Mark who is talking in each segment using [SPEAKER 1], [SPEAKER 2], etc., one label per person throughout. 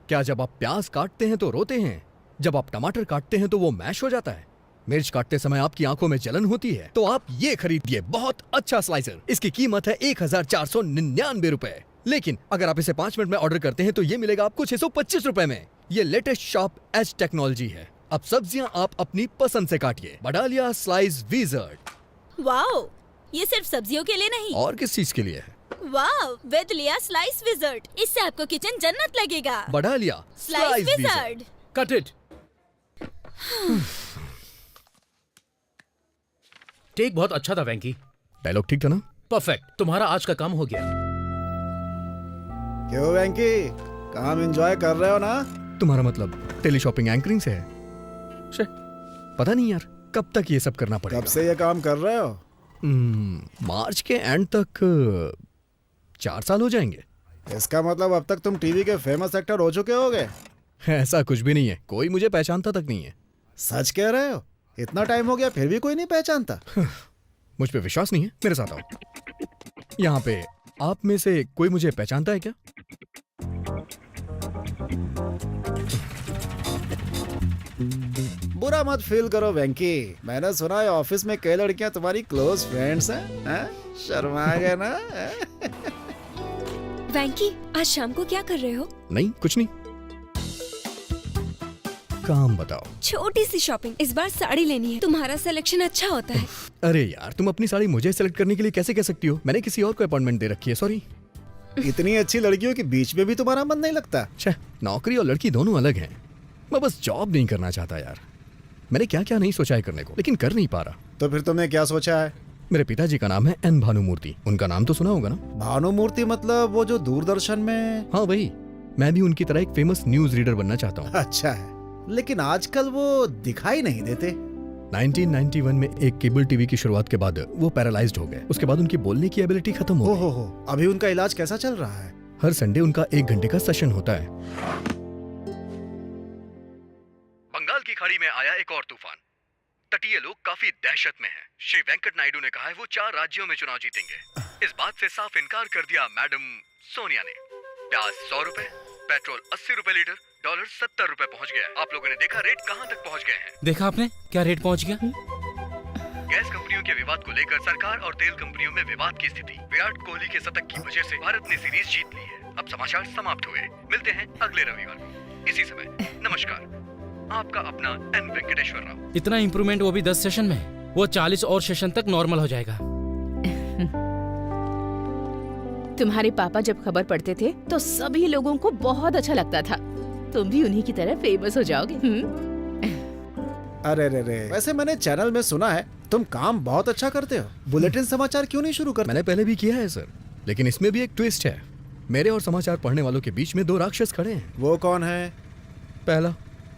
[SPEAKER 1] क्या जब आप प्याज काटते हैं तो रोते हैं? जब आप टमाटर काटते हैं तो वो मैश हो जाता है? मिर्च काटते समय आपकी आंखों में जलन होती है? तो आप ये खरीदिए, बहुत अच्छा स्लाइसर। इसकी कीमत है 1499 रुपए। लेकिन अगर आप इसे 5 मिनट में ऑर्डर करते हैं तो ये मिलेगा आपको 625 रुपए में। ये लेटेस्ट शार्प एज टेक्नोलॉजी है। अब सब्जियां आप अपनी पसंद से काटिए। Badalia slice wizard.
[SPEAKER 2] वाओ, ये सिर्फ सब्जियों के लिए नहीं।
[SPEAKER 1] और किस चीज के लिए है?
[SPEAKER 2] वाओ, विद लिया स्लाइस विज़ार्ड। इससे आपको किचन जन्नत लगेगा।
[SPEAKER 1] Badalia
[SPEAKER 2] slice wizard.
[SPEAKER 3] Cut it. टेक बहुत अच्छा था वेंकी।
[SPEAKER 1] डायलॉग ठीक था ना?
[SPEAKER 3] परफेक्ट। तुम्हारा आज का काम हो गया।
[SPEAKER 4] क्यों वेंकी, काम एंजॉय कर रहे हो ना?
[SPEAKER 1] तुम्हारा मतलब टेली शॉपिंग एंकरिंग से है? शे, पता नहीं यार कब तक ये सब करना पड़ेगा।
[SPEAKER 4] कब से ये काम कर रहे हो?
[SPEAKER 1] मार्च के एंड तक 4 साल हो जाएंगे।
[SPEAKER 4] इसका मतलब अब तक तुम टीवी के फेमस एक्टर हो चुके होगे।
[SPEAKER 1] ऐसा कुछ भी नहीं है, कोई मुझे पहचानता तक नहीं है।
[SPEAKER 4] सच कह रहे हो? इतना टाइम हो गया फिर भी कोई नहीं पहचानता?
[SPEAKER 1] मुझ पे विश्वास नहीं है? मेरे साथ आओ। यहाँ पे आप में से कोई मुझे पहचानता है क्या?
[SPEAKER 4] बुरा मत फील करो वेंकी, मैंने सुना है ऑफिस में कई लड़कियां तुम्हारी क्लोज फ्रेंड्स हैं। शर्मा गए ना?
[SPEAKER 2] वेंकी, आज शाम को क्या कर रहे हो?
[SPEAKER 1] नहीं, कुछ नहीं। काम बताओ।
[SPEAKER 2] छोटी सी शॉपिंग। इस बार साड़ी लेनी है, तुम्हारा सिलेक्शन अच्छा होता है।
[SPEAKER 1] अरे यार, तुम अपनी साड़ी मुझे सेलेक्ट करने के लिए कैसे कह सकती हो? मैंने किसी और को अपॉइंटमेंट दे रखी है, सॉरी।
[SPEAKER 4] इतनी अच्छी लड़कियों के बीच में भी तुम्हारा मन नहीं लगता?
[SPEAKER 1] छह, नौकरी और लड़की दोनों अलग हैं। मैं बस जॉब नहीं करना चाहता यार। मैंने क्या क्या नहीं सोचा है करने को, लेकिन कर नहीं पा रहा।
[SPEAKER 4] तो फिर तुमने क्या सोचा है?
[SPEAKER 1] मेरे पिताजी का नाम है एन भानुमूर्ति। उनका नाम तो सुना होगा ना?
[SPEAKER 4] भानुमूर्ति मतलब वो जो दूरदर्शन में?
[SPEAKER 1] हाँ वही। मैं भी उनकी तरह एक फेमस न्यूज रीडर बनना चाहता हूँ।
[SPEAKER 4] अच्छा है, लेकिन आजकल वो दिखाई नहीं देते।
[SPEAKER 1] 1991 में एक केबल टीवी की शुरुआत के बाद वो पैरालाइज्ड हो गए। उसके बाद उनकी बोलने की एबिलिटी खत्म हो गई।
[SPEAKER 4] हो, अभी उनका इलाज कैसा चल रहा है?
[SPEAKER 1] हर संडे उनका 1 घंटे का सेशन होता है। बंगाल की खाड़ी में आया एक और तूफान। तटीय लोग काफी दहशत में हैं। श्री वेंकट नायडू ने कहा है वो 4 राज्यों में चुनाव जीतेंगे। इस बात से साफ इनकार कर दिया मैडम सोनिया ने। प्याज 100 रुपए, पेट्रोल 80 रुपए लीटर, डॉलर 70 रुपए पहुंच गया। आप लोगों ने देखा रेट कहां तक पहुंच गए हैं?
[SPEAKER 3] देखा आपने क्या रेट पहुंच गया?
[SPEAKER 1] गैस कंपनियों के विवाद को लेकर सरकार और तेल कंपनियों में विवाद की स्थिति। विराट कोहली के शतक की वजह से भारत ने सीरीज जीत ली है। अब समाचार समाप्त हुए। मिलते हैं अगले रविवार को इसी समय। नमस्कार, आपका अपना एन वेंकटेश्वर राव।
[SPEAKER 3] इतना इम्प्रूवमेंट, वो भी 10 सेशन में। वो 40 और सेशन तक नॉर्मल हो जाएगा।
[SPEAKER 5] तुम्हारे पापा जब खबर पढ़ते थे तो सभी लोगों को बहुत अच्छा लगता था। तुम भी उन्हीं की तरह फेमस हो जाओगे।
[SPEAKER 4] अरे रे रे, वैसे मैंने चैनल में सुना है तुम काम बहुत अच्छा करते हो। बुलेटिन समाचार क्यों नहीं शुरू करते?
[SPEAKER 1] मैंने पहले भी किया है सर, लेकिन इसमें भी एक ट्विस्ट है। मेरे और समाचार पढ़ने वालों के बीच में 2 राक्षस खड़े हैं।
[SPEAKER 4] वो कौन है?
[SPEAKER 1] पहला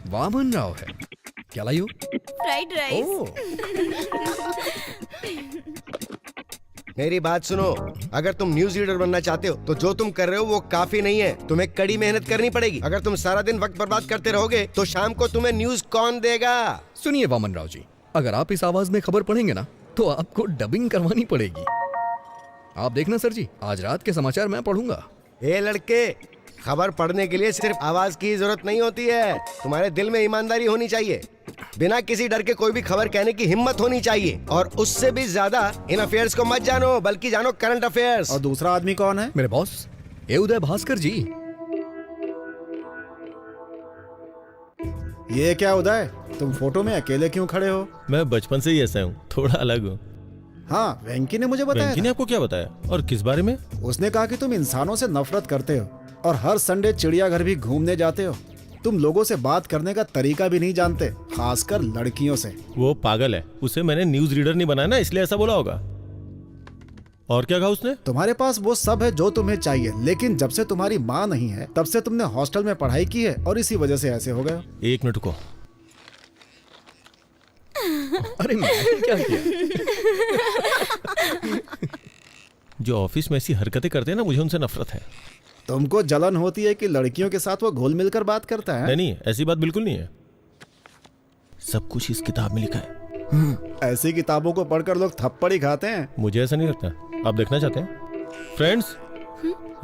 [SPEAKER 1] वामन राव है। क्या लाई हो?
[SPEAKER 2] Fried rice.
[SPEAKER 6] मेरी बात सुनो, अगर तुम न्यूज रीडर बनना चाहते हो तो जो तुम कर रहे हो वो काफी नहीं है। तुम्हें कड़ी मेहनत करनी पड़ेगी। अगर तुम सारा दिन वक्त बर्बाद करते रहोगे तो शाम को तुम्हें न्यूज कौन देगा?
[SPEAKER 1] सुनिए वामन राव जी, अगर आप इस आवाज में खबर पढ़ेंगे ना तो आपको डबिंग करवानी पड़ेगी। आप देखना सर जी, आज रात के समाचार मैं पढ़ूंगा।
[SPEAKER 6] ए लड़के, खबर पढ़ने के लिए सिर्फ आवाज की जरूरत नहीं होती है। तुम्हारे दिल में ईमानदारी होनी चाहिए। बिना किसी डर के कोई भी खबर कहने की हिम्मत होनी चाहिए। और उससे भी ज्यादा इन अफेयर्स को मत जानो, बल्कि जानो करंट अफेयर्स।
[SPEAKER 4] और दूसरा आदमी कौन है?
[SPEAKER 1] मेरे बॉस, ये उदय भास्कर जी।
[SPEAKER 4] ये क्या उदय, तुम फोटो में अकेले क्यों खड़े हो?
[SPEAKER 7] मैं बचपन से ही ऐसा हूँ, थोड़ा अलग हूँ।
[SPEAKER 4] हाँ, वेंकी ने मुझे बताया
[SPEAKER 7] वेंकी ने आपको क्या बताया और किस बारे में?
[SPEAKER 4] उसने कहा कि तुम इंसानों से नफरत करते हो और हर संडे चिड़ियाघर भी घूमने जाते हो। तुम लोगों से बात करने का तरीका भी नहीं जानते, खासकर लड़कियों से।
[SPEAKER 7] वो पागल है, उसे मैंने न्यूज रीडर नहीं बनाया ना, इसलिए ऐसा बोला होगा। और क्या कहा उसने?
[SPEAKER 4] तुम्हारे पास वो सब है जो तुम्हें चाहिए, लेकिन जब से तुम्हारी माँ नहीं है तब से तुमने हॉस्टल में पढ़ाई की है और इसी वजह से ऐसे हो गए।
[SPEAKER 7] 1 मिनट को।
[SPEAKER 1] अरे मैंने क्या किया?
[SPEAKER 7] जो ऑफिस में ऐसी हरकतें करते हैं ना, मुझे उनसे नफरत है।
[SPEAKER 4] तुमको जलन होती है कि लड़कियों के साथ वो घुल मिलकर बात करता है?
[SPEAKER 7] नहीं, ऐसी बात बिल्कुल नहीं है। सब कुछ इस किताब में लिखा है।
[SPEAKER 4] ऐसी किताबों को पढ़कर लोग थप्पड़ ही खाते हैं।
[SPEAKER 7] मुझे ऐसा नहीं लगता। आप देखना चाहते हैं? फ्रेंड्स,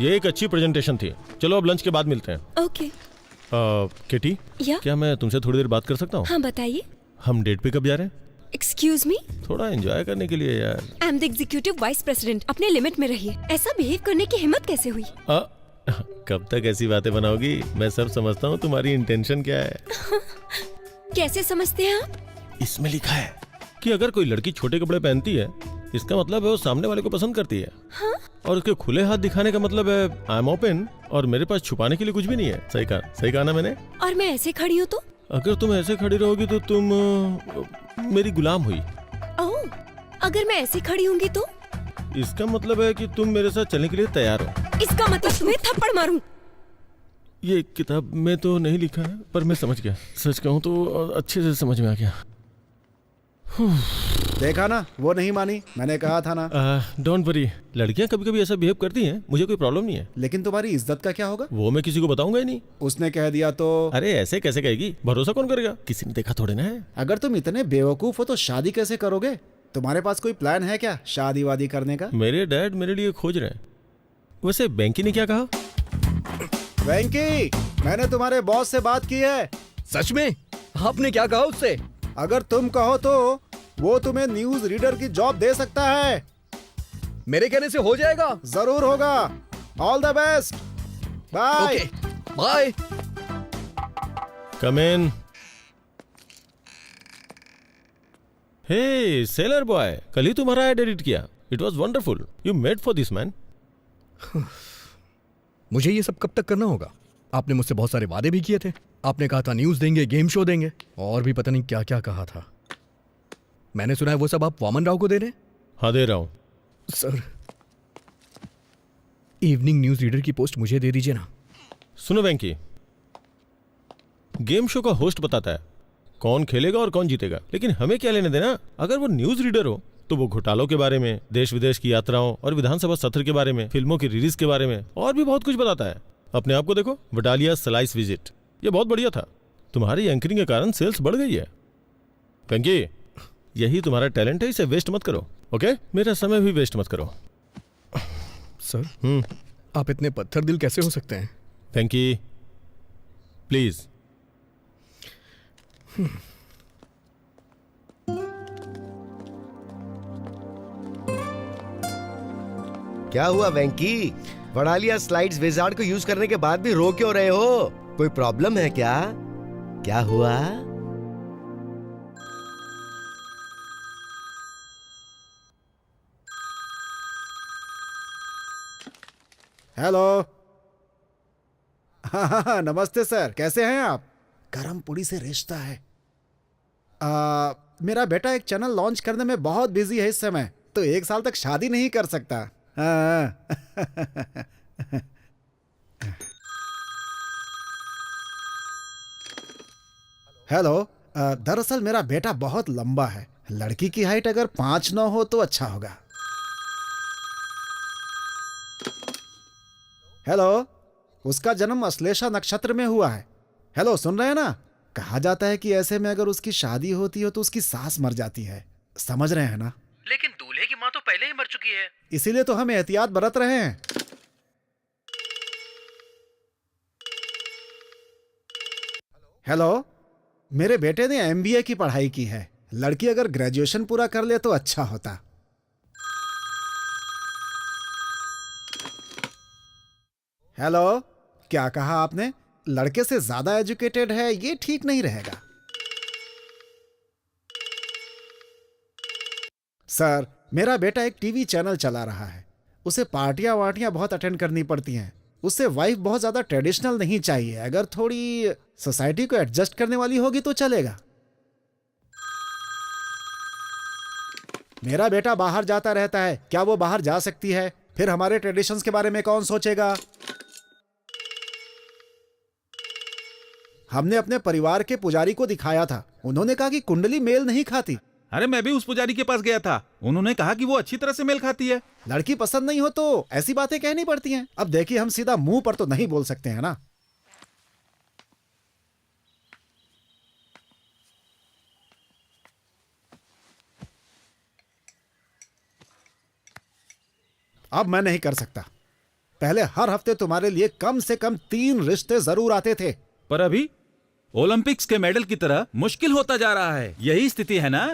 [SPEAKER 7] ये एक अच्छी प्रेजेंटेशन थी। चलो अब लंच के बाद मिलते हैं।
[SPEAKER 2] ओके।
[SPEAKER 7] किटी,
[SPEAKER 2] या
[SPEAKER 7] क्या मैं तुमसे थोड़ी देर बात कर सकता हूँ?
[SPEAKER 2] हाँ बताइए।
[SPEAKER 7] हम डेट पे कब जा रहे हैं?
[SPEAKER 2] एक्सक्यूज मी,
[SPEAKER 7] थोड़ा एंजॉय करने के लिए यार।
[SPEAKER 2] I am the executive vice president, अपने लिमिट में रहिए। ऐसा बिहेव करने की हिम्मत कैसे हुई?
[SPEAKER 7] कब तक ऐसी बातें बनाओगी? मैं सब समझता हूँ तुम्हारी इंटेंशन क्या है।
[SPEAKER 2] कैसे समझते हैं आप?
[SPEAKER 7] इसमें लिखा है कि अगर कोई लड़की छोटे कपड़े पहनती है, इसका मतलब है वो सामने वाले को पसंद करती है।
[SPEAKER 2] हाँ?
[SPEAKER 7] और उसके खुले हाथ दिखाने का मतलब है आई एम ओपन, और मेरे पास छुपाने के लिए कुछ भी नहीं है। सही कहा ना मैंने?
[SPEAKER 2] और मैं ऐसे खड़ी हूँ तो?
[SPEAKER 7] अगर तुम ऐसे खड़ी रहोगी तो तुम मेरी गुलाम हुई।
[SPEAKER 2] ओह, अगर मैं ऐसे खड़ी होंगी तो?
[SPEAKER 7] इसका मतलब है कि तुम मेरे साथ चलने के लिए तैयार हो।
[SPEAKER 2] इसका मतलब तुम्हें थप्पड़ मारूं?
[SPEAKER 7] ये किताब में तो नहीं लिखा है, पर मैं समझ गया। सच कहूँ तो अच्छे से समझ में आ गया।
[SPEAKER 4] देखा ना, वो नहीं मानी, मैंने कहा था ना।
[SPEAKER 7] डोंट वरी, लड़कियां कभी कभी ऐसा बिहेव करती हैं, मुझे कोई प्रॉब्लम नहीं है।
[SPEAKER 4] लेकिन तुम्हारी इज्जत का क्या होगा?
[SPEAKER 7] वो मैं किसी को बताऊंगा ही नहीं।
[SPEAKER 4] उसने कह दिया तो?
[SPEAKER 7] अरे ऐसे कैसे कहेगी? भरोसा कौन करेगा? किसी ने देखा थोड़े ना है।
[SPEAKER 4] अगर तुम इतने बेवकूफ हो तो शादी कैसे करोगे? तुम्हारे पास कोई प्लान है क्या शादी वादी करने का?
[SPEAKER 7] मेरे डैड मेरे लिए खोज रहे हैं। वैसे बैंकी ने क्या कहा?
[SPEAKER 4] वेंकी, मैंने तुम्हारे बॉस से बात की है।
[SPEAKER 1] सच में? आपने क्या कहा उससे?
[SPEAKER 4] अगर तुम कहो तो वो तुम्हें न्यूज रीडर की जॉब दे सकता है।
[SPEAKER 1] मेरे कहने से हो जाएगा?
[SPEAKER 4] जरूर होगा। All the best, bye.
[SPEAKER 1] Okay, bye.
[SPEAKER 7] Come in. Hey sailor boy, कल ही तुम्हारा एड एडिट किया। It was wonderful. You made for this man.
[SPEAKER 1] मुझे ये सब कब तक करना होगा? आपने मुझसे बहुत सारे वादे भी किए थे। आपने कहा था न्यूज देंगे, गेम शो देंगे, और भी पता नहीं क्या क्या कहा था। मैंने सुना है वो सब आप वामन राव को दे रहे हैं?
[SPEAKER 7] हाँ, दे रहा हूं।
[SPEAKER 1] सर, इवनिंग न्यूज रीडर की पोस्ट मुझे दे दीजिए ना।
[SPEAKER 7] सुनो वेंकी, गेम शो का होस्ट बताता है कौन खेलेगा और कौन जीतेगा, लेकिन हमें क्या लेने देना? अगर वो न्यूज रीडर हो तो वो घोटालों के बारे में, देश विदेश की यात्राओं और विधानसभा सत्र के बारे में, फिल्मों की रिलीज के बारे में और भी बहुत कुछ बताता है। अपने आप को देखो, वडालिया स्लाइस विजिट, ये बहुत बढ़िया था। तुम्हारी एंकरिंग के कारण सेल्स बढ़ गई है। वेंकी, यही तुम्हारा टैलेंट है, इसे वेस्ट मत करो। ओके, मेरा समय भी वेस्ट मत करो।
[SPEAKER 1] सर, आप इतने पत्थर दिल कैसे हो सकते हैं?
[SPEAKER 7] वेंकी, प्लीज।
[SPEAKER 6] क्या हुआ वेंकी? वडालिया स्लाइड्स विजार्ड को यूज करने के बाद भी रो क्यों रहे हो? कोई प्रॉब्लम है क्या? क्या हुआ?
[SPEAKER 4] हेलो। हाँ, नमस्ते सर, कैसे हैं आप? गरम पूड़ी से रिश्ता है। मेरा बेटा एक चैनल लॉन्च करने में बहुत बिजी है इस समय, तो 1 साल तक शादी नहीं कर सकता। हाँ। हेलो। दरअसल मेरा बेटा बहुत लंबा है, लड़की की हाइट अगर 5'9" हो तो अच्छा होगा। हेलो, उसका जन्म अश्लेषा नक्षत्र में हुआ है। हेलो, सुन रहे हैं ना? कहा जाता है कि ऐसे में अगर उसकी शादी होती हो तो उसकी सास मर जाती है। समझ रहे हैं ना?
[SPEAKER 3] लेकिन दूल्हे की माँ तो पहले ही मर चुकी है।
[SPEAKER 4] इसीलिए तो हम एहतियात बरत रहे हैं। हेलो, मेरे बेटे ने MBA की पढ़ाई की है। लड़की अगर ग्रेजुएशन पूरा कर ले तो अच्छा होता। हेलो, क्या कहा आपने? लड़के से ज्यादा एजुकेटेड है, ये ठीक नहीं रहेगा। सर, मेरा बेटा एक टीवी चैनल चला रहा है। उसे पार्टियां वार्टियां बहुत अटेंड करनी पड़ती हैं। उससे वाइफ बहुत ज्यादा ट्रेडिशनल नहीं चाहिए। अगर थोड़ी सोसाइटी को एडजस्ट करने वाली होगी तो चलेगा। मेरा बेटा बाहर जाता रहता है, क्या वो बाहर जा सकती है? फिर हमारे ट्रेडिशंस के बारे में कौन सोचेगा? हमने अपने परिवार के पुजारी को दिखाया था, उन्होंने कहा कि कुंडली मेल नहीं खाती।
[SPEAKER 8] अरे मैं भी उस पुजारी के पास गया था, उन्होंने कहा कि वो अच्छी तरह से मेल खाती है।
[SPEAKER 4] लड़की पसंद नहीं हो तो ऐसी बातें कहनी पड़ती हैं। अब देखिए, हम सीधा मुंह पर तो नहीं बोल सकते हैं ना। अब मैं नहीं कर सकता। पहले हर हफ्ते तुम्हारे लिए कम से कम 3 रिश्ते जरूर आते थे।
[SPEAKER 8] पर अभी ओलंपिक्स के मेडल की तरह मुश्किल होता जा रहा है। यही स्थिति है ना।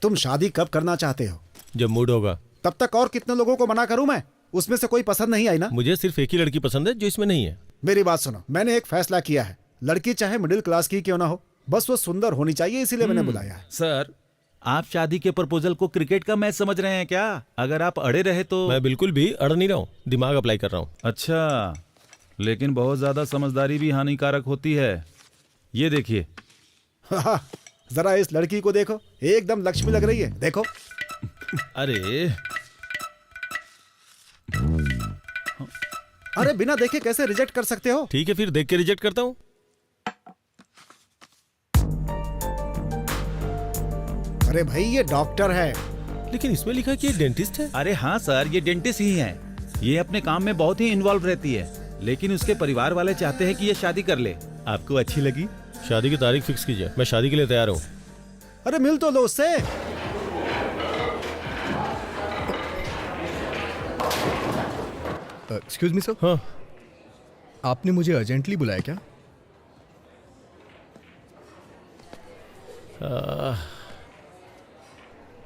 [SPEAKER 4] तुम शादी कब करना चाहते हो?
[SPEAKER 7] जब मूड होगा।
[SPEAKER 4] तब तक और कितने लोगों को मना करूं मैं? उसमें से कोई पसंद नहीं आई ना?
[SPEAKER 7] मुझे सिर्फ एक ही लड़की पसंद है जो इसमें नहीं है।
[SPEAKER 4] मेरी बात सुनो, मैंने एक फैसला किया है। लड़की चाहे मिडिल क्लास की क्यों ना हो, बस वो सुंदर होनी चाहिए, इसीलिए मैंने बुलाया है।
[SPEAKER 8] सर, आप शादी के प्रपोजल को क्रिकेट का मैच समझ रहे हैं क्या? अगर आप अड़े रहे तो।
[SPEAKER 7] मैं बिल्कुल भी अड़ नहीं रहा हूँ, दिमाग अप्लाई कर रहा हूँ।
[SPEAKER 8] अच्छा, लेकिन बहुत ज्यादा समझदारी भी हानिकारक होती है। ये देखिए।
[SPEAKER 4] जरा इस लड़की को देखो, एकदम लक्ष्मी लग रही है। देखो।
[SPEAKER 7] अरे
[SPEAKER 4] अरे बिना देखे कैसे रिजेक्ट कर सकते हो?
[SPEAKER 7] ठीक है, फिर देख के रिजेक्ट करता हूँ।
[SPEAKER 4] अरे भाई, ये डॉक्टर है।
[SPEAKER 7] लेकिन इसमें लिखा है कि ये डेंटिस्ट है।
[SPEAKER 8] अरे हाँ सर, ये डेंटिस्ट ही है। ये अपने काम में बहुत ही इन्वॉल्व रहती है, लेकिन उसके परिवार वाले चाहते हैं कि ये शादी कर ले। आपको अच्छी लगी?
[SPEAKER 7] शादी की तारीख फिक्स कीजिए, मैं शादी के लिए तैयार हूँ।
[SPEAKER 4] अरे मिल तो लो उससे।
[SPEAKER 1] एक्सक्यूज मी सर,
[SPEAKER 7] हाँ,
[SPEAKER 1] आपने मुझे अर्जेंटली बुलाया क्या?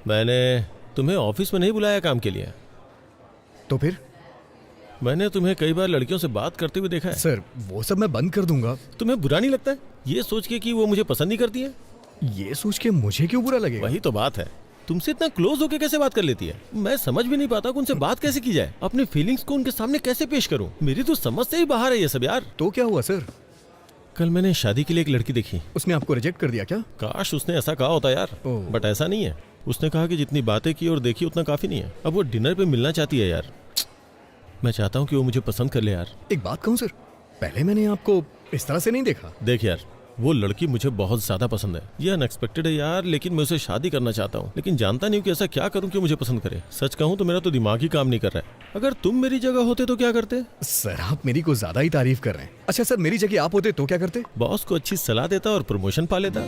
[SPEAKER 7] मैंने तुम्हें ऑफिस में नहीं बुलाया काम के लिए।
[SPEAKER 1] तो फिर?
[SPEAKER 7] मैंने तुम्हें कई बार लड़कियों से बात करते हुए देखा है।
[SPEAKER 1] सर, वो सब मैं बंद कर दूंगा।
[SPEAKER 7] तुम्हें बुरा नहीं लगता है ये सोच के कि वो मुझे पसंद नहीं करती है?
[SPEAKER 1] ये सोच के मुझे क्यों बुरा लगेगा?
[SPEAKER 7] वही तो बात है, तुमसे इतना क्लोज होके कैसे बात कर लेती है? मैं समझ भी नहीं पाता कि उनसे बात कैसे की जाए, अपनी फीलिंग्स को उनके सामने कैसे पेश करूं। मेरी तो समझ से ही बाहर है ये सब यार।
[SPEAKER 1] तो क्या हुआ सर?
[SPEAKER 7] कल मैंने शादी के लिए एक लड़की देखी।
[SPEAKER 1] उसने आपको रिजेक्ट कर दिया क्या?
[SPEAKER 7] काश उसने ऐसा कहा होता यार,
[SPEAKER 1] ओह।
[SPEAKER 7] बट ऐसा नहीं है। उसने कहा कि जितनी बातें की और देखी उतना काफी नहीं है। अब वो डिनर पे मिलना चाहती है यार। मैं चाहता हूँ कि वो मुझे पसंद कर ले यार।
[SPEAKER 1] एक बात कहूँ सर, पहले मैंने आपको इस तरह से नहीं देखा।
[SPEAKER 7] देख यार, वो लड़की मुझे बहुत ज्यादा पसंद है। ये अनएक्सपेक्टेड है यार, लेकिन मैं उसे शादी करना चाहता हूँ, लेकिन जानता नहीं हूँ कि ऐसा क्या करूँ कि मुझे पसंद करे। सच कहूँ तो मेरा तो दिमाग ही काम नहीं कर रहा है। अगर तुम मेरी जगह होते तो क्या करते?
[SPEAKER 1] सर, आप मेरी को ज्यादा ही तारीफ कर रहे हैं। अच्छा सर, मेरी जगह आप होते तो क्या करते?
[SPEAKER 7] बॉस को अच्छी सलाह देता और प्रमोशन पा लेता।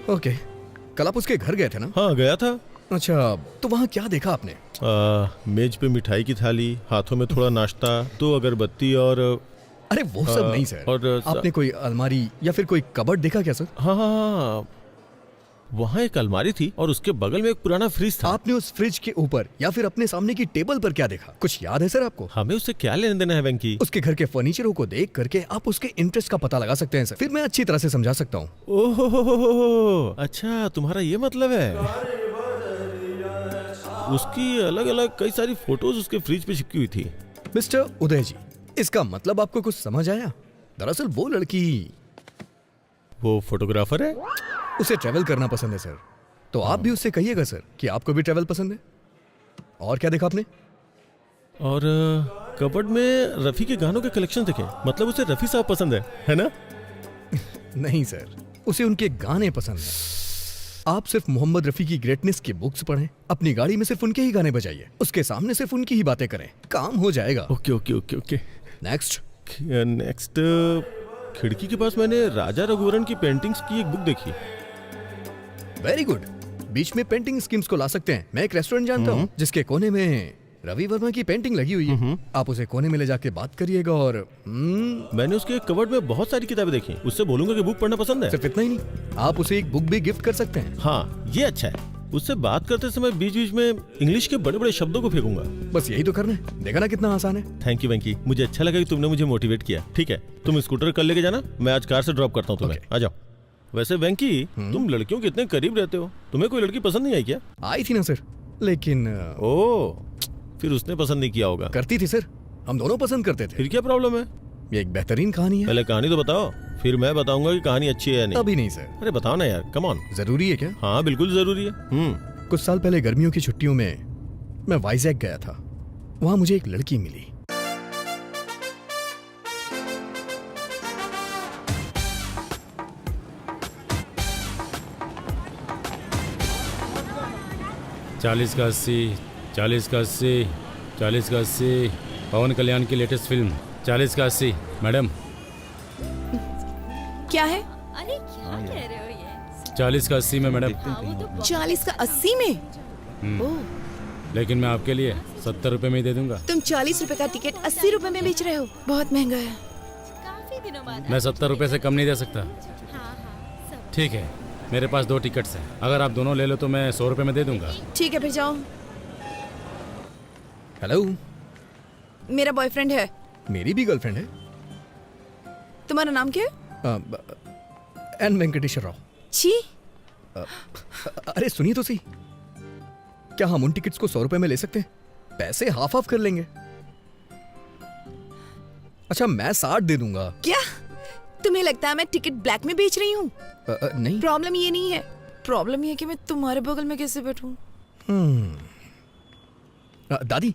[SPEAKER 1] ओके, कल आप उसके घर गए थे ना?
[SPEAKER 7] हाँ गया था।
[SPEAKER 1] अच्छा, तो वहाँ क्या देखा आपने?
[SPEAKER 7] मेज पे मिठाई की थाली, हाथों में थोड़ा नाश्ता, 2 अगरबत्ती और
[SPEAKER 1] अरे वो सब नहीं सर।
[SPEAKER 7] और
[SPEAKER 1] आपने कोई अलमारी या फिर कोई कबर्ड देखा क्या सर?
[SPEAKER 7] हाँ हाँ हाँ, वहाँ एक अलमारी थी और उसके बगल में एक पुराना फ्रिज था।
[SPEAKER 1] आपने उस फ्रिज के ऊपर या फिर अपने सामने की टेबल पर क्या देखा? कुछ याद है सर आपको?
[SPEAKER 7] हमें उससे क्या लेने देना है वेंकी?
[SPEAKER 1] उसके घर के फर्नीचरों को देख करके आप उसके इंटरेस्ट का पता लगा सकते हैं सर। फिर मैं अच्छी तरह से समझा सकता हूँ।
[SPEAKER 7] ओहो, अच्छा तुम्हारा ये मतलब है। उसकी अलग अलग कई सारी फोटोज उसके फ्रिज पे चिपकी हुई थी।
[SPEAKER 1] मिस्टर उदय जी, इसका मतलब आपको कुछ समझ आया? दरअसल वो लड़की,
[SPEAKER 7] वो फोटोग्राफर है।
[SPEAKER 1] उसे ट्रैवल करना पसंद है सर। तो आप भी उससे कहिएगा सर कि आपको भी ट्रैवल पसंद है। और क्या देखा आपने?
[SPEAKER 7] और कबर्ड में रफी के गानों के कलेक्शन देखे। मतलब उसे रफी साहब पसंद है ना?
[SPEAKER 1] नहीं सर, उसे उनके गाने पसंद हैं। आप सिर्फ मोहम्मद रफी की ग्रेटनेस की बुक्स पढ़ें, अपनी गाड़ी में सिर्फ उनके ही गाने बजाइए, उसके सामने सिर्फ उनकी ही बातें करें, काम हो जाएगा।
[SPEAKER 7] Okay okay okay okay.
[SPEAKER 1] Next.
[SPEAKER 7] Next, खिड़की के पास मैंने राजा रघुवरन की पेंटिंग्स की एक बुक देखी।
[SPEAKER 1] Very good. बीच में पेंटिंग स्कीम्स को ला सकते हैं। मैं एक रेस्टोरेंट जानता हूँ जिसके कोने में रवि वर्मा की पेंटिंग लगी हुई है। आप उसे कोने में ले जाके बात करिएगा और
[SPEAKER 7] मैंने उसके कबर्ड में बहुत सारी किताबें देखी। उससे बोलूंगा कि बुक पढ़ना पसंद है।
[SPEAKER 1] सिर्फ इतना ही नहीं, आप उसे एक बुक भी गिफ्ट कर सकते हैं।
[SPEAKER 7] हाँ ये अच्छा है। उससे बात करते समय बीच बीच में इंग्लिश के बड़े बड़े शब्दों को फेंकूंगा।
[SPEAKER 1] बस यही तो करना है। देखा ना कितना आसान है।
[SPEAKER 7] थैंक यू वेंकी, मुझे अच्छा लगा कि तुमने मुझे मोटिवेट किया। ठीक है, तुम स्कूटर कल लेके जाना, मैं आज कार से ड्रॉप करता हूँ तुम्हें। आ जाओ। वैसे वेंकी, तुम लड़कियों के इतने करीब रहते हो, तुम्हें कोई लड़की पसंद नहीं आई क्या?
[SPEAKER 1] आई थी ना सर, लेकिन
[SPEAKER 7] ओह, फिर उसने पसंद नहीं किया होगा।
[SPEAKER 1] करती थी सर, हम दोनों पसंद करते थे।
[SPEAKER 7] फिर क्या प्रॉब्लम है?
[SPEAKER 1] ये एक बेहतरीन कहानी है।
[SPEAKER 7] पहले कहानी तो बताओ, फिर मैं बताऊंगा कि कहानी अच्छी है या नहीं।
[SPEAKER 1] अभी नहीं सर।
[SPEAKER 7] अरे बताओ ना यार, कम ऑन।
[SPEAKER 1] जरूरी है क्या?
[SPEAKER 7] हाँ बिल्कुल जरूरी है।
[SPEAKER 1] कुछ साल पहले गर्मियों की छुट्टियों में मैं वाइजैक गया था। वहां मुझे एक लड़की मिली।
[SPEAKER 3] चालीस का 80, 40 का 80, 40 का 80। पवन कल्याण की लेटेस्ट फिल्म 40 का 80। मैडम
[SPEAKER 5] क्या है?
[SPEAKER 2] अरे क्या कह रहे हो ये?
[SPEAKER 3] 40 का 80 में मैडम।
[SPEAKER 5] 40 का 80 में? ओह,
[SPEAKER 3] लेकिन मैं आपके लिए 70 रुपए में ही दे दूंगा।
[SPEAKER 5] तुम 40 रुपए का टिकट 80 रुपए में बेच रहे हो, बहुत महंगा है।
[SPEAKER 2] काफी दिनों बाद।
[SPEAKER 3] मैं 70 रुपए से कम नहीं दे सकता।
[SPEAKER 2] हाँ सब।
[SPEAKER 3] ठीक है, मेरे पास 2 टिकट्स हैं, अगर आप दोनों ले लो तो मैं 100 रुपए में दे दूंगा।
[SPEAKER 5] ठीक है फिर जाओ।
[SPEAKER 1] हेलो,
[SPEAKER 5] मेरा बॉयफ्रेंड है।
[SPEAKER 1] मेरी भी गर्लफ्रेंड है।
[SPEAKER 5] तुम्हारा नाम क्या है?
[SPEAKER 1] एन वेंकटेश्वर राव।
[SPEAKER 5] छी,
[SPEAKER 1] अरे सुनिए तो सही, क्या हम उन टिकट्स को 100 रुपए में ले सकते हैं? पैसे हाफ हाफ कर लेंगे। अच्छा, मैं 60 दे दूंगा।
[SPEAKER 5] क्या तुम्हें लगता है मैं टिकट ब्लैक में बेच रही हूँ?
[SPEAKER 1] नहीं।
[SPEAKER 5] प्रॉब्लम ये नहीं है, प्रॉब्लम ये है कि मैं तुम्हारे बगल में कैसे बैठूं।
[SPEAKER 1] दादी,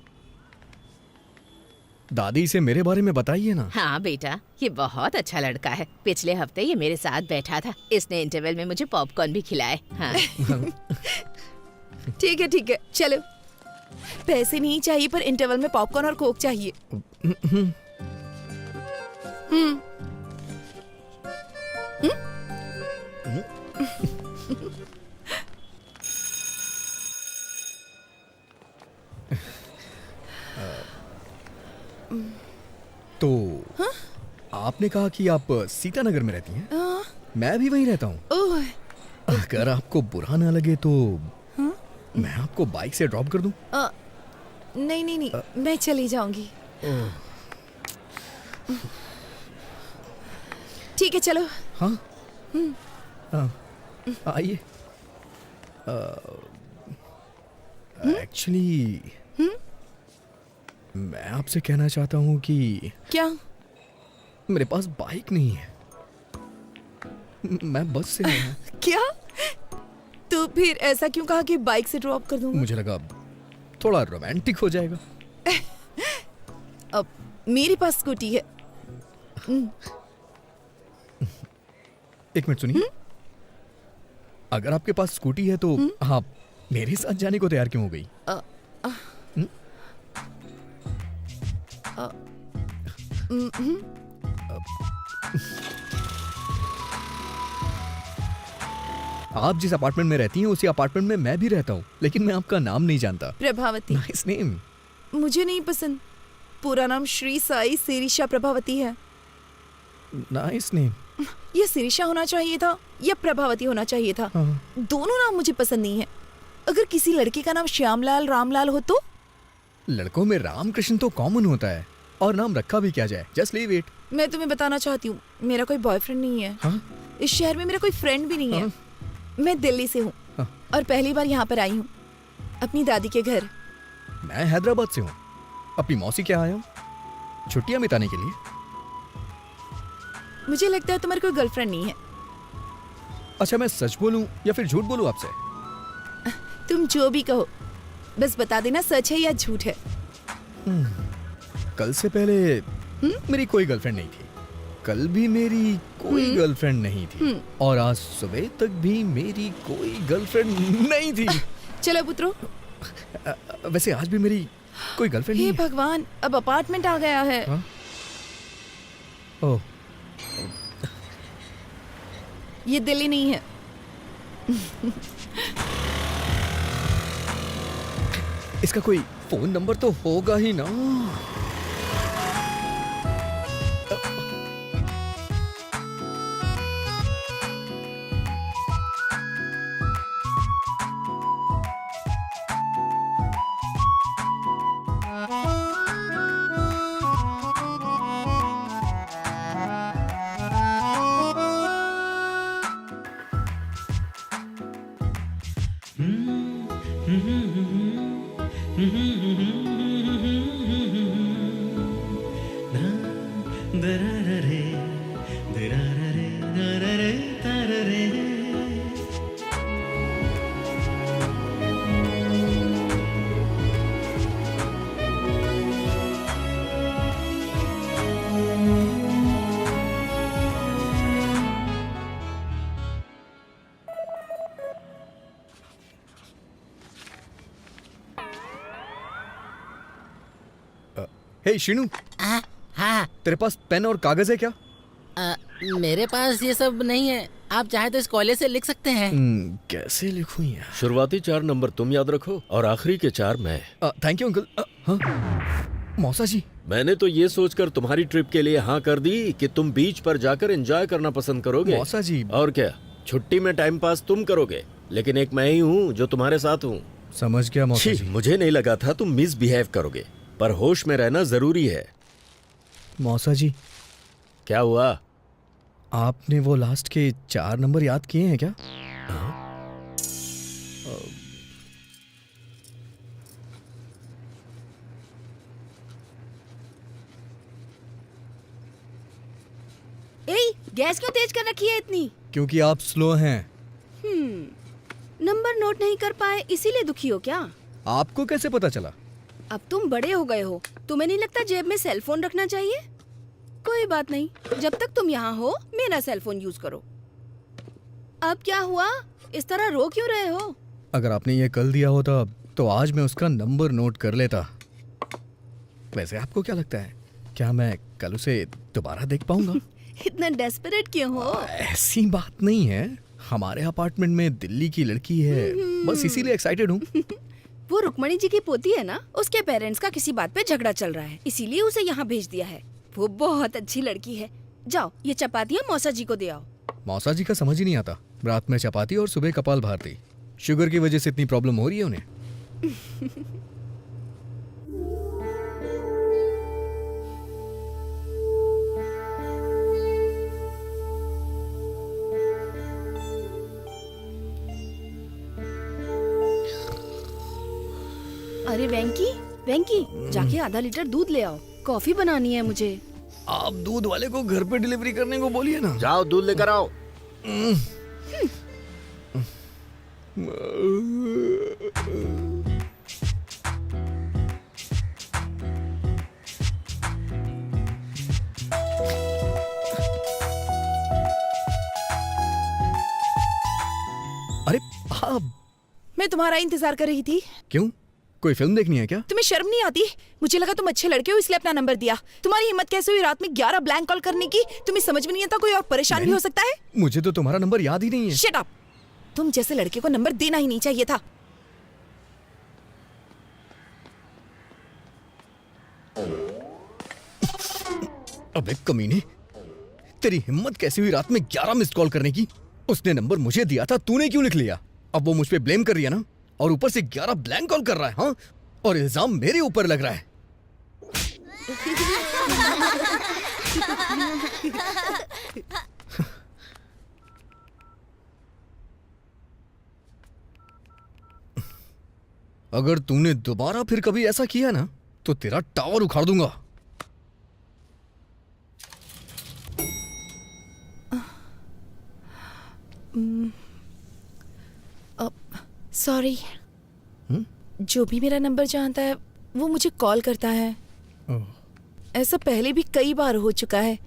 [SPEAKER 1] दादी से मेरे बारे में बताइए ना।
[SPEAKER 5] हाँ बेटा, ये बहुत अच्छा लड़का है। पिछले हफ्ते ये मेरे साथ बैठा था, इसने इंटरवल में मुझे पॉपकॉर्न भी खिलाए। हाँ। ठीक है, चलो। पैसे नहीं चाहिए पर इंटरवल में पॉपकॉर्न और कोक चाहिए।
[SPEAKER 1] तो आपने कहा कि आप सीतानगर में रहती हैं? मैं भी वहीं रहता हूँ। अगर आपको बुरा ना लगे तो मैं आपको बाइक से ड्रॉप कर दूं?
[SPEAKER 5] नहीं, मैं चली जाऊंगी। ठीक है, चलो।
[SPEAKER 1] हाँ, आइए। एक्चुअली मैं आपसे कहना चाहता हूँ कि
[SPEAKER 5] क्या?
[SPEAKER 1] मेरे पास बाइक नहीं है, मैं बस से आया हूँ।
[SPEAKER 5] क्या? तो फिर ऐसा क्यों कहा कि बाइक से ड्रॉप कर दूंगा?
[SPEAKER 1] मुझे लगा थोड़ा रोमांटिक हो जाएगा।
[SPEAKER 5] अब मेरे पास स्कूटी है।
[SPEAKER 1] एक मिनट सुनिए, अगर आपके पास स्कूटी है तो आप मेरे साथ जाने को तैयार क्यों हो गई? आप जिस अपार्टमेंट में रहती हैं उसी अपार्टमेंट में मैं भी रहता हूँ, लेकिन मैं आपका नाम नहीं जानता।
[SPEAKER 5] प्रभावती।
[SPEAKER 1] Nice name.
[SPEAKER 5] मुझे नहीं पसंद। पूरा नाम श्री साई सिरिशा प्रभावती है।
[SPEAKER 1] Nice name.
[SPEAKER 5] ये सिरिशा होना चाहिए था या प्रभावती होना चाहिए था।
[SPEAKER 1] हाँ।
[SPEAKER 5] दोनों नाम मुझे पसंद नहीं है। अगर किसी लड़के का नाम श्यामलाल रामलाल हो तो?
[SPEAKER 1] लड़कों में रामकृष्ण तो कॉमन होता है, और नाम रखा भी क्या जाए, जस्ट लीव इट।
[SPEAKER 5] मैं तुम्हें बताना चाहती हूँ, मेरा कोई बॉयफ्रेंड नहीं है।
[SPEAKER 1] हाँ?
[SPEAKER 5] इस शहर में मेरा कोई फ्रेंड भी नहीं है। मैं दिल्ली से हूँ और पहली बार यहाँ पर आई हूँ अपनी दादी के घर।
[SPEAKER 1] मैं हैदराबाद से हूँ, अपनी मौसी के यहाँ आया हूँ छुट्टियाँ बिताने के लिए।
[SPEAKER 5] मुझे लगता है तुम्हारी कोई गर्लफ्रेंड नहीं है।
[SPEAKER 1] अच्छा, मैं सच बोलूं या फिर झूठ बोलूं आपसे?
[SPEAKER 5] तुम जो भी कहो, बस बता देना सच है या झूठ है।
[SPEAKER 1] कल से पहले मेरी कोई गर्लफ्रेंड नहीं थी, कल भी मेरी कोई गर्लफ्रेंड नहीं थी, और आज सुबह तक भी मेरी कोई गर्लफ्रेंड नहीं थी।
[SPEAKER 5] चलो पुत्रो।
[SPEAKER 1] वैसे आज भी मेरी कोई गर्लफ्रेंड
[SPEAKER 5] हे
[SPEAKER 1] नहीं है।
[SPEAKER 5] भगवान, अब अपार्टमेंट आ गया है।
[SPEAKER 1] हाँ? ओह,
[SPEAKER 5] ये दिल्ली नहीं है।
[SPEAKER 1] इसका कोई फोन नंबर तो होगा ही ना। हे शिनू,
[SPEAKER 9] हाँ,
[SPEAKER 1] तेरे पास पेन और कागज है क्या?
[SPEAKER 9] मेरे पास ये सब नहीं है। आप चाहे तो इस कोयले से लिख सकते हैं।
[SPEAKER 1] कैसे लिखूं यार?
[SPEAKER 10] शुरुआती 4 नंबर तुम याद रखो और आखिरी के 4 मैं।
[SPEAKER 1] Thank you uncle. हाँ मौसा जी,
[SPEAKER 10] मैंने तो ये सोचकर तुम्हारी ट्रिप के लिए हाँ कर दी कि तुम बीच पर जाकर एंजॉय करना पसंद करोगे।
[SPEAKER 1] मौसा जी।
[SPEAKER 10] और क्या, छुट्टी में टाइम पास तुम करोगे, लेकिन एक मैं ही हूँ जो तुम्हारे साथ हूँ।
[SPEAKER 1] समझ गया मौसा
[SPEAKER 10] छी,
[SPEAKER 1] जी।
[SPEAKER 10] मुझे नहीं लगा था तुम मिसबिहेव करोगे, पर होश में रहना जरूरी है।
[SPEAKER 1] मौसा जी,
[SPEAKER 10] क्या हुआ?
[SPEAKER 1] आपने वो लास्ट के 4 नंबर याद किए हैं क्या?
[SPEAKER 11] गैस क्यों तेज कर रखी है इतनी?
[SPEAKER 1] क्योंकि आप स्लो हैं।
[SPEAKER 11] नंबर नोट नहीं कर पाए इसीलिए दुखी हो क्या?
[SPEAKER 1] आपको कैसे पता चला?
[SPEAKER 11] अब तुम बड़े हो गए हो, तुम्हें नहीं लगता जेब में सेल फोन रखना चाहिए? कोई बात नहीं, जब तक तुम यहाँ हो मेरा सेल फोन यूज करो। अब क्या हुआ, इस तरह रो क्यों रहे हो?
[SPEAKER 1] अगर आपने ये कल दिया होता तो आज मैं उसका नंबर नोट कर लेता। वैसे आपको क्या लगता है, क्या मैं कल उसे दोबारा देख पाऊंगा?
[SPEAKER 11] इतना डेस्परेट क्यों हो?
[SPEAKER 1] ऐसी बात नहीं है, हमारे अपार्टमेंट में दिल्ली की लड़की है, बस इसीलिए एक्साइटेड हूँ।
[SPEAKER 11] वो रुक्मणी जी की पोती है ना, उसके पेरेंट्स का किसी बात पे झगड़ा चल रहा है, इसीलिए उसे यहाँ भेज दिया है। वो बहुत अच्छी लड़की है। जाओ ये चपातियाँ मौसा जी को दे आओ।
[SPEAKER 1] मौसा जी का समझ ही नहीं आता, रात में चपाती और सुबह कपाल भारती। शुगर की वजह से इतनी प्रॉब्लम हो रही है उन्हें।
[SPEAKER 11] अरे वेंकी, वेंकी जाके आधा लीटर दूध ले आओ, कॉफी बनानी है मुझे।
[SPEAKER 1] आप दूध वाले को घर पे डिलीवरी करने को बोलिए ना।
[SPEAKER 10] जाओ दूध लेकर आओ।
[SPEAKER 1] अरे आप,
[SPEAKER 5] मैं तुम्हारा इंतजार कर रही थी।
[SPEAKER 1] क्यों, कोई फिल्म देखनी है क्या?
[SPEAKER 5] तुम्हें शर्म नहीं आती? मुझे लगा तुम अच्छे लड़के हो इसलिए अपना नंबर दिया। तुम्हारी हिम्मत कैसे हुई रात में 11 ब्लैंक कॉल करने की? तुम्हें समझ में नहीं आता कोई और परेशान भी हो सकता है?
[SPEAKER 1] मुझे तो तुम्हारा नंबर याद ही नहीं है।
[SPEAKER 5] Shut up! तुम जैसे लड़के को नंबर देना ही नहीं चाहिए था।
[SPEAKER 1] अबे कमीने, तेरी हिम्मत कैसी हुई रात में 11 मिस्ड कॉल करने की? उसने नंबर मुझे दिया था, तूने क्यों लिख लिया? अब वो मुझ पे ब्लेम कर रही है ना, और ऊपर से 11 ब्लैंक कॉल कर रहा है। हाँ, और इल्जाम मेरे ऊपर लग रहा है। अगर तूने दोबारा फिर कभी ऐसा किया ना तो तेरा टावर उखाड़ दूंगा।
[SPEAKER 5] सॉरी, जो भी मेरा नंबर जानता है वो मुझे कॉल करता है। ऐसा पहले भी कई बार हो चुका है।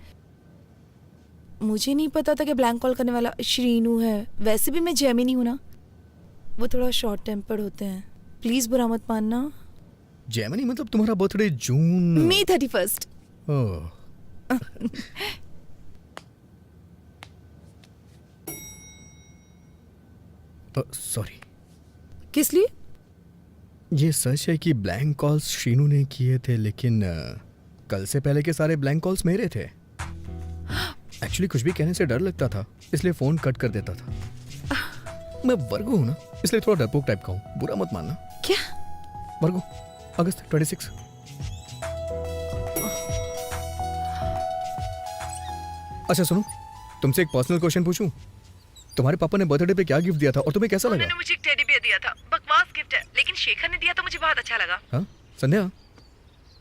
[SPEAKER 5] मुझे नहीं पता था कि ब्लैंक कॉल करने वाला श्रीनू है। वैसे भी मैं जैमिनी हूं ना, वो थोड़ा शॉर्ट टेम्पर्ड होते हैं। प्लीज बुरा मत मानना।
[SPEAKER 1] जैमिनी मतलब तुम्हारा बर्थडे जून
[SPEAKER 5] मई 31।
[SPEAKER 1] सॉरी।
[SPEAKER 5] किस लिए?
[SPEAKER 1] ये सच है कि ब्लैंक कॉल्स शीनू ने किए थे, लेकिन कल से पहले के सारे ब्लैंक कॉल्स मेरे थे। एक्चुअली कुछ भी कहने से डर लगता था, इसलिए फोन कट कर देता था। मैं वर्गो हूँ ना, इसलिए थोड़ा डरपोक टाइप का हूँ, बुरा मत मानना।
[SPEAKER 5] क्या?
[SPEAKER 1] वर्गो, अगस्त 26। अच्छा सुनो, तुमसे एक पर्सनल क्वेश्चन पूछूं? तुम्हारे पापा ने बर्थडे पे क्या गिफ्ट दिया था और तुम्हें कैसा लगा?
[SPEAKER 5] उन्होंने मुझे एक टेडी बियर दिया था। बकवास गिफ्ट है, लेकिन शेखर ने दिया तो मुझे बहुत अच्छा लगा।
[SPEAKER 1] हाँ संध्या,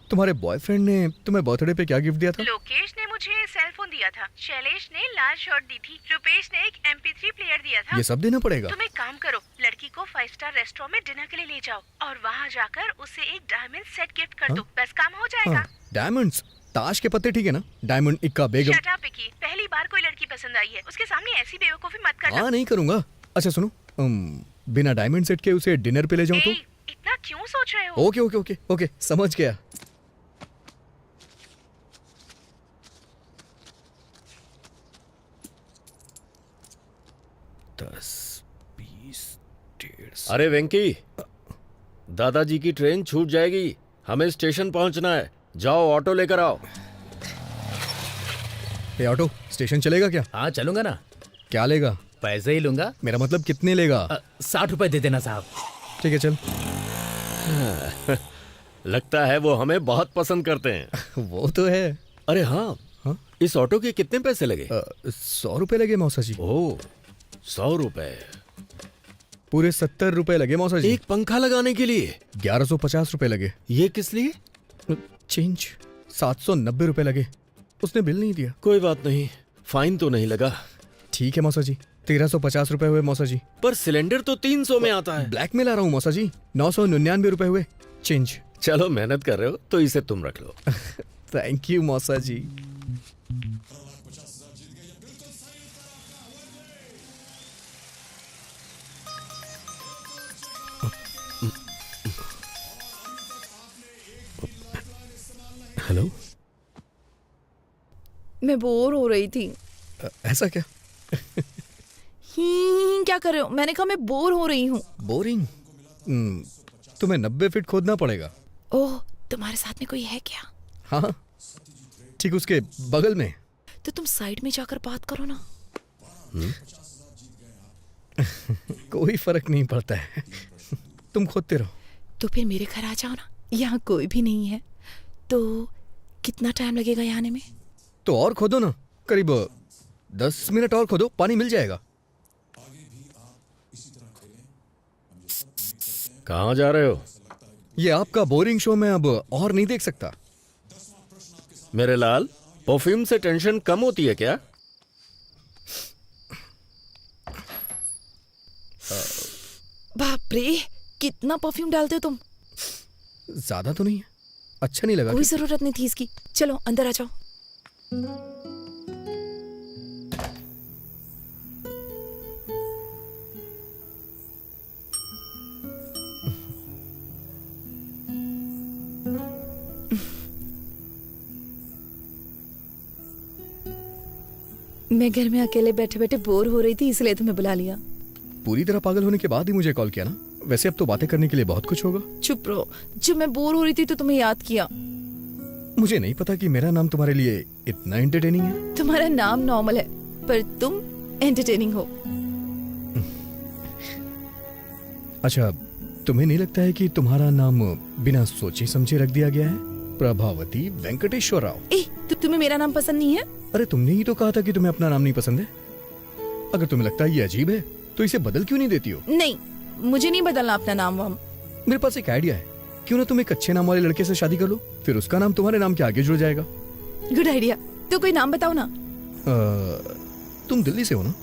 [SPEAKER 1] तुम्हारे बॉयफ्रेंड ने तुम्हें बर्थडे पे क्या गिफ्ट दिया था?
[SPEAKER 5] लोकेश ने मुझे सेल फोन दिया था, शैलेश ने लाल शर्ट दी थी, रुपेश ने एक MP3 प्लेयर दिया था।
[SPEAKER 1] ये सब देना पड़ेगा?
[SPEAKER 5] तुम एक काम करो, लड़की को 5 स्टार रेस्टोरेंट में डिनर के लिए ले जाओ और वहाँ जाकर उसे एक डायमंड सेट गिफ्ट कर दो। बस काम हो जाएगा।
[SPEAKER 1] डायमंड्स? ताश के पत्ते ठीक है ना? डायमंड इक्का बेगम।
[SPEAKER 5] शट अप विकी, पहली बार कोई लड़की पसंद आई है, उसके सामने ऐसी बेवकूफी मत करना।
[SPEAKER 1] हाँ नहीं करूंगा। अच्छा सुनो, बिना डायमंड सेट के उसे डिनर पे ले जाऊं तो?
[SPEAKER 5] इतना क्यों सोच रहे हो?
[SPEAKER 1] ओके ओके ओके ओके, समझ गया।
[SPEAKER 10] अरे वेंकी, दादाजी की ट्रेन छूट जाएगी, हमें स्टेशन पहुंचना है। जाओ ऑटो लेकर आओ।
[SPEAKER 1] ये ऑटो स्टेशन चलेगा क्या?
[SPEAKER 9] हाँ चलूंगा ना।
[SPEAKER 1] क्या लेगा?
[SPEAKER 9] पैसे ही लूंगा।
[SPEAKER 1] मेरा मतलब कितने लेगा?
[SPEAKER 9] 60 रुपए दे देना साहब।
[SPEAKER 1] ठीक है चल।
[SPEAKER 10] लगता है वो हमें बहुत पसंद करते हैं।
[SPEAKER 1] वो तो है।
[SPEAKER 10] अरे हाँ, इस ऑटो के कितने पैसे लगे?
[SPEAKER 1] 100 रुपए लगे मौसा जी।
[SPEAKER 10] ओह, 100 रुपए।
[SPEAKER 1] पूरे 70 रुपए लगे मौसा जी।
[SPEAKER 10] एक पंखा लगाने के लिए
[SPEAKER 1] 1150 रुपए लगे।
[SPEAKER 10] ये किस लिए?
[SPEAKER 1] चेंज 790 रुपए लगे। उसने बिल नहीं दिया।
[SPEAKER 10] कोई बात नहीं, फाइन तो नहीं लगा।
[SPEAKER 1] ठीक है मौसा जी, 1350 रुपए हुए मौसा जी।
[SPEAKER 10] पर सिलेंडर तो 300 में आता है।
[SPEAKER 1] ब्लैक में ला रहा हूँ मौसा जी। 999 रुपए हुए चेंज।
[SPEAKER 10] चलो मेहनत कर रहे हो तो इसे तुम रख लो।
[SPEAKER 1] थैंक यू मौसा जी। हेलो,
[SPEAKER 5] मैं बोर हो रही थी।
[SPEAKER 1] ऐसा क्या?
[SPEAKER 5] क्या कर रहे हो? मैंने कहा मैं बोर हो रही हूँ।
[SPEAKER 1] बोरिंग? तुम्हें 90 फीट खोदना पड़ेगा।
[SPEAKER 5] ओह, तुम्हारे साथ में कोई है क्या?
[SPEAKER 1] हाँ, ठीक उसके बगल में।
[SPEAKER 5] तो तुम साइड में जाकर बात करो ना।
[SPEAKER 1] कोई फर्क नहीं पड़ता है। तुम खोदते रहो।
[SPEAKER 5] तो फिर मेरे घर आ जाओ ना। यहाँ कोई भी नहीं है। तो कितना टाइम लगेगा यहाँ आने में?
[SPEAKER 1] तो और खोदो ना, करीब 10 मिनट और खोदो, पानी मिल जाएगा।
[SPEAKER 10] कहाँ जा रहे हो?
[SPEAKER 1] ये आपका बोरिंग शो मैं अब और नहीं देख सकता।
[SPEAKER 10] मेरे लाल, परफ्यूम से टेंशन कम होती है क्या?
[SPEAKER 5] बाप रे, कितना परफ्यूम डालते हो तुम?
[SPEAKER 1] ज्यादा तो नहीं है, अच्छा नहीं लगा?
[SPEAKER 5] कोई जरूरत नहीं थी इसकी। चलो अंदर आ जाओ। मैं घर में अकेले बैठे बैठे बोर हो रही थी, इसलिए तुम्हें बुला लिया।
[SPEAKER 1] पूरी तरह पागल होने के बाद ही मुझे कॉल किया ना? वैसे अब तो बातें करने के लिए बहुत कुछ होगा।
[SPEAKER 5] चुप रहो। जब मैं बोर हो रही थी तो तुम्हें याद किया।
[SPEAKER 1] मुझे नहीं पता कि मेरा नाम तुम्हारे लिए इतना एंटरटेनिंग है।
[SPEAKER 5] तुम्हारा नाम नॉर्मल है, पर तुम एंटरटेनिंग हो।
[SPEAKER 1] अच्छा, तुम्हें नहीं लगता है कि तुम्हारा नाम बिना सोचे समझे रख दिया गया है? प्रभावती वेंकटेश्वर राव।
[SPEAKER 5] तुम्हें मेरा नाम पसंद नहीं है?
[SPEAKER 1] अरे तुमने ही तो कहा था कि तुम्हें अपना नाम नहीं पसंद है। अगर तुम्हें लगता है ये अजीब है तो इसे बदल क्यों नहीं देती हो?
[SPEAKER 5] नहीं, मुझे नहीं बदलना अपना नाम वाम।
[SPEAKER 1] मेरे पास एक आइडिया है। क्यों ना तुम एक अच्छे नाम वाले लड़के से शादी कर लो, फिर उसका नाम तुम्हारे नाम के आगे जुड़ जाएगा।
[SPEAKER 5] Good idea. तो कोई नाम बताओ ना।
[SPEAKER 1] तुम दिल्ली से हो ना?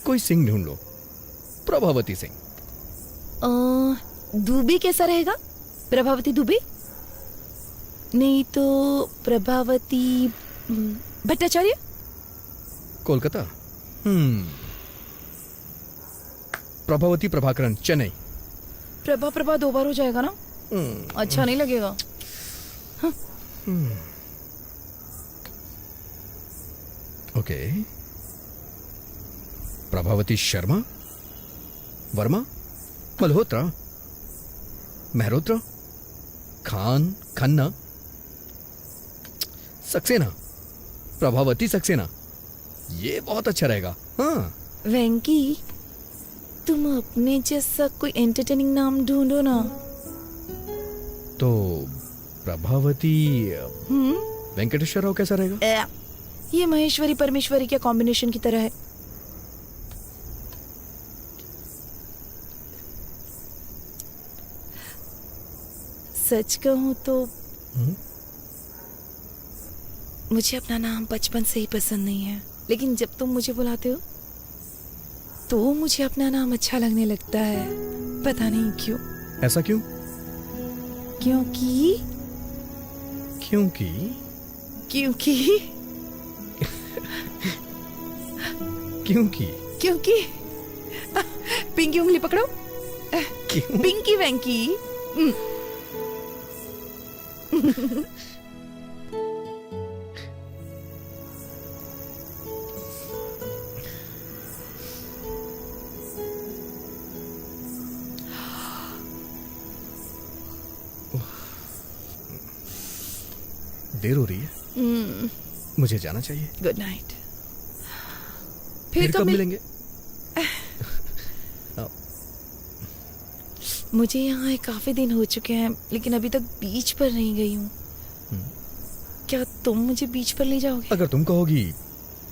[SPEAKER 1] कोई सिंह ढूंढ लो। प्रभावती सिंह।
[SPEAKER 5] दुबे कैसा रहेगा? प्रभावती दुबे? नहीं तो प्रभावती भट्टाचार्य?
[SPEAKER 1] कोलकाता। प्रभावती प्रभाकरण, चेन्नई।
[SPEAKER 5] प्रभा 2 बार हो जाएगा ना? अच्छा नहीं लगेगा।
[SPEAKER 1] ओके। प्रभावती शर्मा, वर्मा, मल्होत्रा, मेहरोत्रा, खान, खन्ना, सक्सेना। प्रभावती सक्सेना, ये बहुत अच्छा रहेगा। हाँ
[SPEAKER 5] वेंकी, तुम अपने जैसा कोई एंटरटेनिंग नाम ढूंढो ना।
[SPEAKER 1] तो प्रभावती वेंकटेश्वर राव कैसा रहेगा?
[SPEAKER 5] ये महेश्वरी परमेश्वरी के कॉम्बिनेशन की तरह है। सच कहूं तो मुझे अपना नाम बचपन से ही पसंद नहीं है, लेकिन जब तुम मुझे बुलाते हो तो मुझे अपना नाम अच्छा लगने लगता है। पता नहीं क्यों।
[SPEAKER 1] ऐसा क्यों?
[SPEAKER 5] क्योंकि
[SPEAKER 1] क्योंकि
[SPEAKER 5] क्योंकि
[SPEAKER 1] क्योंकि
[SPEAKER 5] क्योंकि पिंकी उंगली पकड़ो।
[SPEAKER 1] क्यों?
[SPEAKER 5] पिंकी वेंकी।
[SPEAKER 1] देर हो रही है, मुझे जाना चाहिए।
[SPEAKER 5] Good night.
[SPEAKER 1] फिर कब मिलेंगे?
[SPEAKER 5] मुझे यहाँ काफी दिन हो चुके हैं, लेकिन अभी तक बीच पर नहीं गई हूँ। क्या तुम मुझे बीच पर ले जाओगे?
[SPEAKER 1] अगर तुम कहोगी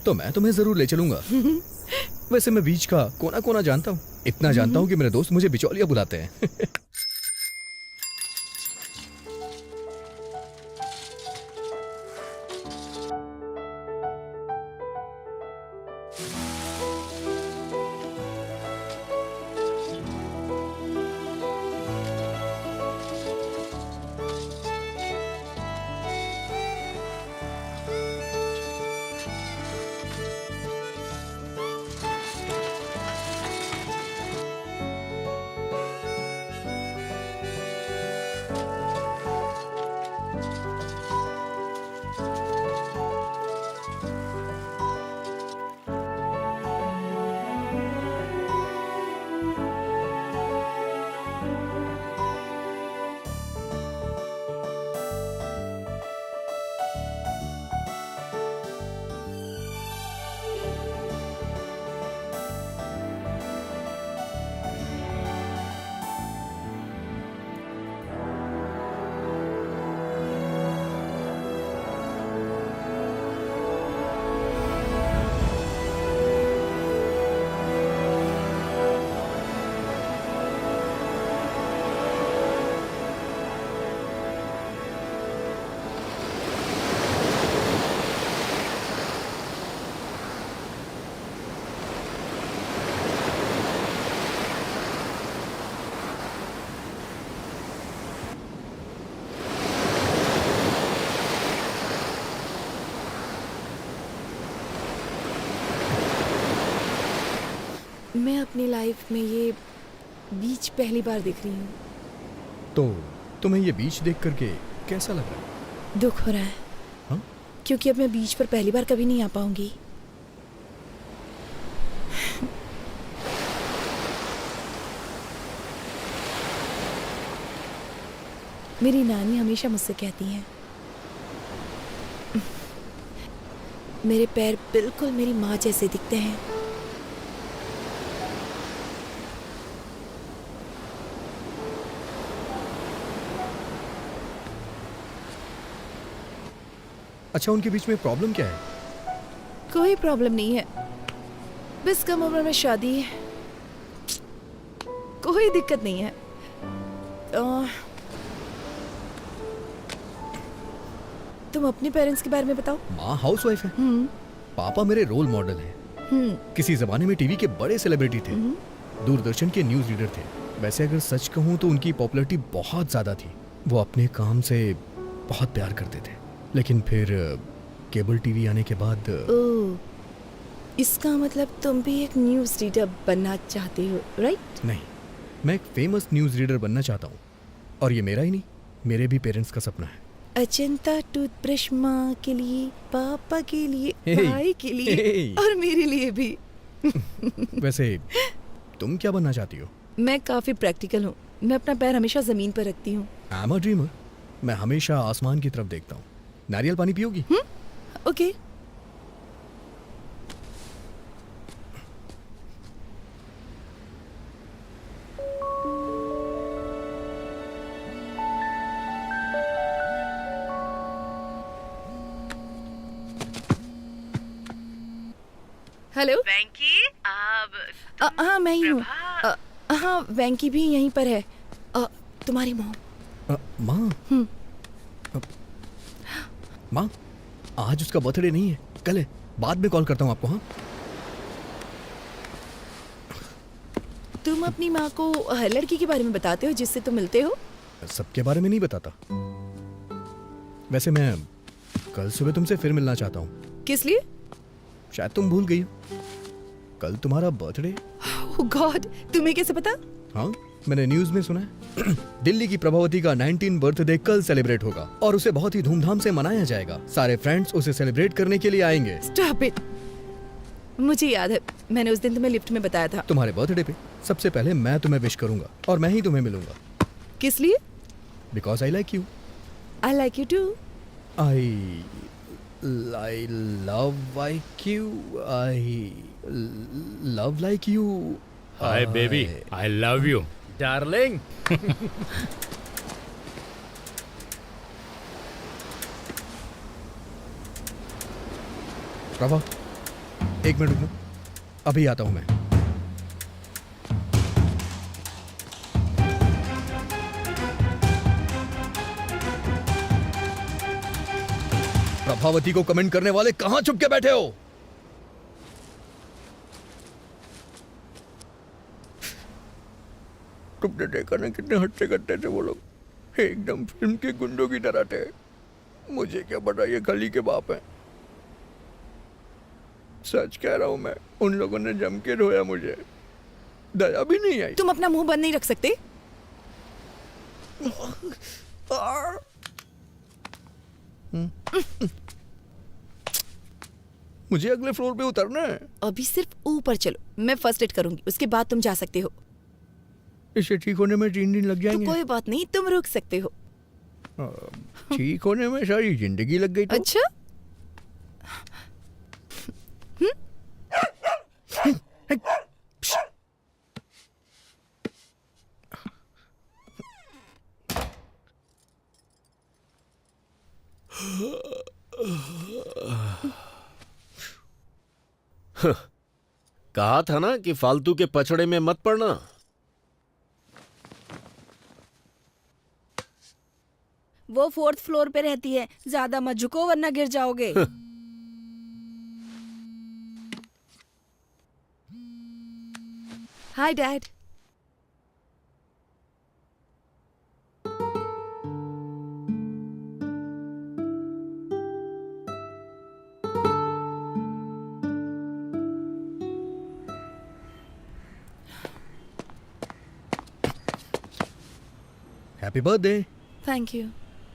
[SPEAKER 1] तो मैं तुम्हें जरूर ले चलूंगा। वैसे मैं बीच का कोना कोना जानता हूँ, इतना जानता हूँ कि मेरे दोस्त मुझे बिचौलिया बुलाते हैं।
[SPEAKER 5] मैं अपनी लाइफ में ये बीच पहली बार देख रही हूँ।
[SPEAKER 1] तो तुम्हें ये बीच देख करके कैसा लग रहा है?
[SPEAKER 5] दुख हो रहा है।
[SPEAKER 1] हाँ?
[SPEAKER 5] क्योंकि अब मैं बीच पर पहली बार कभी नहीं आ पाऊंगी। मेरी नानी हमेशा मुझसे कहती हैं, मेरे पैर बिल्कुल मेरी माँ जैसे दिखते हैं।
[SPEAKER 1] अच्छा, उनके बीच में प्रॉब्लम क्या है?
[SPEAKER 5] कोई प्रॉब्लम नहीं है, बस कम उम्र में शादी है, कोई दिक्कत नहीं है। तुम अपने पेरेंट्स के बारे में बताओ।
[SPEAKER 1] माँ हाउसवाइफ है, पापा मेरे रोल मॉडल हैं। किसी जमाने में टीवी के बड़े सेलिब्रिटी थे, दूरदर्शन के न्यूज रीडर थे। वैसे अगर सच कहूँ तो उनकी पॉपुलैरिटी बहुत ज्यादा थी। वो अपने काम से बहुत प्यार करते थे, लेकिन फिर केबल टीवी आने के बाद
[SPEAKER 5] इसका मतलब तुम भी एक न्यूज रीडर बनना चाहते हो, राइट?
[SPEAKER 1] नहीं, मैं एक फेमस न्यूज रीडर बनना चाहता हूँ, और ये मेरा ही नहीं, मेरे भी पेरेंट्स का सपना है।
[SPEAKER 5] अजंता टूथब्रश माँ के लिए, पापा के लिए,
[SPEAKER 1] Hey,
[SPEAKER 5] भाई के लिए,
[SPEAKER 1] hey.
[SPEAKER 5] और मेरे लिए भी।
[SPEAKER 1] वैसे तुम क्या बनना चाहती हो?
[SPEAKER 5] मैं काफी प्रैक्टिकल हूँ, मैं अपना पैर हमेशा जमीन पर रखती हूँ।
[SPEAKER 1] आई एम अ ड्रीमर, मैं हमेशा आसमान की तरफ देखता हूँ। नारियल पानी पियोगी?
[SPEAKER 5] ओके। हेलो
[SPEAKER 12] वेंकी,
[SPEAKER 5] हाँ मैं ही हूँ। हाँ वेंकी भी यहीं पर है। तुम्हारी मॉम।
[SPEAKER 1] माँ? माँ, आज उसका बर्थडे नहीं है, कल है। बाद में कॉल करता हूँ आपको। हाँ,
[SPEAKER 5] तुम अपनी माँ को हर लड़की के बारे में बताते हो जिससे तुम मिलते हो?
[SPEAKER 1] सबके बारे में नहीं बताता। वैसे मैं कल सुबह तुमसे फिर मिलना चाहता हूँ।
[SPEAKER 5] किस लिए?
[SPEAKER 1] शायद तुम भूल गई हो, कल तुम्हारा बर्थडे।
[SPEAKER 5] ओह गॉड, तुम्हें कैसे पता?
[SPEAKER 1] हाँ, मैंने न्यूज में सुना है। दिल्ली की प्रभावती का 19 बर्थडे कल सेलिब्रेट होगा और उसे बहुत ही धूमधाम से मनाया जाएगा। सारे फ्रेंड्स उसे सेलिब्रेट करने के लिए आएंगे।
[SPEAKER 5] Stop it. मुझे याद है, मैंने उस दिन तुम्हें लिफ्ट में बताया था।
[SPEAKER 1] तुम्हारे बर्थडे पे सबसे पहले मैं तुम्हें विश करूंगा और मैं ही तुम्हें मिलूंगा।
[SPEAKER 5] किस लिए?
[SPEAKER 1] Because I like you.
[SPEAKER 5] I like you too.
[SPEAKER 1] I love like you. I love like you.
[SPEAKER 3] Hi baby, I love you
[SPEAKER 9] darling.
[SPEAKER 1] Prabha, एक मिनट रुको, अभी आता हूं मैं। प्रभावती को कमेंट करने वाले कहां छुप के बैठे हो? तुमने देखा ना कितने हट्टे कट्टे थे वो लोग, एकदम फिल्म के गुंडों की तरह थे। मुझे क्या पता ये खली के बाप हैं। सच कह रहा हूं मैं, उन लोगों ने जम के रोया, मुझे दया भी नहीं आई।
[SPEAKER 5] तुम अपना मुंह बंद नहीं रख सकते?
[SPEAKER 1] मुझे अगले फ्लोर पे उतरना है।
[SPEAKER 5] अभी सिर्फ ऊपर चलो, मैं फर्स्ट एड करूंगी, उसके बाद तुम जा सकते हो।
[SPEAKER 1] इसे ठीक होने में 3 दिन लग
[SPEAKER 5] तो
[SPEAKER 1] जाएंगे।
[SPEAKER 5] कोई बात नहीं, तुम रुक सकते हो।
[SPEAKER 1] ठीक होने में सारी जिंदगी लग गई तो?
[SPEAKER 5] अच्छा,
[SPEAKER 10] कहा था ना कि फालतू के पछड़े में मत पड़ना।
[SPEAKER 11] वो 4th फ्लोर पे रहती है, ज्यादा मत झुको वरना गिर जाओगे।
[SPEAKER 5] Hi dad.
[SPEAKER 1] Happy birthday.
[SPEAKER 5] Thank you.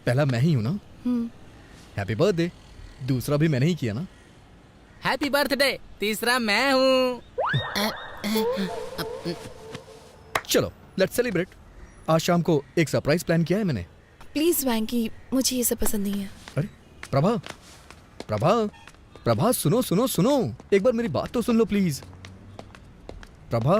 [SPEAKER 1] पहला मैं ही हूं ना? Happy birthday. दूसरा भी मैंने ही किया ना?
[SPEAKER 9] हैप्पी बर्थडे, तीसरा मैं हूँ।
[SPEAKER 1] चलो लेट्स सेलिब्रेट। आज शाम को एक सरप्राइज प्लान किया है मैंने।
[SPEAKER 5] प्लीज वैंकी, मुझे ये सब पसंद नहीं है।
[SPEAKER 1] अरे प्रभा, प्रभा, प्रभा, सुनो सुनो सुनो, एक बार मेरी बात तो सुन लो प्लीज। प्रभा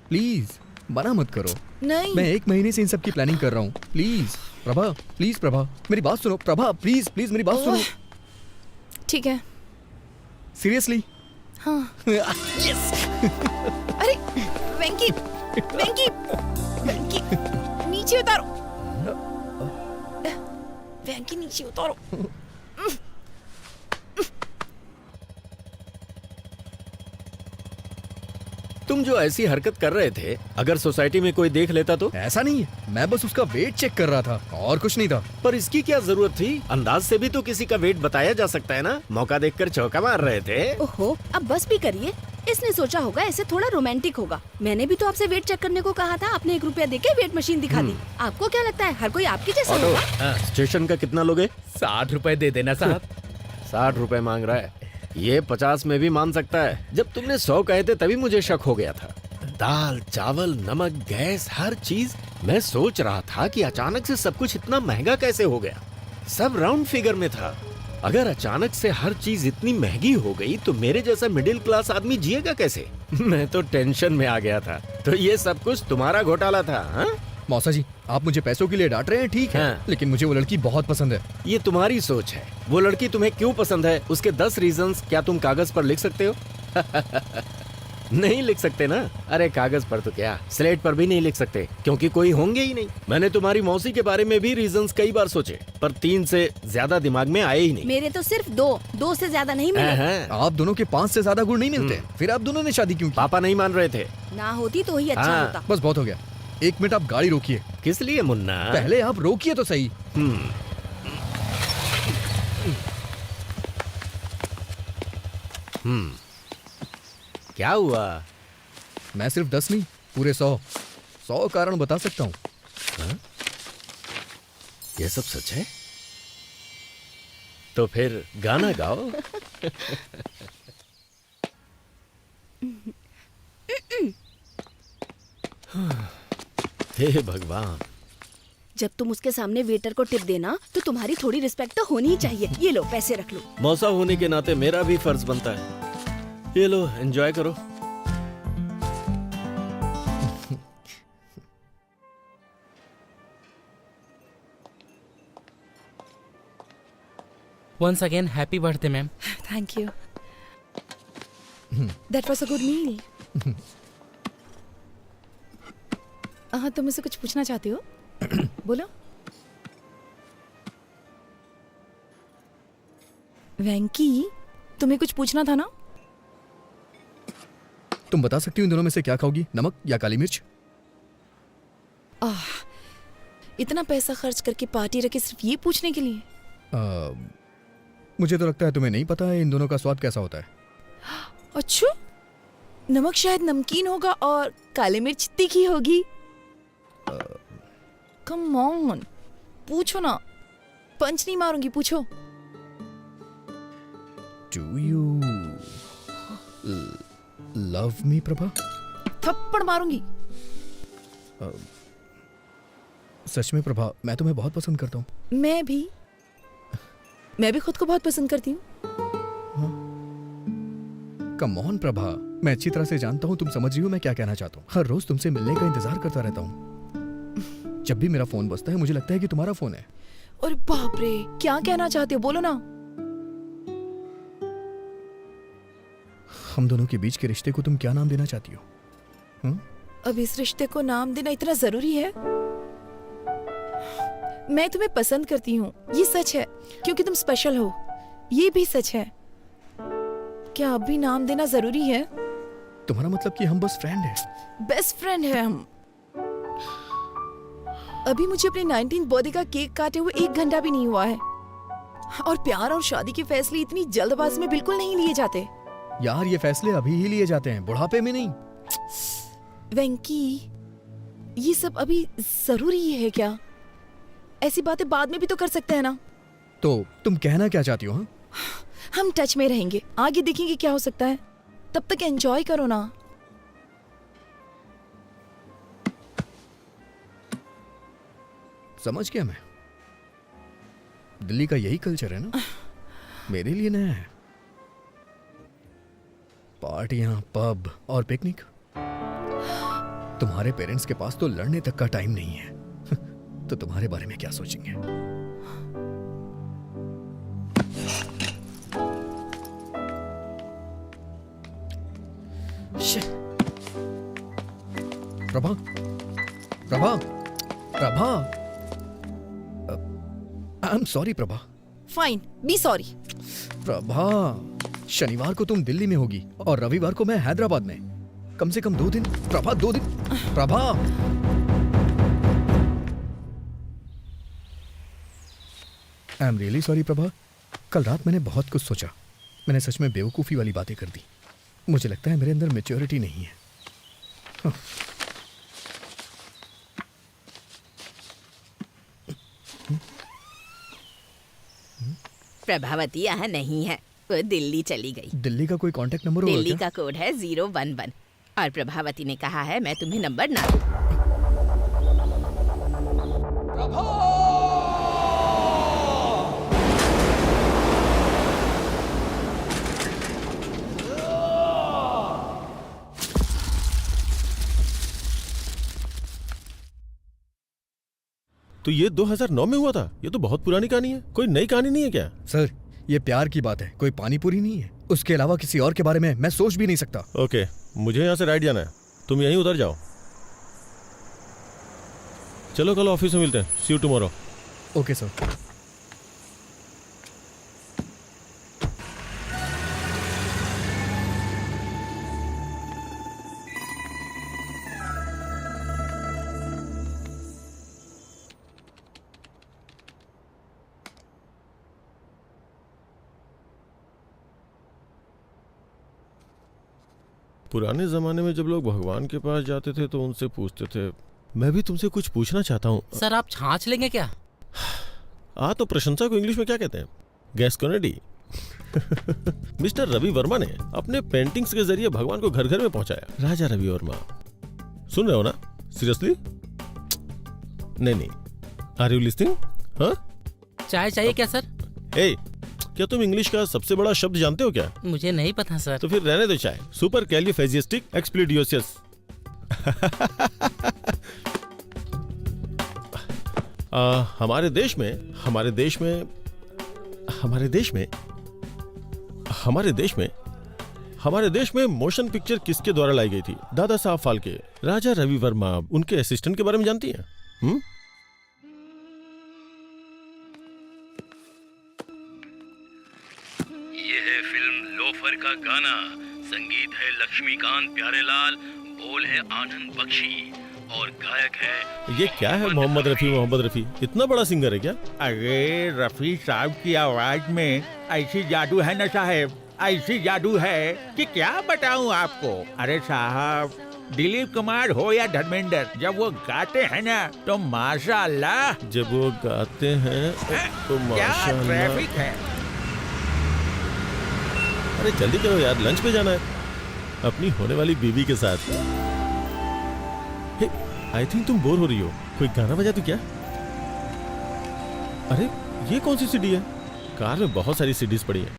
[SPEAKER 1] प्लीज, मना मत करो।
[SPEAKER 5] नहीं,
[SPEAKER 1] मैं 1 महीने से इन सब की प्लानिंग कर रहा हूँ। प्लीज प्रभा, प्लीज प्रभा, मेरी बात सुनो। प्रभा प्लीज प्लीज मेरी बात सुनो।
[SPEAKER 5] ठीक है।
[SPEAKER 1] सीरियसली?
[SPEAKER 5] हाँ।
[SPEAKER 1] यस।
[SPEAKER 5] अरे वेंकी, वेंकी, वेंकी, नीचे उतारो। वेंकी नीचे उतारो।
[SPEAKER 10] तुम जो ऐसी हरकत कर रहे थे, अगर सोसाइटी में कोई देख लेता तो?
[SPEAKER 1] ऐसा नहीं है, मैं बस उसका वेट चेक कर रहा था और कुछ नहीं था।
[SPEAKER 10] पर इसकी क्या जरूरत थी? अंदाज से भी तो किसी का वेट बताया जा सकता है ना। मौका देखकर चौका मार रहे थे।
[SPEAKER 11] ओहो, अब बस भी करिए। इसने सोचा होगा ऐसे थोड़ा रोमांटिक होगा। मैंने भी तो आपसे वेट चेक करने को कहा था, आपने 1 रुपया देके वेट मशीन दिखा दी। आपको क्या लगता है हर कोई आपकी जैसा होगा?
[SPEAKER 10] स्टेशन का कितना लोगे?
[SPEAKER 9] 60 रुपए दे देना साहब।
[SPEAKER 10] 60 रुपए मांग रहा है। ये 50 में भी मान सकता है। जब तुमने 100 कहे थे तभी मुझे शक हो गया था। दाल, चावल, नमक, गैस, हर चीज। मैं सोच रहा था कि अचानक से सब कुछ इतना महंगा कैसे हो गया। सब राउंड फिगर में था। अगर अचानक से हर चीज इतनी महंगी हो गई तो मेरे जैसा मिडिल क्लास आदमी जिएगा कैसे? मैं तो टेंशन में आ गया था। तो ये सब कुछ तुम्हारा घोटाला था? हाँ?
[SPEAKER 1] मौसा जी, आप मुझे पैसों के लिए डांट रहे हैं, ठीक है।
[SPEAKER 10] हाँ।
[SPEAKER 1] लेकिन मुझे वो लड़की बहुत पसंद है।
[SPEAKER 10] ये तुम्हारी सोच है। वो लड़की तुम्हें क्यों पसंद है, उसके 10 रीजंस क्या तुम कागज पर लिख सकते हो? नहीं लिख सकते ना। अरे कागज पर तो क्या, स्लेट पर भी नहीं लिख सकते, क्योंकि कोई होंगे ही नहीं। मैंने तुम्हारी मौसी के बारे में भी रीजंस कई बार सोचे, पर 3 से ज्यादा दिमाग में आए ही नहीं।
[SPEAKER 11] मेरे तो सिर्फ 2 से ज्यादा नहीं मिले।
[SPEAKER 1] आप दोनों के 5 से ज्यादा गुण नहीं मिलते। फिर आप दोनों ने शादी क्यों की?
[SPEAKER 10] पापा नहीं मान रहे थे।
[SPEAKER 11] ना होती तो ही अच्छा
[SPEAKER 10] हाँ।
[SPEAKER 11] होता।
[SPEAKER 1] बस बहुत हो गया। 1 मिनट आप गाड़ी रोकिए।
[SPEAKER 10] किस लिए मुन्ना?
[SPEAKER 1] पहले आप रोकिए तो सही।
[SPEAKER 10] क्या हुआ?
[SPEAKER 1] मैं सिर्फ 10 नहीं, पूरे 100 कारण बता सकता हूँ।
[SPEAKER 10] ये सब सच है? तो फिर गाना गाओ। हे भगवान,
[SPEAKER 11] जब तुम उसके सामने वेटर को टिप देना तो तुम्हारी थोड़ी रिस्पेक्ट तो होनी ही चाहिए। ये लो पैसे रख लो।
[SPEAKER 10] मौसा होने के नाते मेरा भी फर्ज बनता है। ये लो, एंजॉय करो।
[SPEAKER 9] Once again, happy birthday, ma'am.
[SPEAKER 5] Thank you. That was a good meal. हाँ, तुम मुझसे कुछ पूछना चाहती हो? बोलो। वेंकी, तुम्हें कुछ पूछना था ना?
[SPEAKER 1] तुम बता सकती हो इन दोनों में से क्या खाओगी, नमक या काली मिर्च?
[SPEAKER 5] इतना पैसा खर्च करके पार्टी रखी सिर्फ ये पूछने के लिए?
[SPEAKER 1] मुझे तो लगता है तुम्हें नहीं पता है इन दोनों का स्वाद कैसा होता है।
[SPEAKER 5] अच्छा, नमक शायद नमकीन होगा और काली मिर्च तीखी होगी। कम ऑन, पूछो ना, पंच नहीं मारूंगी, पूछो।
[SPEAKER 1] Do you love me, Prabha?
[SPEAKER 5] थप्पड़ मारूंगी।
[SPEAKER 1] सच में प्रभा, मैं तुम्हें बहुत पसंद करता हूँ।
[SPEAKER 5] मैं भी खुद को बहुत पसंद करती हूँ।
[SPEAKER 1] कम ऑन प्रभा, मैं अच्छी तरह से जानता हूँ तुम समझ रही हो मैं क्या कहना चाहता हूँ। हर रोज तुमसे मिलने का इंतजार करता रहता हूँ। जब भी मेरा फोन बजता है मुझे लगता है कि तुम्हारा फोन है।
[SPEAKER 5] और बाप रे, क्या कहना चाहते हो, बोलो ना।
[SPEAKER 1] हम दोनों के बीच के रिश्ते को तुम क्या नाम देना चाहती हो?
[SPEAKER 5] अब इस रिश्ते को नाम देना इतना जरूरी है? मैं तुम्हें पसंद करती हूँ, ये सच है, क्योंकि तुम स्पेशल हो, ये भी सच है। क्या अब भी नाम देना जरूरी है?
[SPEAKER 1] तुम्हारा मतलब कि हम बस फ्रेंड हैं?
[SPEAKER 5] बेस्ट फ्रेंड है हम। अभी मुझे अपने 19th बर्थडे का केक काटे हुए 1 घंटा भी नहीं हुआ है। और प्यार और शादी के फैसले इतनी जल्दबाजी में बिल्कुल नहीं लिए जाते।
[SPEAKER 1] यार, ये फैसले अभी ही लिए जाते हैं, बुढ़ापे में नहीं।
[SPEAKER 5] वेंकी, ये सब अभी जरूरी है क्या? ऐसी बातें बाद में भी तो कर सकते हैं ना।
[SPEAKER 1] तो तुम कहना क्या चाहती हो? हाँ,
[SPEAKER 5] हम टच में रहेंगे, आगे देखेंगे क्या हो सकता है। तब तक एंजॉय करो ना।
[SPEAKER 1] समझ गया मैं। दिल्ली का यही कल्चर है ना, मेरे लिए नया है। पार्टियां, पब और पिकनिक। तुम्हारे पेरेंट्स के पास तो लड़ने तक का टाइम नहीं है। तो तुम्हारे बारे में क्या सोचेंगे? Prabha, Prabha, Prabha, I am sorry Prabha.
[SPEAKER 5] Fine, be sorry.
[SPEAKER 1] Prabha, शनिवार को तुम दिल्ली में होगी और रविवार को मैं हैदराबाद में। कम से कम 2 दिन। प्रभा, 2 दिन। Prabha, I am really sorry Prabha. कल रात मैंने बहुत कुछ सोचा। मैंने सच में बेवकूफ़ी वाली बातें कर दी। मुझे लगता है मेरे अंदर मैच्योरिटी नहीं है।
[SPEAKER 2] प्रभावती यहाँ नहीं है, वो दिल्ली चली गई।
[SPEAKER 1] दिल्ली का कोई कांटेक्ट नंबर होगा
[SPEAKER 2] दिल्ली
[SPEAKER 1] क्या?
[SPEAKER 2] का कोड है 011 और प्रभावती ने कहा है मैं तुम्हें नंबर ना दूं।
[SPEAKER 7] तो ये 2009 में हुआ था? ये तो बहुत पुरानी कहानी है। कोई नई कहानी नहीं है क्या?
[SPEAKER 1] सर, ये प्यार की बात है, कोई पानी पूरी नहीं है। उसके अलावा किसी और के बारे में मैं सोच भी नहीं सकता।
[SPEAKER 7] ओके, मुझे यहाँ से राइट जाना है, तुम यहीं उतर जाओ। चलो कल ऑफिस में मिलते हैं। सी यू टुमारो।
[SPEAKER 1] Okay sir.
[SPEAKER 7] पुराने जमाने में जब लोग भगवान के पास जाते थे तो उनसे पूछते थे। मैं भी तुमसे कुछ पूछना चाहता हूँ।
[SPEAKER 9] सर, आप छाछ लेंगे क्या?
[SPEAKER 7] तो प्रशंसा को इंग्लिश में क्या कहते हैं? गैस कॉनेडी। मिस्टर रवि वर्मा ने अपने पेंटिंग्स के जरिए भगवान को घर घर में पहुंचाया। राजा रवि वर्मा, सुन रहे हो ना? सीरियसली? नहीं, आर यू लिस्निंग? हाँ?
[SPEAKER 9] चाय चाहिए क्या सर?
[SPEAKER 7] ए, क्या तुम इंग्लिश का सबसे बड़ा शब्द जानते हो क्या?
[SPEAKER 9] मुझे नहीं पता सर।
[SPEAKER 7] तो फिर रहने दो चाय। सुपर कैलिफेजिस्टिक एक्सप्लिडियोसियस। हमारे देश में मोशन पिक्चर किसके द्वारा लाई गई थी? दादा साहब फाल्के, राजा रवि वर्मा, उनके असिस्टेंट के बारे में जानती हैं?
[SPEAKER 3] ये है फिल्म लोफर का गाना, संगीत है लक्ष्मीकांत प्यारेलाल, बोल है आनंद बख्शी और गायक है
[SPEAKER 7] ये क्या है? मोहम्मद रफी इतना बड़ा सिंगर है क्या?
[SPEAKER 8] अरे रफी साहब की आवाज में ऐसी जादू है ना साहब, ऐसी जादू है कि क्या बताऊं आपको। अरे साहब, दिलीप कुमार हो या धर्मेंद्र, जब वो गाते हैं ना तो माशाअल्लाह।
[SPEAKER 7] जब वो गाते हैं तो
[SPEAKER 8] क्या
[SPEAKER 7] माशाअल्लाह।
[SPEAKER 8] ट्रैफिक है।
[SPEAKER 7] अरे जल्दी करो यार, लंच पे जाना है अपनी होने वाली बीवी के साथ। आई थिंक तुम बोर हो रही हो, कोई गाना बजा दो क्या? अरे ये कौन सी सीडी है? कार में बहुत सारी सीडीज पड़ी है।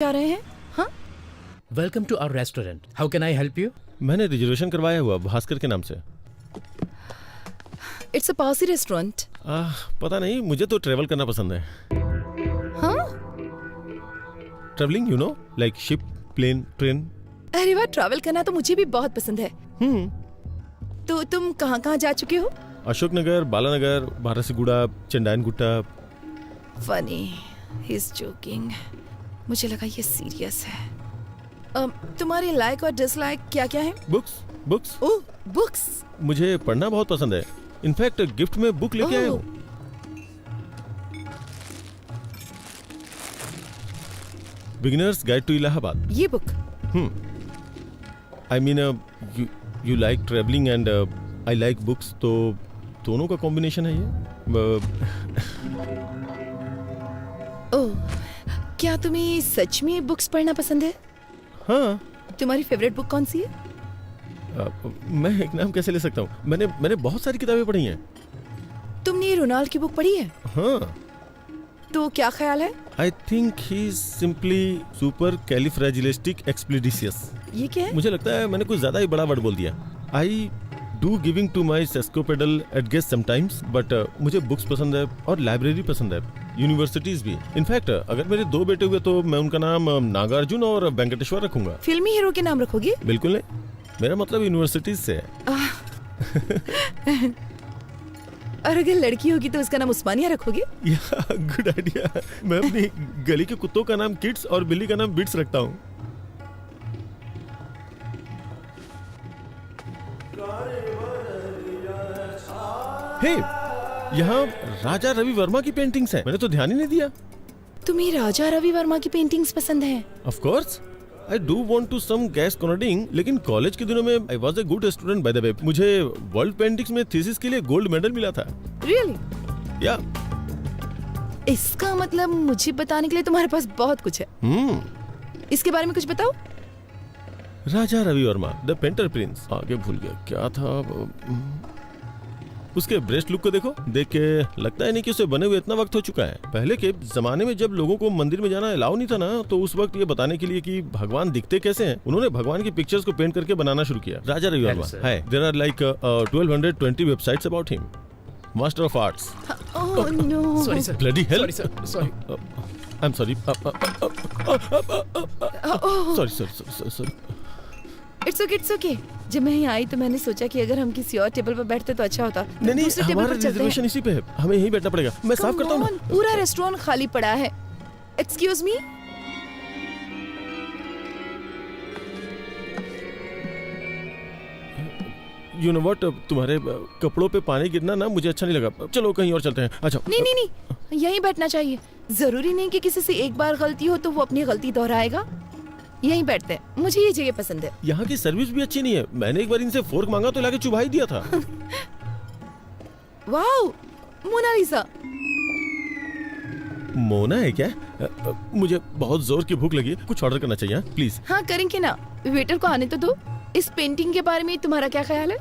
[SPEAKER 5] जा रहे हैं? हाँ?
[SPEAKER 10] Welcome to our restaurant, how can I help you?
[SPEAKER 7] मैंने रिजर्वेशन करवाया हुआ भास्कर के नाम से।
[SPEAKER 5] It's a Parsi restaurant.
[SPEAKER 7] पता नहीं, मुझे तो ट्रेवल करना पसंद है।
[SPEAKER 5] हाँ?
[SPEAKER 7] Travelling, you know, like ship, plane, train.
[SPEAKER 5] अरे वाह, ट्रैवल करना तो मुझे भी बहुत पसंद है। तो तुम कहाँ कहाँ जा चुके हो?
[SPEAKER 7] Ashoknagar, Balanagar, Barasiguda, Chandrayangutta.
[SPEAKER 5] Funny, he is joking. मुझे लगा ये सीरियस है। तुम्हारी लाइक और डिसलाइक क्या क्या है?
[SPEAKER 7] बुक्स।
[SPEAKER 5] ओह, बुक्स।
[SPEAKER 7] मुझे पढ़ना बहुत पसंद है। इनफैक्ट गिफ्ट में बुक लेके आया हूँ। Beginners guide to Allahabad.
[SPEAKER 5] ये book?
[SPEAKER 7] I mean you like travelling and I like books, तो दोनों का कॉम्बिनेशन है ये।
[SPEAKER 5] ओह, क्या तुम्हें सच में बुक्स पढ़ना पसंद है?
[SPEAKER 7] हाँ।
[SPEAKER 5] तुम्हारी फेवरेट बुक कौन सी है?
[SPEAKER 7] मैं एक नाम कैसे ले सकता हूँ? मैंने बहुत सारी किताबें पढ़ी हैं।
[SPEAKER 5] तुमने रोनाल्ड की बुक पढ़ी है?
[SPEAKER 7] हाँ।
[SPEAKER 5] तो क्या ख्याल है?
[SPEAKER 7] I think he is simply supercalifragilisticexpialidocious.
[SPEAKER 5] ये क्या है?
[SPEAKER 7] मुझे लगता है मैंने कुछ ज्यादा ही बड़ा वर्ड बोल दिया। I do giving to my sesquipedal at guest sometimes, but मुझे बुक्स पसंद है और लाइब्रेरी पसंद है, यूनिवर्सिटीज भी। इनफैक्ट अगर मेरे 2 बेटे हुए तो मैं उनका नाम नागार्जुन और वेंकटेश्वर रखूंगा।
[SPEAKER 5] फिल्मी हीरो के नाम रखोगे?
[SPEAKER 7] बिल्कुल नहीं, मेरा मतलब यूनिवर्सिटीज से है।
[SPEAKER 5] और अगर लड़की होगी तो उसका नाम उस्मानिया रखोगे?
[SPEAKER 7] Good idea. मैं अपनी गली के कुत्तों का नाम किड्स और बिल्ली का नाम बिट्स रखता हूँ। हे, यहाँ राजा रवि वर्मा की पेंटिंग्स हैं। मैंने तो ध्यान ही नहीं दिया।
[SPEAKER 5] तुम्हें राजा रवि वर्मा की पेंटिंग्स पसंद हैं?
[SPEAKER 7] Of course, I do want to some gas coding, लेकिन कॉलेज के दिनों में I was a good student by the way। मुझे वर्ल्ड पेंटिंग्स में थीसिस के लिए गोल्ड मेडल मिला था।
[SPEAKER 5] Really?
[SPEAKER 7] या
[SPEAKER 5] इसका मतलब मुझे बताने के लिए तुम्हारे पास बहुत कुछ है। इसके बारे में कुछ बताओ।
[SPEAKER 7] Raja Ravi Varma, the painter prince. आगे भूल गया क्या था। उसके ब्रेस्ट लुक को देखो, देख के लगता है नहीं कि उसे बने हुए इतना वक्त हो चुका है। पहले के जमाने में जब लोगों को मंदिर में जाना अलाउ नहीं था ना, तो उस वक्त ये बताने के लिए कि भगवान दिखते कैसे हैं, उन्होंने भगवान की पिक्चर्स को पेंट करके बनाना शुरू किया। Raja Ravi Varma. Hi, there are like 1220 websites about him. Master of arts.
[SPEAKER 5] Oh no.
[SPEAKER 1] Sorry sir,
[SPEAKER 7] bloody hell.
[SPEAKER 1] Sorry sir, sorry.
[SPEAKER 7] I am sorry. Sorry sorry.
[SPEAKER 5] It's okay. जब मैं यहाँ आई तो मैंने सोचा कि अगर हम किसी और टेबल पर बैठते तो अच्छा होता।
[SPEAKER 7] नहीं नहीं,
[SPEAKER 5] दूसरे टेबल
[SPEAKER 7] हमारा
[SPEAKER 5] पर चलते हैं।
[SPEAKER 7] रिजर्वेशन इसी पे है, हमें यहीं बैठना पड़ेगा। मैं साफ करता हूँ ना।
[SPEAKER 5] पूरा रेस्टोरेंट खाली पड़ा है। Excuse me.
[SPEAKER 7] You know what, तुम्हारे कपड़ों पे पानी गिरना ना मुझे अच्छा नहीं लगा। चलो कहीं और चलते हैं। अच्छा
[SPEAKER 5] नहीं, यहीं बैठना चाहिए। जरूरी नहीं कि किसी से एक बार गलती हो तो वो अपनी गलती दोहराएगा। यहीं बैठते हैं, मुझे ये जगह पसंद है।
[SPEAKER 7] यहाँ की सर्विस भी अच्छी नहीं है। मैंने एक बार इनसे फोर्क मांगा तो लाके चुभा ही दिया था।
[SPEAKER 5] Wow, Mona Lisa.
[SPEAKER 7] मोना है क्या? मुझे बहुत जोर की भूख लगी है, कुछ ऑर्डर करना चाहिए प्लीज।
[SPEAKER 5] हाँ करेंगे ना, वेटर को आने तो दो। इस पेंटिंग के बारे में तुम्हारा क्या ख्याल है?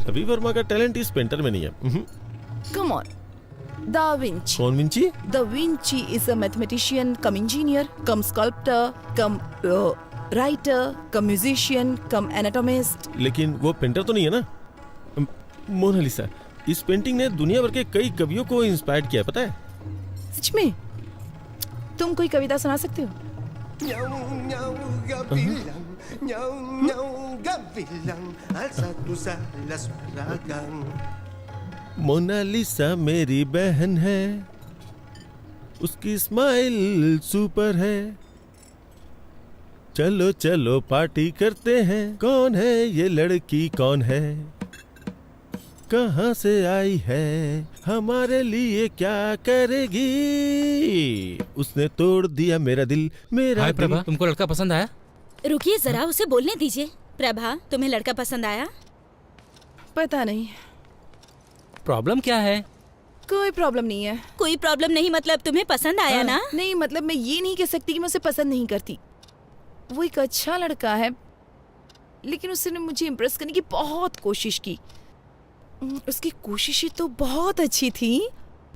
[SPEAKER 7] रवि वर्मा का टैलेंट इस पेंटर में नहीं है।
[SPEAKER 5] Come on, da Vinci.
[SPEAKER 7] कौन Vinci?
[SPEAKER 5] Da Vinci is a mathematician cum engineer cum sculptor cum writer cum musician cum anatomist.
[SPEAKER 7] लेकिन वो पेंटर तो नहीं है ना। मोनालिसा, इस पेंटिंग ने दुनिया भर के कई कवियों को इंस्पायर किया है, पता है?
[SPEAKER 5] सच में? तुम कोई कविता सुना सकते हो?
[SPEAKER 7] मोनालिसा मेरी बहन है, उसकी स्माइल सुपर है, चलो चलो पार्टी करते हैं। कौन है ये लड़की, कौन है, कहाँ से आई है, हमारे लिए क्या करेगी, उसने तोड़ दिया मेरा दिल, मेरा
[SPEAKER 9] हाय
[SPEAKER 7] दिल।
[SPEAKER 9] प्रभा, तुमको लड़का पसंद आया?
[SPEAKER 2] रुकिए जरा, उसे बोलने दीजिए। प्रभा, तुम्हें लड़का पसंद आया?
[SPEAKER 5] पता नहीं।
[SPEAKER 9] प्रॉब्लम क्या है?
[SPEAKER 5] कोई प्रॉब्लम नहीं है।
[SPEAKER 2] कोई प्रॉब्लम नहीं मतलब तुम्हें पसंद आया ना?
[SPEAKER 5] नहीं मतलब मैं ये नहीं कह सकती कि मैं उसे पसंद नहीं करती। वो एक अच्छा लड़का है, लेकिन उसने मुझे इम्प्रेस करने की बहुत कोशिश की। उसकी कोशिशें तो बहुत अच्छी थी,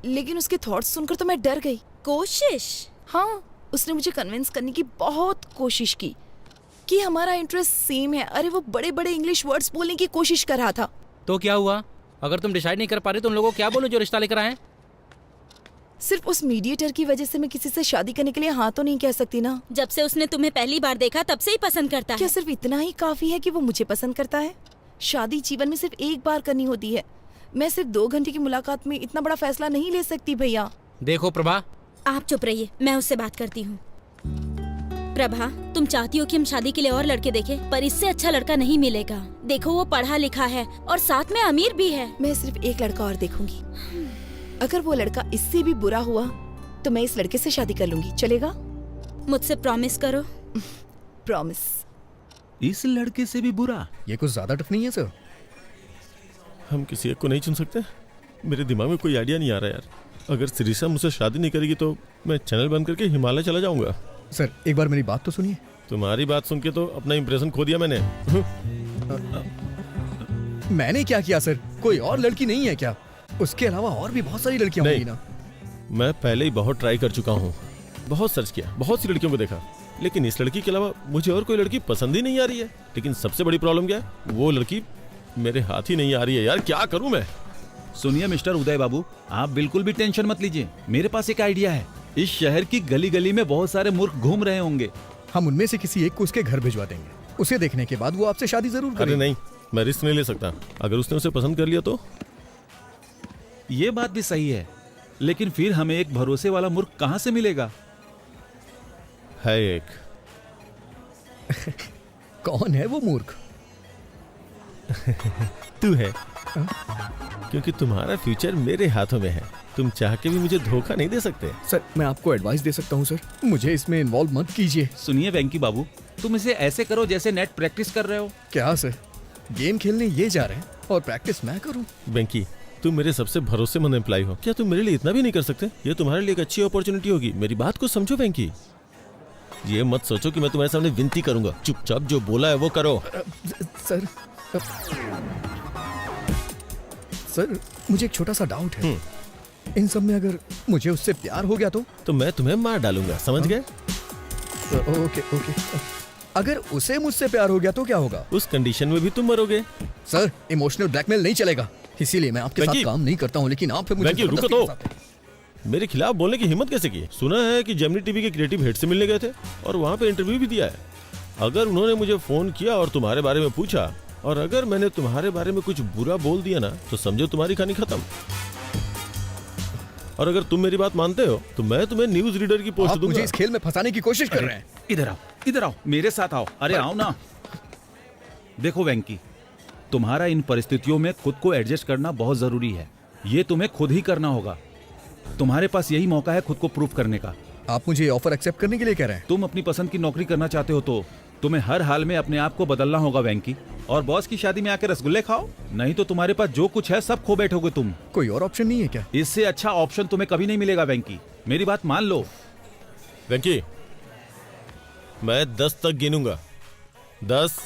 [SPEAKER 5] लेकिन उसके थॉट्स सुनकर तो मैं डर गई।
[SPEAKER 2] कोशिश?
[SPEAKER 5] हाँ, उसने मुझे कन्विंस करने की बहुत कोशिश की कि हमारा इंटरेस्ट सेम है। अरे वो बड़े बड़े इंग्लिश वर्ड्स बोलने की कोशिश कर रहा था।
[SPEAKER 9] तो क्या हुआ? अगर तुम डिसाइड नहीं कर पा रहे तो उन लोगों को क्या बोलो जो रिश्ता लेकर आए?
[SPEAKER 5] सिर्फ उस मीडिएटर की वजह से मैं किसी से शादी करने के लिए हाँ तो नहीं कह सकती ना।
[SPEAKER 2] जब से उसने तुम्हें पहली बार देखा तब से ही पसंद करता है।
[SPEAKER 5] क्या सिर्फ इतना ही काफी है कि वो मुझे पसंद करता है? शादी जीवन में सिर्फ एक बार करनी होती है। मैं सिर्फ 2 घंटे की मुलाकात में इतना बड़ा फैसला नहीं ले सकती भैया।
[SPEAKER 9] देखो प्रभा,
[SPEAKER 2] आप चुप रहिए, मैं उससे बात करती हूँ। प्रभा, तुम चाहती हो कि हम शादी के लिए और लड़के देखें, पर इससे अच्छा लड़का नहीं मिलेगा। देखो वो पढ़ा लिखा है और साथ में अमीर भी है।
[SPEAKER 5] मैं सिर्फ एक लड़का और देखूंगी। अगर वो लड़का इससे भी बुरा हुआ तो मैं इस लड़के से शादी कर लूंगी। चलेगा?
[SPEAKER 2] मुझसे प्रॉमिस करो।
[SPEAKER 5] प्रॉमिस।
[SPEAKER 8] इस लड़के से भी बुरा?
[SPEAKER 1] ये कुछ ज्यादा टफ नहीं है सर?
[SPEAKER 7] हम किसी एक को नहीं चुन सकते? मेरे दिमाग में कोई आइडिया नहीं आ रहा यार। अगर सिरिसा मुझसे शादी नहीं करेगी तो मैं चैनल बंद करके हिमालय चला जाऊंगा।
[SPEAKER 1] सर एक बार मेरी बात तो सुनिए।
[SPEAKER 7] तुम्हारी बात सुन के तो अपना इंप्रेशन खो दिया मैंने।
[SPEAKER 1] मैंने क्या किया सर? कोई और लड़की नहीं है क्या? उसके अलावा और भी बहुत सारी लड़कियां होंगी ना।
[SPEAKER 7] मैं पहले ही बहुत ट्राई कर चुका हूँ, बहुत सर्च किया, बहुत सी लड़कियों को देखा, लेकिन इस लड़की के अलावा मुझे और कोई लड़की पसंद ही नहीं आ रही है। लेकिन सबसे बड़ी प्रॉब्लम क्या है, वो लड़की मेरे हाथ ही नहीं आ रही है यार। क्या करूं मैं?
[SPEAKER 8] सुनिए मिस्टर उदय बाबू, आप बिल्कुल भी टेंशन मत लीजिए। मेरे पास एक आइडिया है। इस शहर की गली गली में बहुत सारे मूर्ख घूम रहे होंगे।
[SPEAKER 1] हम उनमें से किसी एक को उसके घर भिजवा देंगे। उसे देखने के बाद वो आपसे शादी जरूर
[SPEAKER 7] अरे
[SPEAKER 1] करेगा।
[SPEAKER 7] नहीं, मैं रिस्क नहीं ले सकता। अगर उसने उसे पसंद कर लिया तो?
[SPEAKER 8] ये बात भी सही है, लेकिन फिर हमें एक भरोसे वाला मूर्ख कहाँ से मिलेगा?
[SPEAKER 7] है एक।
[SPEAKER 1] कौन है वो मूर्ख?
[SPEAKER 7] तू है, क्योंकि तुम्हारा फ्यूचर मेरे हाथों में है। तुम चाह के भी मुझे धोखा नहीं दे सकते।
[SPEAKER 1] सर मैं आपको एडवाइस दे सकता हूँ सर, मुझे इसमें इन्वॉल्व मत कीजिए।
[SPEAKER 8] सुनिए वेंकी बाबू, तुम इसे ऐसे करो जैसे नेट प्रैक्टिस कर रहे हो।
[SPEAKER 1] क्या सर, गेम खेलने ये जा रहे हैं और प्रैक्टिस मैं करूँ?
[SPEAKER 7] बेंकी, तुम मेरे सबसे भरोसेमंद एम्प्लॉय हो, क्या तुम मेरे लिए इतना भी नहीं कर सकते? ये तुम्हारे लिए एक अच्छी अपॉर्चुनिटी होगी। मेरी बात को समझो बेंकी। ये मत सोचो कि मैं तुम्हारे सामने विनती करूंगा। चुपचाप जो बोला है वो करो।
[SPEAKER 1] सर मुझे एक छोटा सा डाउट है। इन सब में अगर मुझे उससे प्यार हो गया तो
[SPEAKER 7] मैं तुम्हें मार डालूंगा, समझ गए?
[SPEAKER 1] Okay okay. अगर उसे मुझसे प्यार हो गया तो क्या होगा?
[SPEAKER 7] उस कंडीशन में भी तुम मरोगे।
[SPEAKER 1] सर, इमोशनल ब्लैकमेल नहीं चलेगा, इसीलिए मैं आपके साथ
[SPEAKER 7] वेंकी!
[SPEAKER 1] काम नहीं करता हूँ, लेकिन आप फिर मुझे
[SPEAKER 7] वेंकी, रुको
[SPEAKER 1] जबरदस्ती
[SPEAKER 7] तो।
[SPEAKER 1] फंसाते हैं।
[SPEAKER 7] मेरे खिलाफ बोलने की हिम्मत कैसे की? सुना है कि जेमिनी टीवी के क्रिएटिव हेड से मिलने गए थे और वहाँ पे इंटरव्यू भी दिया है। अगर उन्होंने मुझे फोन किया और तुम्हारे बारे में पूछा, और अगर मैंने तुम्हारे बारे में कुछ बुरा बोल दिया ना, तो समझो तुम्हारी कहानी खत्म। और अगर तुम मेरी बात मानते हो तो मैं तुम्हें न्यूज रीडर की पोस्ट
[SPEAKER 1] आप
[SPEAKER 7] दूंगा।
[SPEAKER 1] मुझे इस खेल में फंसाने की कोशिश कर रहे हैं।
[SPEAKER 8] इधर आओ, मेरे साथ आओ। अरे आओ ना। देखो वेंकी, तुम्हारा इन परिस्थितियों में खुद को एडजस्ट करना बहुत जरूरी है। ये तुम्हें खुद ही करना होगा। तुम्हारे पास यही मौका है खुद को प्रूव करने का।
[SPEAKER 1] आप मुझे ऑफर एक्सेप्ट करने के लिए कह रहे हैं?
[SPEAKER 8] तुम अपनी पसंद की नौकरी करना चाहते हो तो तुम्हें हर हाल में अपने आप को बदलना होगा वेंकी। और बॉस की शादी में आकर रसगुल्ले खाओ, नहीं तो तुम्हारे पास जो कुछ है सब खो बैठोगे तुम।
[SPEAKER 1] कोई और ऑप्शन नहीं है क्या?
[SPEAKER 8] इससे अच्छा ऑप्शन तुम्हें कभी नहीं मिलेगा वेंकी, मेरी बात मान लो।
[SPEAKER 7] वेंकी, मैं 10 तक गिनूंगा। 10,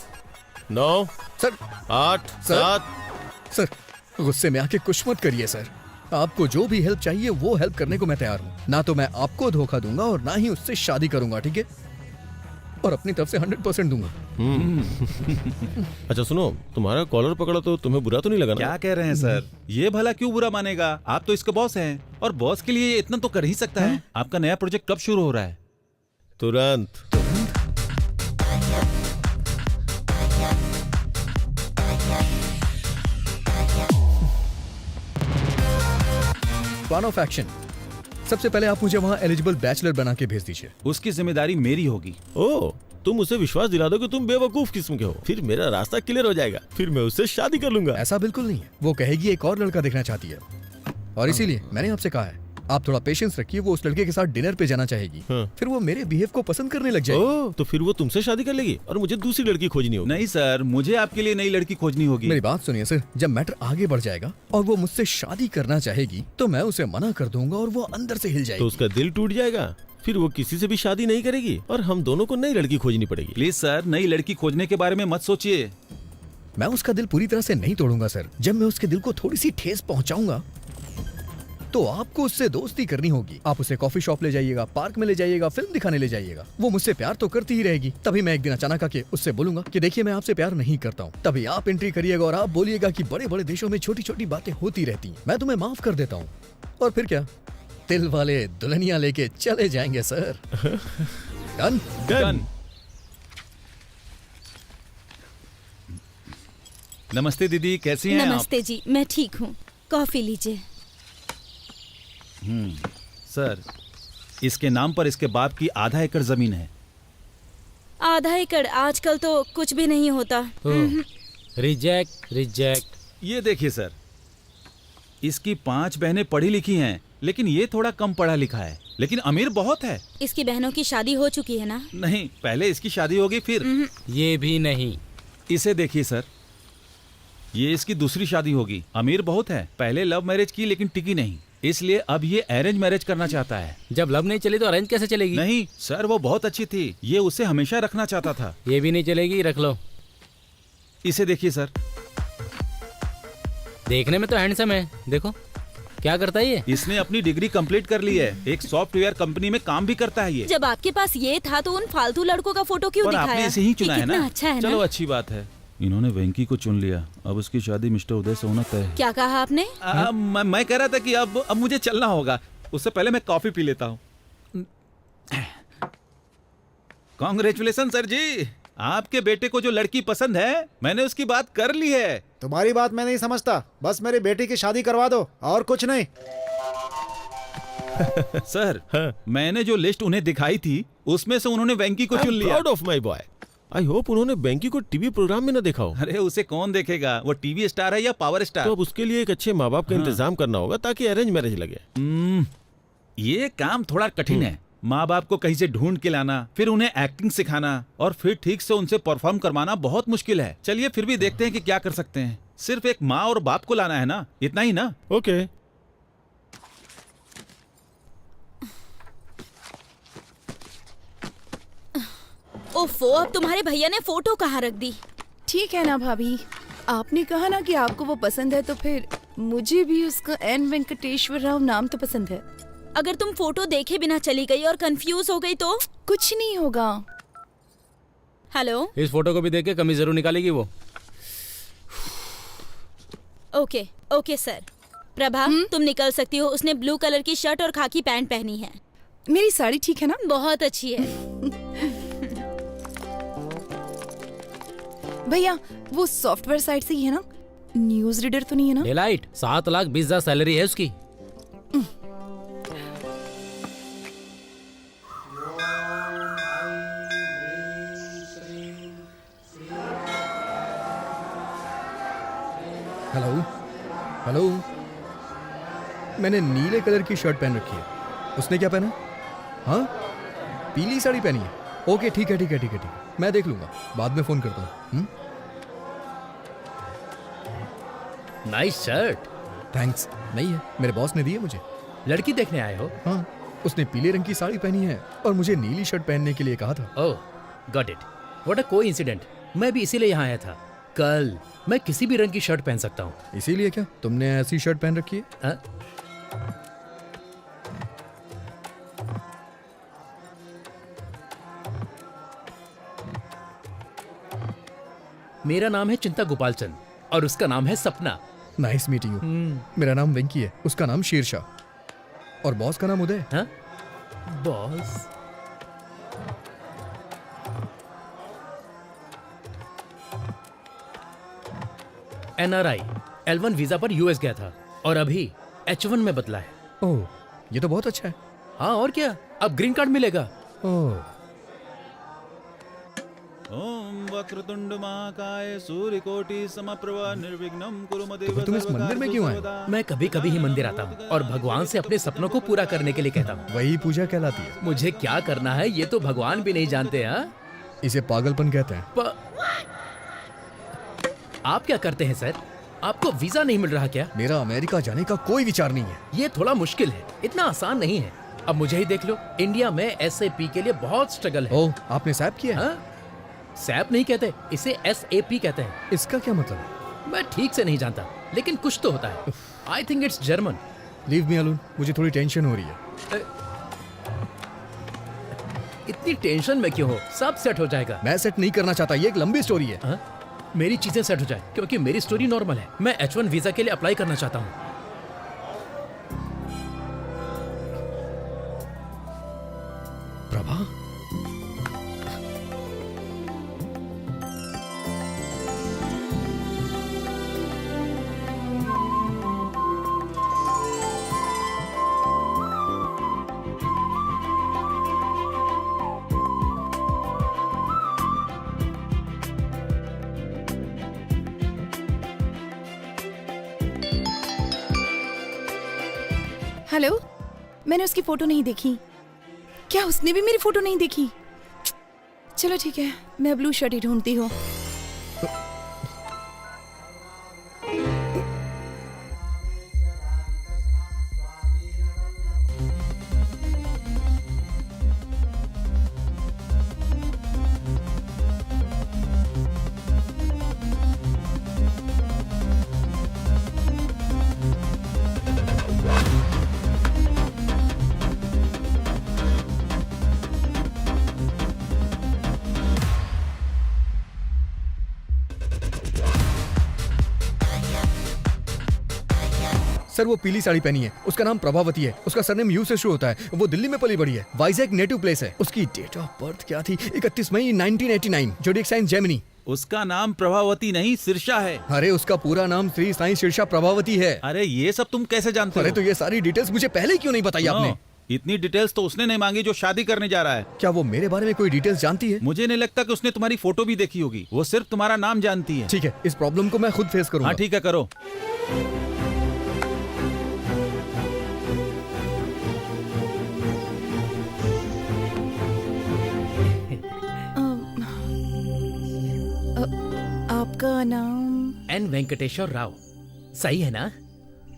[SPEAKER 7] 9,
[SPEAKER 1] सर
[SPEAKER 7] 8,
[SPEAKER 1] सर।
[SPEAKER 7] 7।
[SPEAKER 1] सर, गुस्से में आके कुछ मत करिए सर। आपको जो भी हेल्प चाहिए वो हेल्प करने को मैं तैयार हूँ। ना तो मैं आपको धोखा दूंगा और ना ही उससे शादी करूंगा, ठीक है? और अपनी तरफ से 100% दूंगा।
[SPEAKER 7] अच्छा सुनो, तुम्हारा कॉलर पकड़ा तो तुम्हें बुरा तो नहीं लगा ना?
[SPEAKER 8] क्या कह रहे हैं सर? ये भला क्यों बुरा मानेगा? आप तो इसके बॉस हैं और बॉस के लिए ये इतना तो कर ही सकता है। आपका नया प्रोजेक्ट कब शुरू हो रहा है?
[SPEAKER 7] तुरंत।
[SPEAKER 1] Plan of action. सबसे पहले आप मुझे वहाँ एलिजिबल बैचलर बना के भेज दीजिए।
[SPEAKER 8] उसकी जिम्मेदारी मेरी होगी।
[SPEAKER 7] ओ, तुम उसे विश्वास दिला दो कि तुम बेवकूफ किस्म के हो, फिर मेरा रास्ता क्लियर हो जाएगा, फिर मैं उससे शादी कर लूंगा।
[SPEAKER 1] ऐसा बिल्कुल नहीं है। वो कहेगी एक और लड़का देखना चाहती है, और इसीलिए मैंने आपसे कहा है आप थोड़ा पेशेंस रखिए। वो उस लड़के के साथ डिनर पे जाना चाहेगी, फिर वो मेरे बिहेव को पसंद करने लग जाएगी।
[SPEAKER 7] ओह, तो फिर वो तुमसे शादी कर लेगी और मुझे दूसरी लड़की खोजनी होगी।
[SPEAKER 8] नहीं सर, मुझे आपके लिए नई लड़की खोजनी होगी।
[SPEAKER 1] मेरी बात सुनिए सर, जब मैटर आगे बढ़ जाएगा और वो मुझसे शादी करना चाहेगी तो मैं उसे मना कर दूंगा और वो अंदर से हिल
[SPEAKER 7] तो
[SPEAKER 1] जाएगी।
[SPEAKER 7] उसका दिल टूट जाएगा, फिर वो किसी से भी शादी नहीं करेगी और हम दोनों को नई लड़की खोजनी पड़ेगी।
[SPEAKER 8] प्लीज सर, नई लड़की खोजने के बारे में मत सोचिए।
[SPEAKER 1] मैं उसका दिल पूरी तरह से नहीं तोड़ूंगा सर। जब मैं उसके दिल को थोड़ी सी ठेस पहुंचाऊंगा तो आपको उससे दोस्ती करनी होगी। आप उसे कॉफी शॉप ले जाइएगा, पार्क में ले जाइएगा, फिल्म दिखाने ले जाइएगा। वो मुझसे प्यार तो करती ही रहेगी। तभी मैं एक दिन अचानक आके उससे बोलूंगा कि देखिए मैं आपसे प्यार नहीं करता हूँ। तभी आप एंट्री करिएगा और आप बोलिएगा कि बड़े बड़े देशों में छोटी छोटी बातें होती रहती हैं, मैं तुम्हें माफ कर देता हूँ। और फिर क्या, दिल वाले दुल्हनिया लेके चले जाएंगे सर। डन?
[SPEAKER 8] डन। नमस्ते दीदी, कैसी हैं आप?
[SPEAKER 2] नमस्ते जी, मैं ठीक हूँ। कॉफी लीजिए।
[SPEAKER 8] सर, इसके नाम पर इसके बाप की आधा एकड़ जमीन है।
[SPEAKER 2] आधा एकड़ आजकल तो कुछ भी नहीं होता।
[SPEAKER 9] Reject reject.
[SPEAKER 8] ये देखिए सर, इसकी 5 बहनें पढ़ी लिखी हैं, लेकिन ये थोड़ा कम पढ़ा लिखा है, लेकिन अमीर बहुत है।
[SPEAKER 2] इसकी बहनों की शादी हो चुकी है ना?
[SPEAKER 8] नहीं, पहले इसकी शादी होगी फिर।
[SPEAKER 9] ये भी नहीं।
[SPEAKER 8] इसे देखिए सर, ये इसकी दूसरी शादी होगी। अमीर बहुत है, पहले लव मैरिज की लेकिन टिकी नहीं, इसलिए अब ये अरेंज मैरिज करना चाहता है।
[SPEAKER 9] जब लव नहीं चली तो अरेंज कैसे चलेगी?
[SPEAKER 8] नहीं सर, वो बहुत अच्छी थी, ये उसे हमेशा रखना चाहता था।
[SPEAKER 9] ये भी नहीं चलेगी, रख लो।
[SPEAKER 8] इसे देखिए सर,
[SPEAKER 9] देखने में तो हैंडसम है, देखो क्या करता है ये।
[SPEAKER 8] इसने अपनी डिग्री कंप्लीट कर ली है, एक सॉफ्टवेयर कंपनी में काम भी करता है ये।
[SPEAKER 2] जब आपके पास ये था तो उन फालतू लड़कों का फोटो क्यों
[SPEAKER 8] पर
[SPEAKER 2] दिखाया?
[SPEAKER 8] आपने इसे ही चुना
[SPEAKER 2] ये
[SPEAKER 8] है
[SPEAKER 2] कितना
[SPEAKER 8] ना?
[SPEAKER 2] अच्छा है
[SPEAKER 8] चलो
[SPEAKER 2] ना?
[SPEAKER 8] अच्छी बात है, इन्होंने वेंकी को चुन लिया। अब उसकी शादी मिस्टर उदय से होना तय है।
[SPEAKER 2] क्या कहा आपने?
[SPEAKER 8] मैं कह रहा था कि अब मुझे चलना होगा, उससे पहले मैं कॉफी पी लेता हूँ। कांग्रेचुलेशन सर जी, आपके बेटे को जो लड़की पसंद है मैंने उसकी बात कर ली है।
[SPEAKER 4] तुम्हारी बात मैं नहीं समझता, बस मेरी बेटी की शादी करवा दो और कुछ नहीं।
[SPEAKER 8] सर, मैंने जो लिस्ट उन्हें दिखाई थी उसमें से उन्होंने वेंकी को चुन लिया।
[SPEAKER 7] Proud of my boy. I hope उन्होंने वेंकी को टीवी प्रोग्राम में न देखा हो।
[SPEAKER 8] अरे उसे कौन देखेगा, वो टीवी स्टार है या पावर स्टार।
[SPEAKER 7] तो अब उसके लिए एक अच्छे माँ बाप का इंतजाम करना होगा ताकि अरेंज मैरिज लगे।
[SPEAKER 8] ये काम थोड़ा कठिन है। माँ बाप को कहीं से ढूंढ के लाना, फिर उन्हें एक्टिंग सिखाना और फिर ठीक से उनसे परफॉर्म करवाना बहुत मुश्किल है। चलिए फिर भी देखते हैं कि क्या कर सकते हैं। सिर्फ एक माँ और बाप को लाना है ना, इतना ही ना?
[SPEAKER 7] ओके।
[SPEAKER 2] ओफो, अब तुम्हारे भैया ने फोटो कहाँ रख दी?
[SPEAKER 5] ठीक है ना भाभी, आपने कहा ना कि आपको वो पसंद है, तो फिर मुझे भी उसका एन वेंकटेश्वर राव नाम तो पसंद है।
[SPEAKER 2] अगर तुम फोटो देखे बिना चली गई और कंफ्यूज हो गई तो?
[SPEAKER 5] कुछ नहीं होगा।
[SPEAKER 2] हेलो।
[SPEAKER 9] इस फोटो को भी देख के कमीज जरूर निकालेगी वो।
[SPEAKER 2] Okay okay sir. प्रभा तुम निकल सकती हो। उसने ब्लू कलर की शर्ट और खाकी पैंट पहनी है।
[SPEAKER 5] मेरी साड़ी ठीक है ना?
[SPEAKER 2] बहुत अच्छी है।
[SPEAKER 5] भैया वो सॉफ्टवेयर साइट से ही है ना? न्यूज रीडर तो नहीं है ना?
[SPEAKER 9] डेलाइट 7,20,000 सैलरी है उसकी।
[SPEAKER 1] Hello hello. मैंने नीले कलर की शर्ट पहन रखी है। उसने क्या पहना? हाँ, पीली साड़ी पहनी है। ओके ठीक है ठीक है ठीक है ठीक है, मैं देख लूंगा, बाद में फोन करता हूँ।
[SPEAKER 9] Nice shirt.
[SPEAKER 1] थैंक्स। नहीं है, मेरे बॉस ने दी है मुझे।
[SPEAKER 9] लड़की देखने आए हो?
[SPEAKER 1] हाँ, उसने पीले रंग की साड़ी पहनी है और मुझे नीली शर्ट पहनने के लिए कहा था।
[SPEAKER 9] Oh got it. What a coincident. मैं भी इसीलिए यहाँ आया था। कल मैं किसी भी रंग की शर्ट पहन सकता हूँ।
[SPEAKER 1] इसीलिए क्या तुमने ऐसी शर्ट पहन रखी है?
[SPEAKER 9] हाँ? मेरा नाम है चिंता गोपालचंद और उसका नाम है सपना।
[SPEAKER 1] Nice meeting you. मेरा नाम वेंकी है, उसका नाम शेरशाह और बॉस का नाम उदय।
[SPEAKER 9] हाँ? बॉस? NRI L1 वीजा पर यूएस गया था और अभी H1 में बदला है।
[SPEAKER 1] ओह, ये तो बहुत अच्छा है।
[SPEAKER 9] हाँ और क्या, अब ग्रीन कार्ड मिलेगा।
[SPEAKER 1] ओह,
[SPEAKER 12] ओम वक्रतुंड महाकाय सूर्यकोटि समप्रभा निर्विघ्नं कुरु मदेव
[SPEAKER 1] तो तुम इस मंदिर में क्यों आए?
[SPEAKER 9] मैं कभी कभी ही मंदिर आता हूँ और भगवान से अपने सपनों को पूरा करने के लिए कहता हूँ।
[SPEAKER 1] वही पूजा कहलाती है।
[SPEAKER 9] मुझे क्या करना है ये तो भगवान भी नहीं जानते। हाँ,
[SPEAKER 1] इसे पागलपन कहते हैं।
[SPEAKER 9] आप क्या करते हैं सर? आपको वीजा नहीं मिल रहा क्या?
[SPEAKER 1] मेरा अमेरिका जाने का कोई विचार नहीं है।
[SPEAKER 9] ये थोड़ा मुश्किल है, इतना आसान नहीं है। अब मुझे ही देख लो, इंडिया में SAP के लिए बहुत स्ट्रगल है।
[SPEAKER 1] ओह, आपने सैप किया है?
[SPEAKER 9] हाँ? सैप नहीं कहते, इसे SAP कहते हैं।
[SPEAKER 1] इसका क्या मतलब है?
[SPEAKER 9] मैं ठीक से नहीं जानता, लेकिन कुछ तो होता है। I think it's German.
[SPEAKER 1] Leave me alone, मुझे थोड़ी टेंशन हो रही है।
[SPEAKER 9] इतनी टेंशन में क्यों हो? सब सेट हो जाएगा।
[SPEAKER 1] मैं सेट नहीं करना चाहता, ये एक लंबी स्टोरी है।
[SPEAKER 9] हाँ? मेरी चीजें सेट हो जाए, क्योंकि मेरी स्टोरी नॉर्मल है। मैं H1 वीजा के लिए अप्लाई करना चाहता हूँ।
[SPEAKER 1] प्रभा,
[SPEAKER 5] हेलो, मैंने उसकी फोटो नहीं देखी। क्या उसने भी मेरी फोटो नहीं देखी? चलो ठीक है, मैं ब्लू शर्ट ही ढूंढती हूँ।
[SPEAKER 1] सर वो पीली साड़ी पहनी है, उसका नाम प्रभावती है, उसका सरनेम यू से शुरू होता है, वो दिल्ली में पली बड़ी है, वाइजैक नेटिव प्लेस है। उसकी डेट ऑफ बर्थ क्या थी? 31 मई 1989, जोडिक साइन जेमिनी।
[SPEAKER 12] उसका नाम प्रभावती नहीं सिरसा है।
[SPEAKER 1] अरे उसका पूरा नाम श्री साईं सिरसा प्रभावती है।
[SPEAKER 12] अरे ये सब तुम कैसे जानते हो?
[SPEAKER 1] अरे तो ये सारी डिटेल्स मुझे पहले क्यों नहीं बताई आपने?
[SPEAKER 12] इतनी डिटेल्स तो उसने नहीं मांगी जो शादी करने जा रहा है।
[SPEAKER 1] क्या वो मेरे बारे में कोई डिटेल्स जानती है?
[SPEAKER 12] मुझे नहीं लगता कि उसने तुम्हारी फोटो भी देखी होगी, वो सिर्फ तुम्हारा नाम जानती है।
[SPEAKER 1] ठीक है, इस प्रॉब्लम को मैं खुद फेस करूंगा।
[SPEAKER 12] हाँ ठीक है, करो।
[SPEAKER 5] आपका नाम?
[SPEAKER 9] N वेंकटेश्वर राव। सही है ना?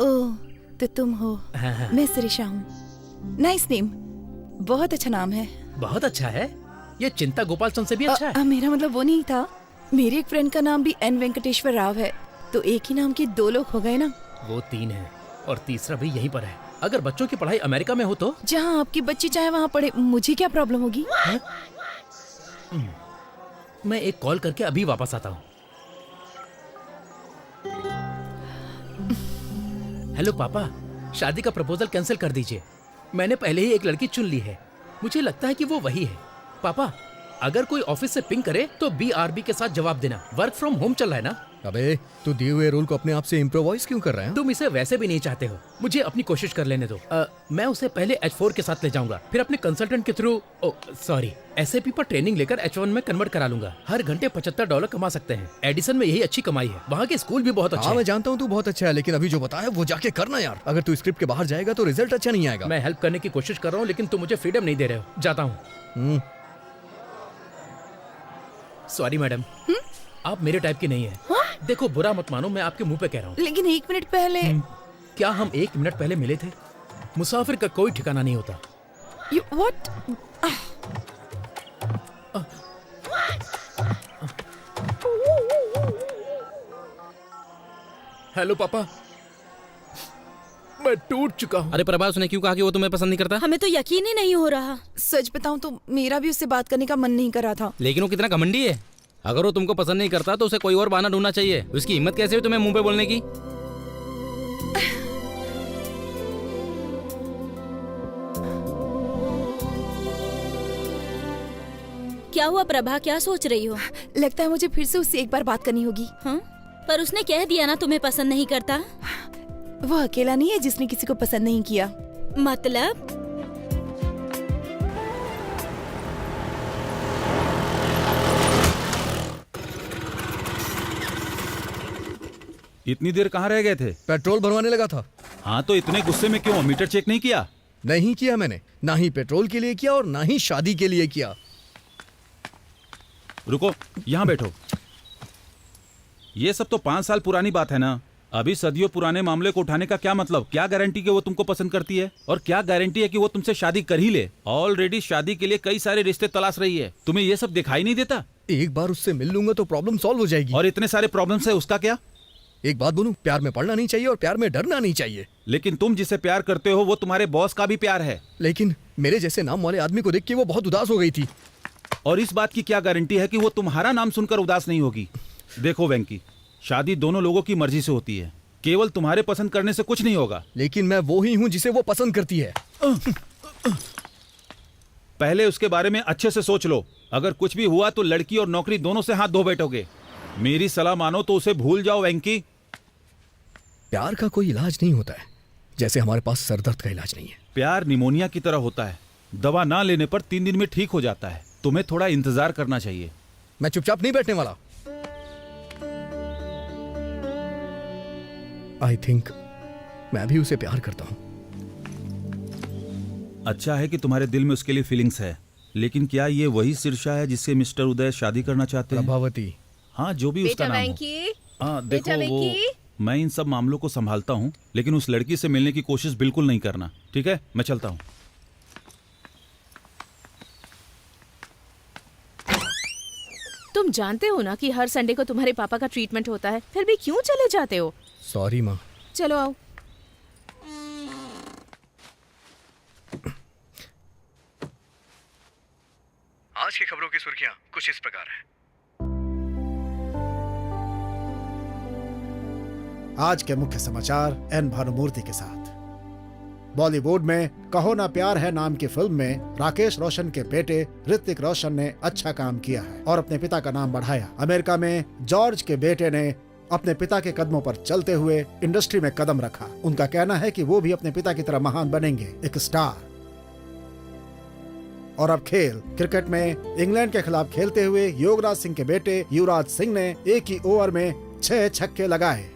[SPEAKER 5] ओह, तो तुम हो।
[SPEAKER 9] हाँ।
[SPEAKER 5] मैं सिरिशा हूँ। नाइस नेम, बहुत अच्छा नाम है।
[SPEAKER 9] बहुत अच्छा है, ये चिंता गोपालचंद से भी अच्छा है।
[SPEAKER 5] मेरा मतलब वो नहीं था। मेरे एक फ्रेंड का नाम भी N वेंकटेश्वर राव है, तो एक ही नाम के दो लोग हो गए ना।
[SPEAKER 9] वो 3 है और तीसरा भी यहीं पर है। अगर बच्चों की पढ़ाई अमेरिका में हो तो?
[SPEAKER 5] जहाँ आपकी बच्ची चाहे वहाँ पढ़े, मुझे क्या प्रॉब्लम होगी?
[SPEAKER 9] मैं एक कॉल करके अभी वापस आता हूँ। हेलो पापा, शादी का प्रपोजल कैंसिल कर दीजिए। मैंने पहले ही एक लड़की चुन ली है। मुझे लगता है कि वो वही है। पापा, अगर कोई ऑफिस से पिंग करे तो BRB के साथ जवाब देना। वर्क फ्रॉम होम चल रहा है ना।
[SPEAKER 1] अबे तू दिए हुए रोल को अपने आप से इम्प्रोवाइज क्यों कर रहा है?
[SPEAKER 9] तुम इसे वैसे भी नहीं चाहते हो। मुझे अपनी कोशिश कर लेने दो। मैं उसे पहले H4 के साथ ले जाऊंगा, फिर अपने कंसल्टेंट के थ्रू SAP पर ट्रेनिंग लेकर H1 में कन्वर्ट करा लूंगा। हर घंटे $75 कमा सकते हैं। एडिसन में यही अच्छी कमाई है। वहाँ के स्कूल भी बहुत अच्छे
[SPEAKER 1] हाँ
[SPEAKER 9] हैं।
[SPEAKER 1] मैं जानता हूँ तू बहुत अच्छा है, लेकिन अभी जो बताया वो जाके करना यार। अगर तू स्क्रिप्ट के बाहर जाएगा तो रिजल्ट अच्छा नहीं आएगा।
[SPEAKER 9] मैं हेल्प करने की कोशिश कर रहा हूँ, लेकिन तुम मुझे फ्रीडम नहीं दे रहे हो। जाता हूँ। सॉरी मैडम, आप मेरे टाइप की नहीं है। देखो, बुरा मत मानो, मैं आपके मुंह पे कह रहा हूँ।
[SPEAKER 5] लेकिन 1 मिनट पहले
[SPEAKER 9] क्या हम 1 मिनट पहले मिले थे? मुसाफिर का कोई ठिकाना नहीं होता।
[SPEAKER 5] व्हाट?
[SPEAKER 9] हेलो पापा, मैं टूट चुका हूँ।
[SPEAKER 13] अरे प्रभा, उसने क्यों कहा कि वो तुम्हें पसंद नहीं करता?
[SPEAKER 2] हमें तो यकीन ही नहीं हो रहा।
[SPEAKER 5] सच बताऊं तो मेरा भी उससे बात करने का मन नहीं कर रहा था।
[SPEAKER 13] लेकिन वो कितना घमंडी है। अगर वो तुमको पसंद नहीं करता तो उसे कोई और बहाना ढूंढना चाहिए। उसकी हिम्मत कैसे हुई तुम्हें मुंह पे बोलने की?
[SPEAKER 2] क्या हुआ प्रभा, क्या सोच रही हो?
[SPEAKER 5] लगता है मुझे फिर से उससे एक बार बात करनी होगी।
[SPEAKER 2] हाँ? पर उसने कह दिया ना तुम्हें पसंद नहीं करता।
[SPEAKER 5] वो अकेला नहीं है जिसने किसी को पसंद नहीं किया।
[SPEAKER 2] मतलब?
[SPEAKER 12] इतनी देर कहाँ रह गए थे?
[SPEAKER 1] पेट्रोल भरवाने लगा था।
[SPEAKER 12] हाँ तो इतने गुस्से में क्यों? मीटर चेक नहीं किया?
[SPEAKER 1] नहीं किया मैंने, ना ही पेट्रोल के लिए किया और ना ही शादी के लिए किया।
[SPEAKER 12] रुको, यहाँ बैठो। ये सब तो 5 साल पुरानी बात है ना। अभी सदियों पुराने मामले को उठाने का क्या मतलब? क्या गारंटी कि वो तुमको पसंद करती है? और क्या गारंटी है कि वो तुमसे शादी कर ही ले? ऑलरेडी शादी के लिए कई सारे रिश्ते तलाश रही है। तुम्हें ये सब दिखाई नहीं देता?
[SPEAKER 1] एक बार उससे मिल लूंगा तो प्रॉब्लम सॉल्व हो जाएगी।
[SPEAKER 12] और इतने सारे प्रॉब्लम्स है, उसका क्या?
[SPEAKER 1] एक बात बोलूं, प्यार में पड़ना नहीं चाहिए और प्यार में डरना नहीं चाहिए।
[SPEAKER 12] लेकिन तुम जिसे प्यार करते हो वो तुम्हारे बॉस का भी प्यार है।
[SPEAKER 1] लेकिन मेरे जैसे नाम वाले आदमी को देख के वो बहुत उदास हो गई थी।
[SPEAKER 12] और इस बात की क्या गारंटी है कि वो तुम्हारा नाम सुनकर उदास नहीं होगी? देखो वेंकी, शादी दोनों लोगों की मर्जी से होती है। केवल तुम्हारे पसंद करने से कुछ नहीं होगा।
[SPEAKER 1] लेकिन मैं वो ही हूँ जिसे वो पसंद करती है।
[SPEAKER 12] पहले उसके बारे में अच्छे से सोच लो। अगर कुछ भी हुआ तो लड़की और नौकरी दोनों से हाथ धो बैठोगे। मेरी सलाह मानो तो उसे भूल जाओ वेंकी।
[SPEAKER 1] प्यार का कोई इलाज नहीं होता है, जैसे हमारे पास सरदर्द का इलाज नहीं है।
[SPEAKER 12] प्यार निमोनिया की तरह होता है, दवा ना लेने पर 3 दिन में ठीक हो जाता है। तुम्हें थोड़ा इंतजार करना चाहिए।
[SPEAKER 1] मैं चुपचाप नहीं बैठने वाला। आई थिंक मैं भी उसे प्यार करता हूं।
[SPEAKER 12] अच्छा है कि तुम्हारे दिल में उसके लिए फीलिंग्स है, लेकिन क्या ये वही शीर्षा है जिससे मिस्टर उदय शादी करना चाहते हैं?
[SPEAKER 1] प्रभावती।
[SPEAKER 12] हाँ, जो भी उसका नाम हो। हाँ देखो, वो मैं इन सब मामलों को संभालता हूँ, लेकिन उस लड़की से मिलने की कोशिश बिल्कुल नहीं करना, ठीक है? मैं चलता हूँ।
[SPEAKER 14] तुम जानते हो ना कि हर संडे को तुम्हारे पापा का ट्रीटमेंट होता है, फिर भी क्यों चले जाते हो?
[SPEAKER 1] सॉरी माँ।
[SPEAKER 14] चलो आओ।
[SPEAKER 1] आज की खबरों की सुर्खियां कुछ इस प्रकार हैं।
[SPEAKER 4] आज के मुख्य समाचार एन भानुमूर्ति के साथ। बॉलीवुड में कहो ना प्यार है नाम की फिल्म में राकेश रोशन के बेटे ऋतिक रोशन ने अच्छा काम किया है और अपने पिता का नाम बढ़ाया। अमेरिका में जॉर्ज के बेटे ने अपने पिता के कदमों पर चलते हुए इंडस्ट्री में कदम रखा। उनका कहना है कि वो भी अपने पिता की तरह महान बनेंगे, एक स्टार। और अब खेल। क्रिकेट में इंग्लैंड के खिलाफ खेलते हुए युवराज सिंह के बेटे युवराज सिंह ने एक ही ओवर में 6 छक्के लगाए।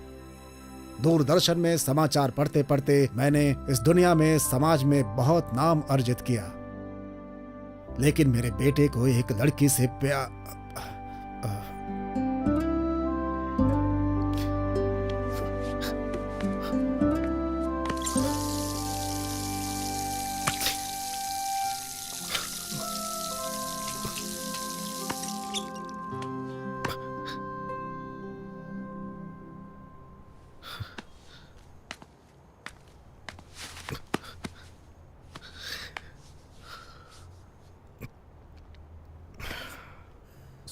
[SPEAKER 4] दूरदर्शन में समाचार पढ़ते पढ़ते मैंने इस दुनिया में, समाज में बहुत नाम अर्जित किया, लेकिन मेरे बेटे को एक लड़की से प्यार।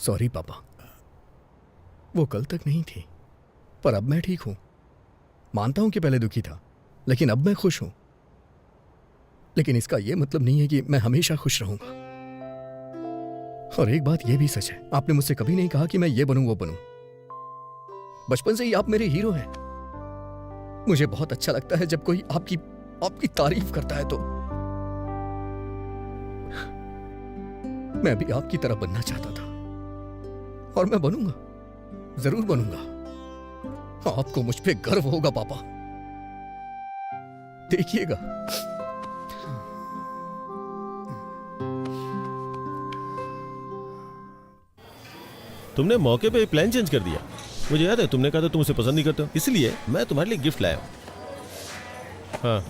[SPEAKER 1] सॉरी पापा, वो कल तक नहीं थी, पर अब मैं ठीक हूं। मानता हूं कि पहले दुखी था, लेकिन अब मैं खुश हूं। लेकिन इसका यह मतलब नहीं है कि मैं हमेशा खुश रहूंगा। और एक बात यह भी सच है, आपने मुझसे कभी नहीं कहा कि मैं ये बनूं वो बनूं। बचपन से ही आप मेरे हीरो हैं। मुझे बहुत अच्छा लगता है जब कोई आपकी तारीफ करता है। तो मैं भी आपकी तरह बनना चाहता था, और मैं बनूंगा, जरूर बनूंगा। आपको मुझ पे गर्व होगा पापा, देखिएगा।
[SPEAKER 7] तुमने मौके पे प्लान चेंज कर दिया। मुझे याद है तुमने कहा था तुम उसे पसंद नहीं करते हो, इसलिए मैं तुम्हारे लिए गिफ्ट लाया हूं। हाँ,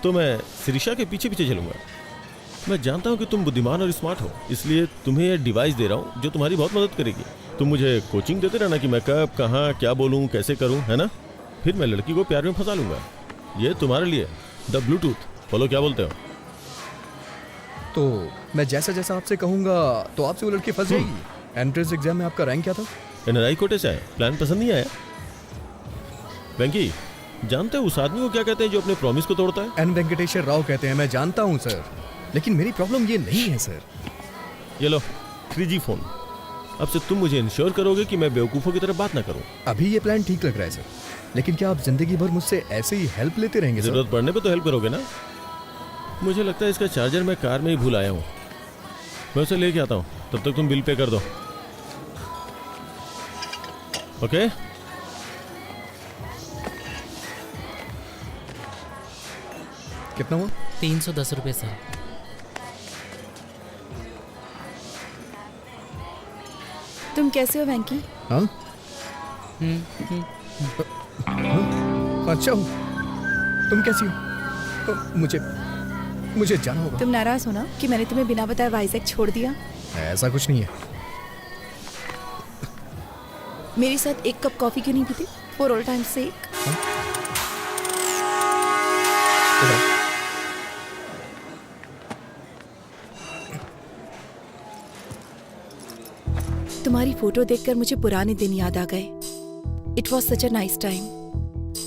[SPEAKER 7] तो मैं शिरीषा के पीछे पीछे चलूंगा। मैं जानता हूं कि तुम बुद्धिमान और स्मार्ट हो, इसलिए तुम्हें यह डिवाइस दे रहा हूं जो तुम्हारी बहुत मदद करेगी। तुम मुझे कोचिंग देते रहना कि मैं कब, कहाँ, क्या बोलूं, कैसे करूं, है ना? फिर मैं लड़की को प्यार में फंसा लूंगा। ये तुम्हारे लिए द ब्लूटूथ। बोलो क्या बोलते हो?
[SPEAKER 1] तो मैं जैसा जैसा आपसे कहूंगा तो आपसे वो लड़की फंस जाएगी। एंट्रेंस एग्जाम में आपका रैंक क्या था?
[SPEAKER 7] एनआरआई कोटे से आए। प्लान पसंद नहीं आया? वेंकी, जानते हो उस आदमी को क्या कहते हैं जो अपने प्रॉमिस को तोड़ता है?
[SPEAKER 1] एन वेंकटेश्वर राव कहते हैं। मैं जानता हूं सर, लेकिन मेरी प्रॉब्लम ये नहीं है सर।
[SPEAKER 7] ये लो 3G फोन। अब से तुम मुझे इंश्योर करोगे कि मैं बेवकूफों की तरह बात ना करूं।
[SPEAKER 1] अभी ये प्लान ठीक लग रहा है सर, लेकिन क्या आप जिंदगी भर मुझसे ऐसे ही हेल्प लेते रहेंगे सर?
[SPEAKER 7] जरूरत पड़ने पे तो हेल्प करोगे ना? मुझे लगता है इसका चार्जर मैं कार में ही भूल आया हूँ। मैं उसे लेके आता हूँ, तब तक तुम बिल पे कर दो। ओके?
[SPEAKER 1] कितना हुआ?
[SPEAKER 13] 310 रुपए सर।
[SPEAKER 5] तुम कैसे हो वेंकी?
[SPEAKER 1] हाँ? अच्छा हूँ। तुम कैसी हो? मुझे जाना होगा।
[SPEAKER 5] तुम नाराज हो ना कि मैंने तुम्हें बिना बताए वाइजैक छोड़ दिया?
[SPEAKER 1] ऐसा कुछ नहीं है।
[SPEAKER 5] मेरे साथ एक कप कॉफी क्यों नहीं पीती? फॉर ऑल टाइम सेक। तुम्हारी फोटो देखकर मुझे पुराने दिन याद आ गए। It was such a nice time,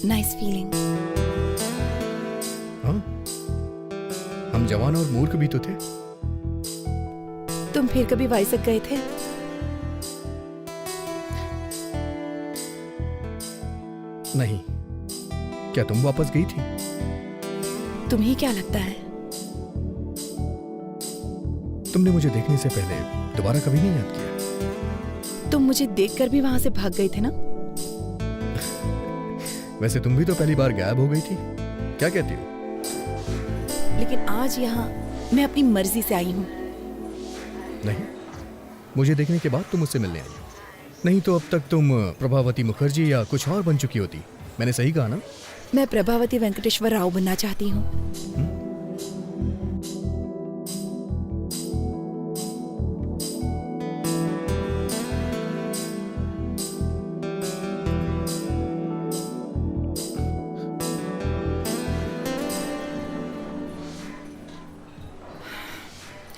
[SPEAKER 5] nice feeling.
[SPEAKER 1] हम जवान और मूर्ख भी तो थे।
[SPEAKER 5] तुम फिर कभी वाइजैक गए थे?
[SPEAKER 1] नहीं। क्या तुम वापस गई थी?
[SPEAKER 5] तुम्हें क्या लगता है?
[SPEAKER 1] तुमने मुझे देखने से पहले दोबारा कभी नहीं याद किया?
[SPEAKER 5] तुम मुझे देखकर भी वहां से भाग गए थे ना?
[SPEAKER 1] वैसे तुम भी तो पहली बार गायब हो गई थी। क्या कहती हो?
[SPEAKER 5] लेकिन आज यहाँ मैं अपनी मर्जी से आई हूँ।
[SPEAKER 1] नहीं, मुझे देखने के बाद तुम मुझसे मिलने आई हो। नहीं तो अब तक तुम प्रभावती मुखर्जी या कुछ और बन चुकी होती। मैंने सही कहा ना?
[SPEAKER 5] मैं प्रभावती वेंकटेश्वर राव बनना चाहती हूँ।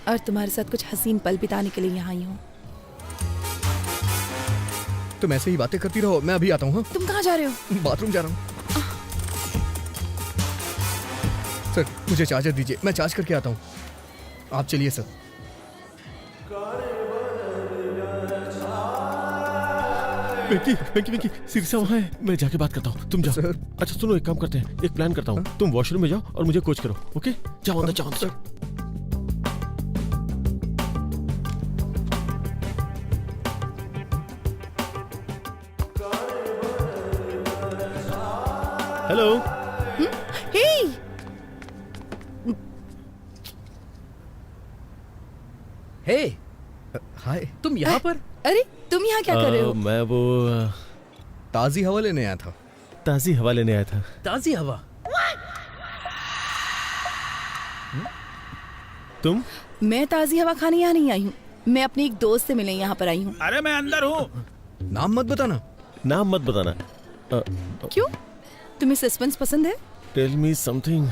[SPEAKER 5] और तुम्हारे साथ कुछ हसीन पल बिताने के लिए यहाँ आई हूँ।
[SPEAKER 1] तुम ऐसे ही बातें करती रहो, मैं अभी आता हूँ।
[SPEAKER 5] तुम कहाँ जा रहे हो?
[SPEAKER 1] बाथरूम जा रहा हूँ। सर मुझे चार्जर दीजिए, मैं चार्ज करके आता हूँ। आप चलिए सर।
[SPEAKER 7] वेंकी, शिरीषा वहाँ है। मैं जाके बात करता हूँ, तुम जाओ। अच्छा सुनो, एक काम करते हैं, एक प्लान करता हूँ। तुम वॉशरूम में जाओ और मुझे कोच करो। ओके? जाओ अंदर, जाओ अंदर। हेलो।
[SPEAKER 5] हे!
[SPEAKER 9] हे!
[SPEAKER 1] हाय।
[SPEAKER 9] तुम यहाँ पर?
[SPEAKER 5] अरे तुम यहाँ क्या कर रहे हो?
[SPEAKER 7] मैं वो
[SPEAKER 1] ताजी हवा लेने आया था।
[SPEAKER 7] ताजी हवा लेने आया था।
[SPEAKER 9] ताजी हवा?
[SPEAKER 7] तुम?
[SPEAKER 5] मैं ताजी हवा खाने यहाँ नहीं आई हूँ। मैं अपने एक दोस्त से मिलने यहाँ पर आई हूँ।
[SPEAKER 8] अरे मैं अंदर हूँ।
[SPEAKER 1] नाम मत बताना।
[SPEAKER 7] नाम मत बताना।
[SPEAKER 5] क्यों? तुम्हें सस्पेंस पसंद है?
[SPEAKER 7] Tell me something.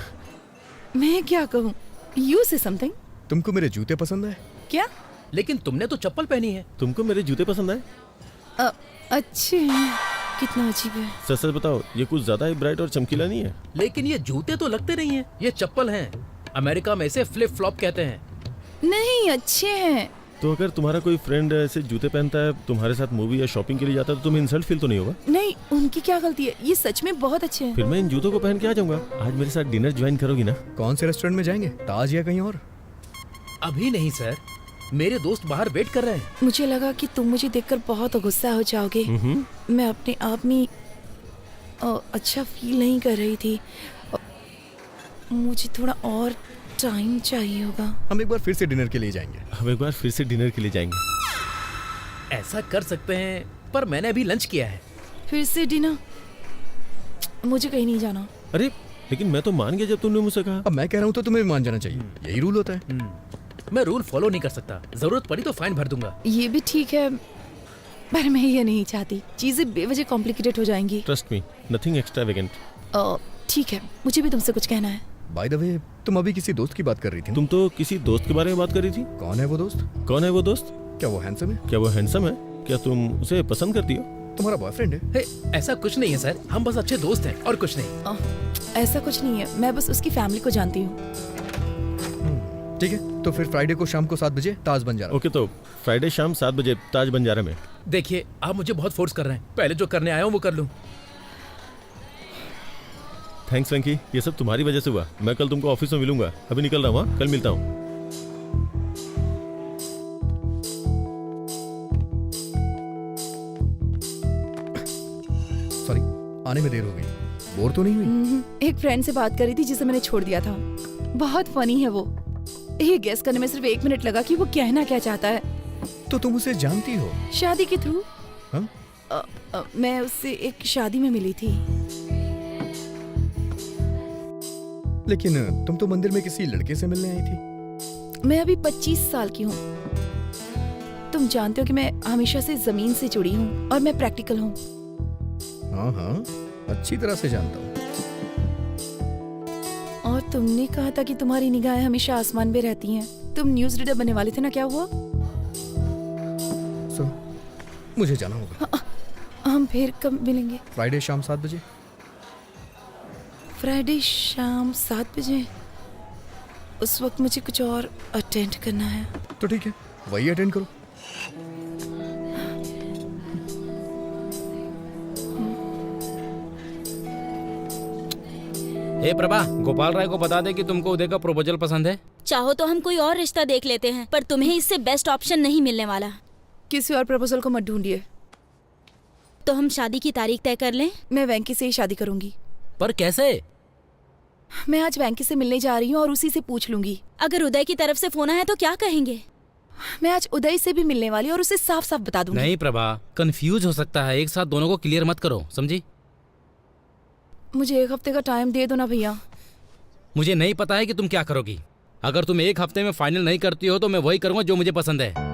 [SPEAKER 5] मैं क्या कहूँ? यू से समथिंग।
[SPEAKER 1] तुमको मेरे जूते पसंद है?
[SPEAKER 5] क्या?
[SPEAKER 9] लेकिन तुमने तो चप्पल पहनी है।
[SPEAKER 7] तुमको मेरे जूते पसंद आए?
[SPEAKER 5] अच्छे हैं। कितना अजीब है।
[SPEAKER 7] सच सच बताओ, ये कुछ ज्यादा ही ब्राइट और चमकीला नहीं है?
[SPEAKER 9] लेकिन ये जूते तो लगते नहीं है, ये चप्पल हैं। अमेरिका में इसे फ्लिप फ्लॉप कहते हैं।
[SPEAKER 5] नहीं, अच्छे हैं।
[SPEAKER 7] तो अगर तुम्हारा कोई फ्रेंड ऐसे जूते पहनता है, तुम्हारे साथ मूवी या शॉपिंग के लिए जाता है, तो तुम्हें इंसल्ट फील तो नहीं होगा?
[SPEAKER 5] नहीं, उनकी क्या गलती है, ये सच में बहुत अच्छे हैं।
[SPEAKER 7] फिर मैं इन जूतों को पहन के आ जाऊंगा। आज मेरे साथ डिनर ज्वाइन करोगी ना?
[SPEAKER 1] कौन से रेस्टोरेंट में जाएंगे, ताज या कहीं और?
[SPEAKER 9] अभी नहीं सर, मेरे दोस्त बाहर वेट कर रहे हैं।
[SPEAKER 5] मुझे लगा कि तुम मुझे देखकर बहुत गुस्सा हो जाओगे। मैं अपने आप में अच्छा फील नहीं कर रही थी। मुझे थोड़ा और टाइम चाहिए होगा।
[SPEAKER 1] हम एक बार फिर से डिनर के लिए जाएंगे।
[SPEAKER 9] ऐसा कर सकते हैं, पर मैंने अभी लंच किया है।
[SPEAKER 5] फिर से डिनर? मुझे कहीं नहीं जाना।
[SPEAKER 7] अरे लेकिन मैं तो मान गया जब तुमने मुझसे कहा।
[SPEAKER 1] अब मैं कह रहा हूँ तो तुम्हें भी मान जाना चाहिए, यही रूल होता है।
[SPEAKER 9] मैं रूल फॉलो नहीं कर सकता, जरूरत पड़ी तो फाइन भर दूंगा।
[SPEAKER 5] ये भी ठीक है, पर मैं ये नहीं चाहती, चीजें बेवजह कॉम्प्लिकेटेड हो जाएंगी।
[SPEAKER 7] Trust me, nothing extravagant.
[SPEAKER 5] ठीक है, मुझे भी तुमसे कुछ कहना है।
[SPEAKER 1] बाय द वे, तुम अभी किसी दोस्त की बात कर रही थी।
[SPEAKER 7] तुम तो किसी दोस्त के बारे में बात कर रही थी।
[SPEAKER 1] कौन है वो दोस्त?
[SPEAKER 7] क्या वो हैंडसम है? क्या तुम उसे पसंद करती हो?
[SPEAKER 1] तुम्हारा बॉयफ्रेंड है?
[SPEAKER 9] ऐसा कुछ नहीं है सर, हम बस अच्छे दोस्त हैं और कुछ नहीं।
[SPEAKER 5] ऐसा कुछ नहीं है, मैं बस उसकी फैमिली को जानती हूँ।
[SPEAKER 1] ठीक है, तो फिर फ्राइडे को शाम को 7 बजे ताज बंजारा।
[SPEAKER 7] ओके, तो फ्राइडे शाम 7 बजे ताज बंजारा में।
[SPEAKER 9] देखिए, आप मुझे बहुत फोर्स कर रहे हैं, पहले जो करने आया हूँ वो कर लूँ।
[SPEAKER 7] थैंक्स वेंकी, ये सब तुम्हारी वजह से हुआ। मैं कल तुमको ऑफिस में मिलूंगा, अभी निकल रहा हूँ। कल मिलता हूँ।
[SPEAKER 1] सॉरी, आने में देर हो गई। बोर तो नहीं हुई?
[SPEAKER 5] एक फ्रेंड से बात कर रही थी जिसे मैंने छोड़ दिया था। बहुत फनी है वो। ये गेस करने में सिर्फ 1 मिनट लगा कि वो कहना क्या चाहता है।
[SPEAKER 1] तो तुम उसे जानती हो?
[SPEAKER 5] शादी के थ्रू।
[SPEAKER 1] हाँ?
[SPEAKER 5] मैं उससे एक शादी में मिली थी।
[SPEAKER 1] लेकिन तुम तो मंदिर में किसी लड़के से मिलने आई थी।
[SPEAKER 5] मैं अभी 25 साल की हूँ। तुम जानते हो कि मैं हमेशा से जमीन से जुड़ी हूँ और मैं प्रैक्टिकल हूँ।
[SPEAKER 1] हाँ हाँ, अच्छी तरह से जानता हूँ।
[SPEAKER 5] और तुमने कहा था कि तुम्हारी निगाहें हमेशा आसमान पे रहती हैं। तुम न्यूज़ रीडर बनने वाले थे ना, क्या हुआ?
[SPEAKER 1] मुझे जाना होगा।
[SPEAKER 5] हम फिर कब मिलेंगे?
[SPEAKER 1] फ्राइडे शाम 7 बजे।
[SPEAKER 5] फ्राइडे शाम 7 बजे? उस वक्त मुझे कुछ और अटेंड करना है।
[SPEAKER 1] तो ठीक है, वही अटेंड करो।
[SPEAKER 13] हे प्रभा, गोपाल राय को बता दे कि तुमको उदय का प्रपोजल पसंद है।
[SPEAKER 2] चाहो तो हम कोई और रिश्ता देख लेते हैं, पर तुम्हें इससे बेस्ट ऑप्शन नहीं मिलने वाला।
[SPEAKER 5] किसी और प्रपोजल को मत ढूंढिए।
[SPEAKER 2] तो हम शादी की तारीख तय कर लें?
[SPEAKER 5] मैं वेंकी से ही शादी करूंगी।
[SPEAKER 13] पर कैसे?
[SPEAKER 5] मैं आज वेंकी से मिलने जा रही हूँ और उसी से पूछ लूंगी।
[SPEAKER 2] अगर उदय की तरफ से फोन आया तो क्या कहेंगे?
[SPEAKER 5] मैं आज उदय से भी मिलने वाली और उसे साफ साफ बता दूंगी।
[SPEAKER 13] नहीं प्रभा, कंफ्यूज हो सकता है। एक साथ दोनों को क्लियर मत करो, समझी?
[SPEAKER 5] मुझे 1 हफ्ते का टाइम दे दो ना भैया।
[SPEAKER 13] मुझे नहीं पता है कि तुम क्या करोगी। अगर तुम 1 हफ्ते में फाइनल नहीं करती हो तो मैं वही करूंगा जो मुझे पसंद है।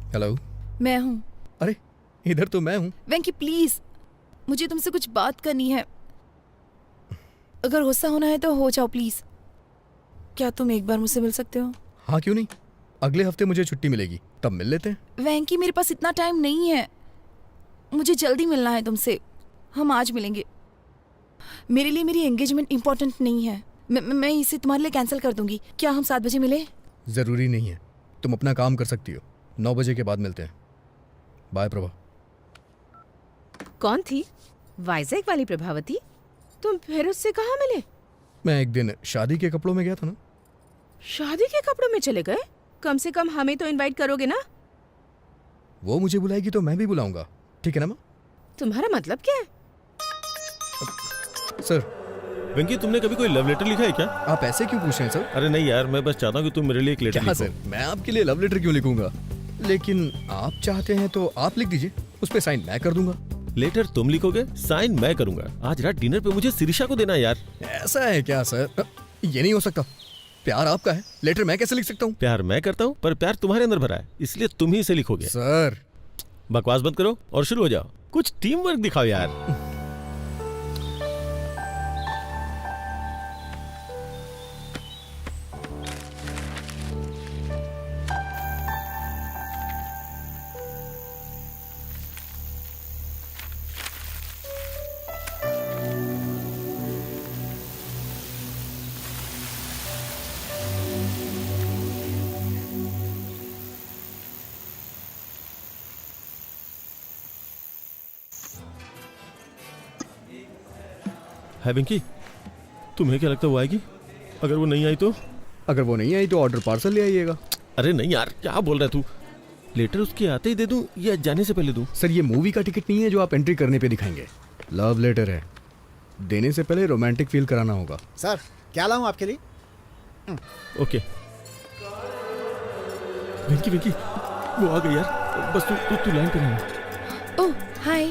[SPEAKER 1] हेलो,
[SPEAKER 5] मैं हूँ।
[SPEAKER 1] अरे इधर तो मैं हूँ।
[SPEAKER 5] वेंकी प्लीज, मुझे तुमसे कुछ बात करनी है। अगर गुस्सा होना है तो हो जाओ प्लीज। क्या तुम एक बार मुझसे मिल सकते हो?
[SPEAKER 1] हाँ क्यों नहीं, अगले हफ्ते मुझे छुट्टी मिलेगी, तब मिल लेते हैं।
[SPEAKER 5] वेंकी मेरे पास इतना टाइम नहीं है, मुझे जल्दी मिलना है तुमसे। हम आज मिलेंगे। मेरे लिए मेरी एंगेजमेंट इम्पोर्टेंट नहीं है। मैं इसे तुम्हारे लिए कैंसिल कर दूंगी। क्या हम 7 बजे मिले?
[SPEAKER 1] जरूरी नहीं है, तुम अपना काम कर सकती हो। 9 बजे के बाद मिलते हैं। बाय प्रभा।
[SPEAKER 14] कौन थी? वाइजैक वाली प्रभावती? तुम फिर उससे कहाँ मिले?
[SPEAKER 1] मैं एक दिन शादी के कपड़ों में गया था ना।
[SPEAKER 14] शादी के कपड़ों में चले गए? कम से कम हमें तो इनवाइट करोगे ना?
[SPEAKER 1] वो मुझे बुलाएगी तो मैं भी बुलाऊंगा, ठीक है ना माँ?
[SPEAKER 14] तुम्हारा मतलब क्या है?
[SPEAKER 1] सर,
[SPEAKER 7] वेंकी, तुमने कभी कोई लव लेटर लिखा है क्या?
[SPEAKER 1] आप ऐसे क्यों पूछ रहे हैं सर?
[SPEAKER 7] अरे नहीं यार, मैं बस चाहता हूँ कि तुम मेरे लिए एक लेटर
[SPEAKER 1] क्या
[SPEAKER 7] लिखो।
[SPEAKER 1] सर, मैं आपके लिए लव लेटर क्यों लिखूंगा? लेकिन आप चाहते हैं तो आप लिख दीजिए, उस पे साइन मैं कर दूंगा।
[SPEAKER 7] लेटर तुम लिखोगे, साइन मैं करूंगा। आज रात डिनर पे मुझे शिरीषा को देना है यार।
[SPEAKER 1] ऐसा है क्या सर? ये नहीं हो सकता। प्यार आपका है, लेटर मैं कैसे लिख सकता हूँ?
[SPEAKER 7] प्यार मैं करता हूँ, पर प्यार तुम्हारे अंदर भरा है, इसलिए तुम ही इसे लिखोगे।
[SPEAKER 1] सर
[SPEAKER 7] बकवास बंद करो और शुरू हो जाओ। कुछ टीम वर्क दिखाओ यार। है वेंकी, तुम्हें क्या लगता है वो आएगी? अगर वो नहीं आई तो?
[SPEAKER 1] अगर वो नहीं आई तो ऑर्डर पार्सल ले आइएगा।
[SPEAKER 7] अरे नहीं यार, क्या बोल रहा है तू? लेटर उसके आते ही दे दूं या जाने से पहले दूं?
[SPEAKER 1] सर ये मूवी का टिकट नहीं है जो आप एंट्री करने पे दिखाएंगे। लव लेटर है, देने से पहले रोमांटिक फील कराना होगा।
[SPEAKER 4] सर क्या लाऊं आपके लिए?
[SPEAKER 7] ओके। वेंकी वेंकी, वो आ गई यार। बस तू लाइन पे रहना।
[SPEAKER 5] ओह हाय।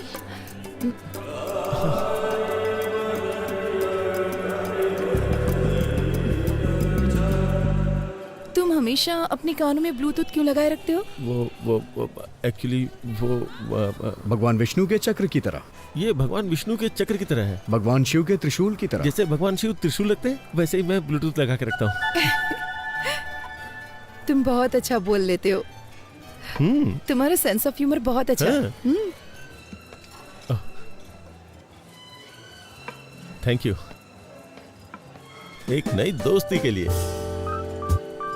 [SPEAKER 5] तुम हमेशा अपने कानों में ब्लूटूथ क्यों लगाए रखते हो?
[SPEAKER 7] वो एक्चुअली वो
[SPEAKER 1] भगवान विष्णु के चक्र की तरह।
[SPEAKER 7] ये भगवान विष्णु के चक्र की तरह है।
[SPEAKER 1] भगवान शिव के त्रिशूल की तरह।
[SPEAKER 7] जैसे भगवान शिव त्रिशूल रखते हैं, वैसे ही मैं ब्लूटूथ लगा के रखता हूँ।
[SPEAKER 5] तुम बहुत अच्छा बोल लेते हो। तुम्हारा सेंस ऑफ ह्यूमर बहुत अच्छा है।
[SPEAKER 7] Thank you. एक नई दोस्ती के लिए।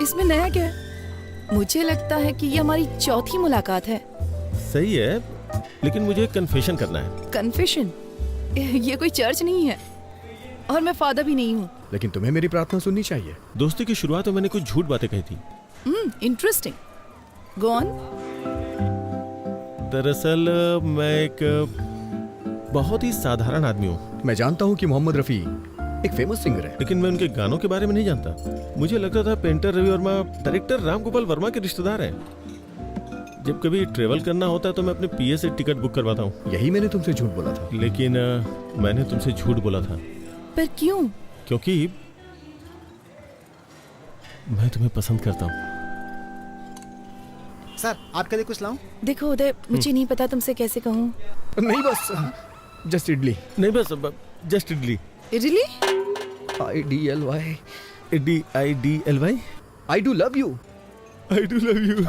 [SPEAKER 5] इसमें नया क्या है? मुझे लगता है कि ये हमारी चौथी मुलाकात है।
[SPEAKER 7] सही है, लेकिन मुझे कन्फेशन करना है।
[SPEAKER 5] कन्फेशन? ये कोई चर्च नहीं है और मैं फादर भी नहीं हूँ।
[SPEAKER 1] लेकिन तुम्हें मेरी प्रार्थना सुननी चाहिए।
[SPEAKER 7] दोस्ती की शुरुआत में मैंने कुछ झूठ बातें कही थी।
[SPEAKER 5] इंटरेस्टिंग। Go on.
[SPEAKER 7] दरअसल मैं एक बहुत ही साधारण आदमी हूँ।
[SPEAKER 1] मैं जानता हूँ कि मोहम्मद रफी एक फेमस सिंगर है,
[SPEAKER 7] लेकिन मैं उनके गानों के बारे में नहीं जानता। मुझे लगता था पेंटर रवि वर्मा डायरेक्टर राम गोपाल वर्मा के रिश्तेदार हैं। जब कभी ट्रेवल करना होता है तो मैं अपने पीए से टिकट बुक करवाता हूँ।
[SPEAKER 1] यही मैंने तुमसे झूठ बोला था।
[SPEAKER 7] लेकिन मैंने तुमसे झूठ बोला था।
[SPEAKER 5] पर क्यों?
[SPEAKER 7] क्योंकि मैं तुम्हें पसंद करता हूँ।
[SPEAKER 4] सर आपके लिए कुछ लाऊं?
[SPEAKER 5] देखो उदय, मुझे नहीं पता तुमसे कैसे कहूँ।
[SPEAKER 1] नहीं बस जस्ट इडली।
[SPEAKER 7] नहीं बस just idli.
[SPEAKER 5] Really?
[SPEAKER 1] IDLY
[SPEAKER 7] IDLY।
[SPEAKER 1] I do love you।
[SPEAKER 7] I do love you।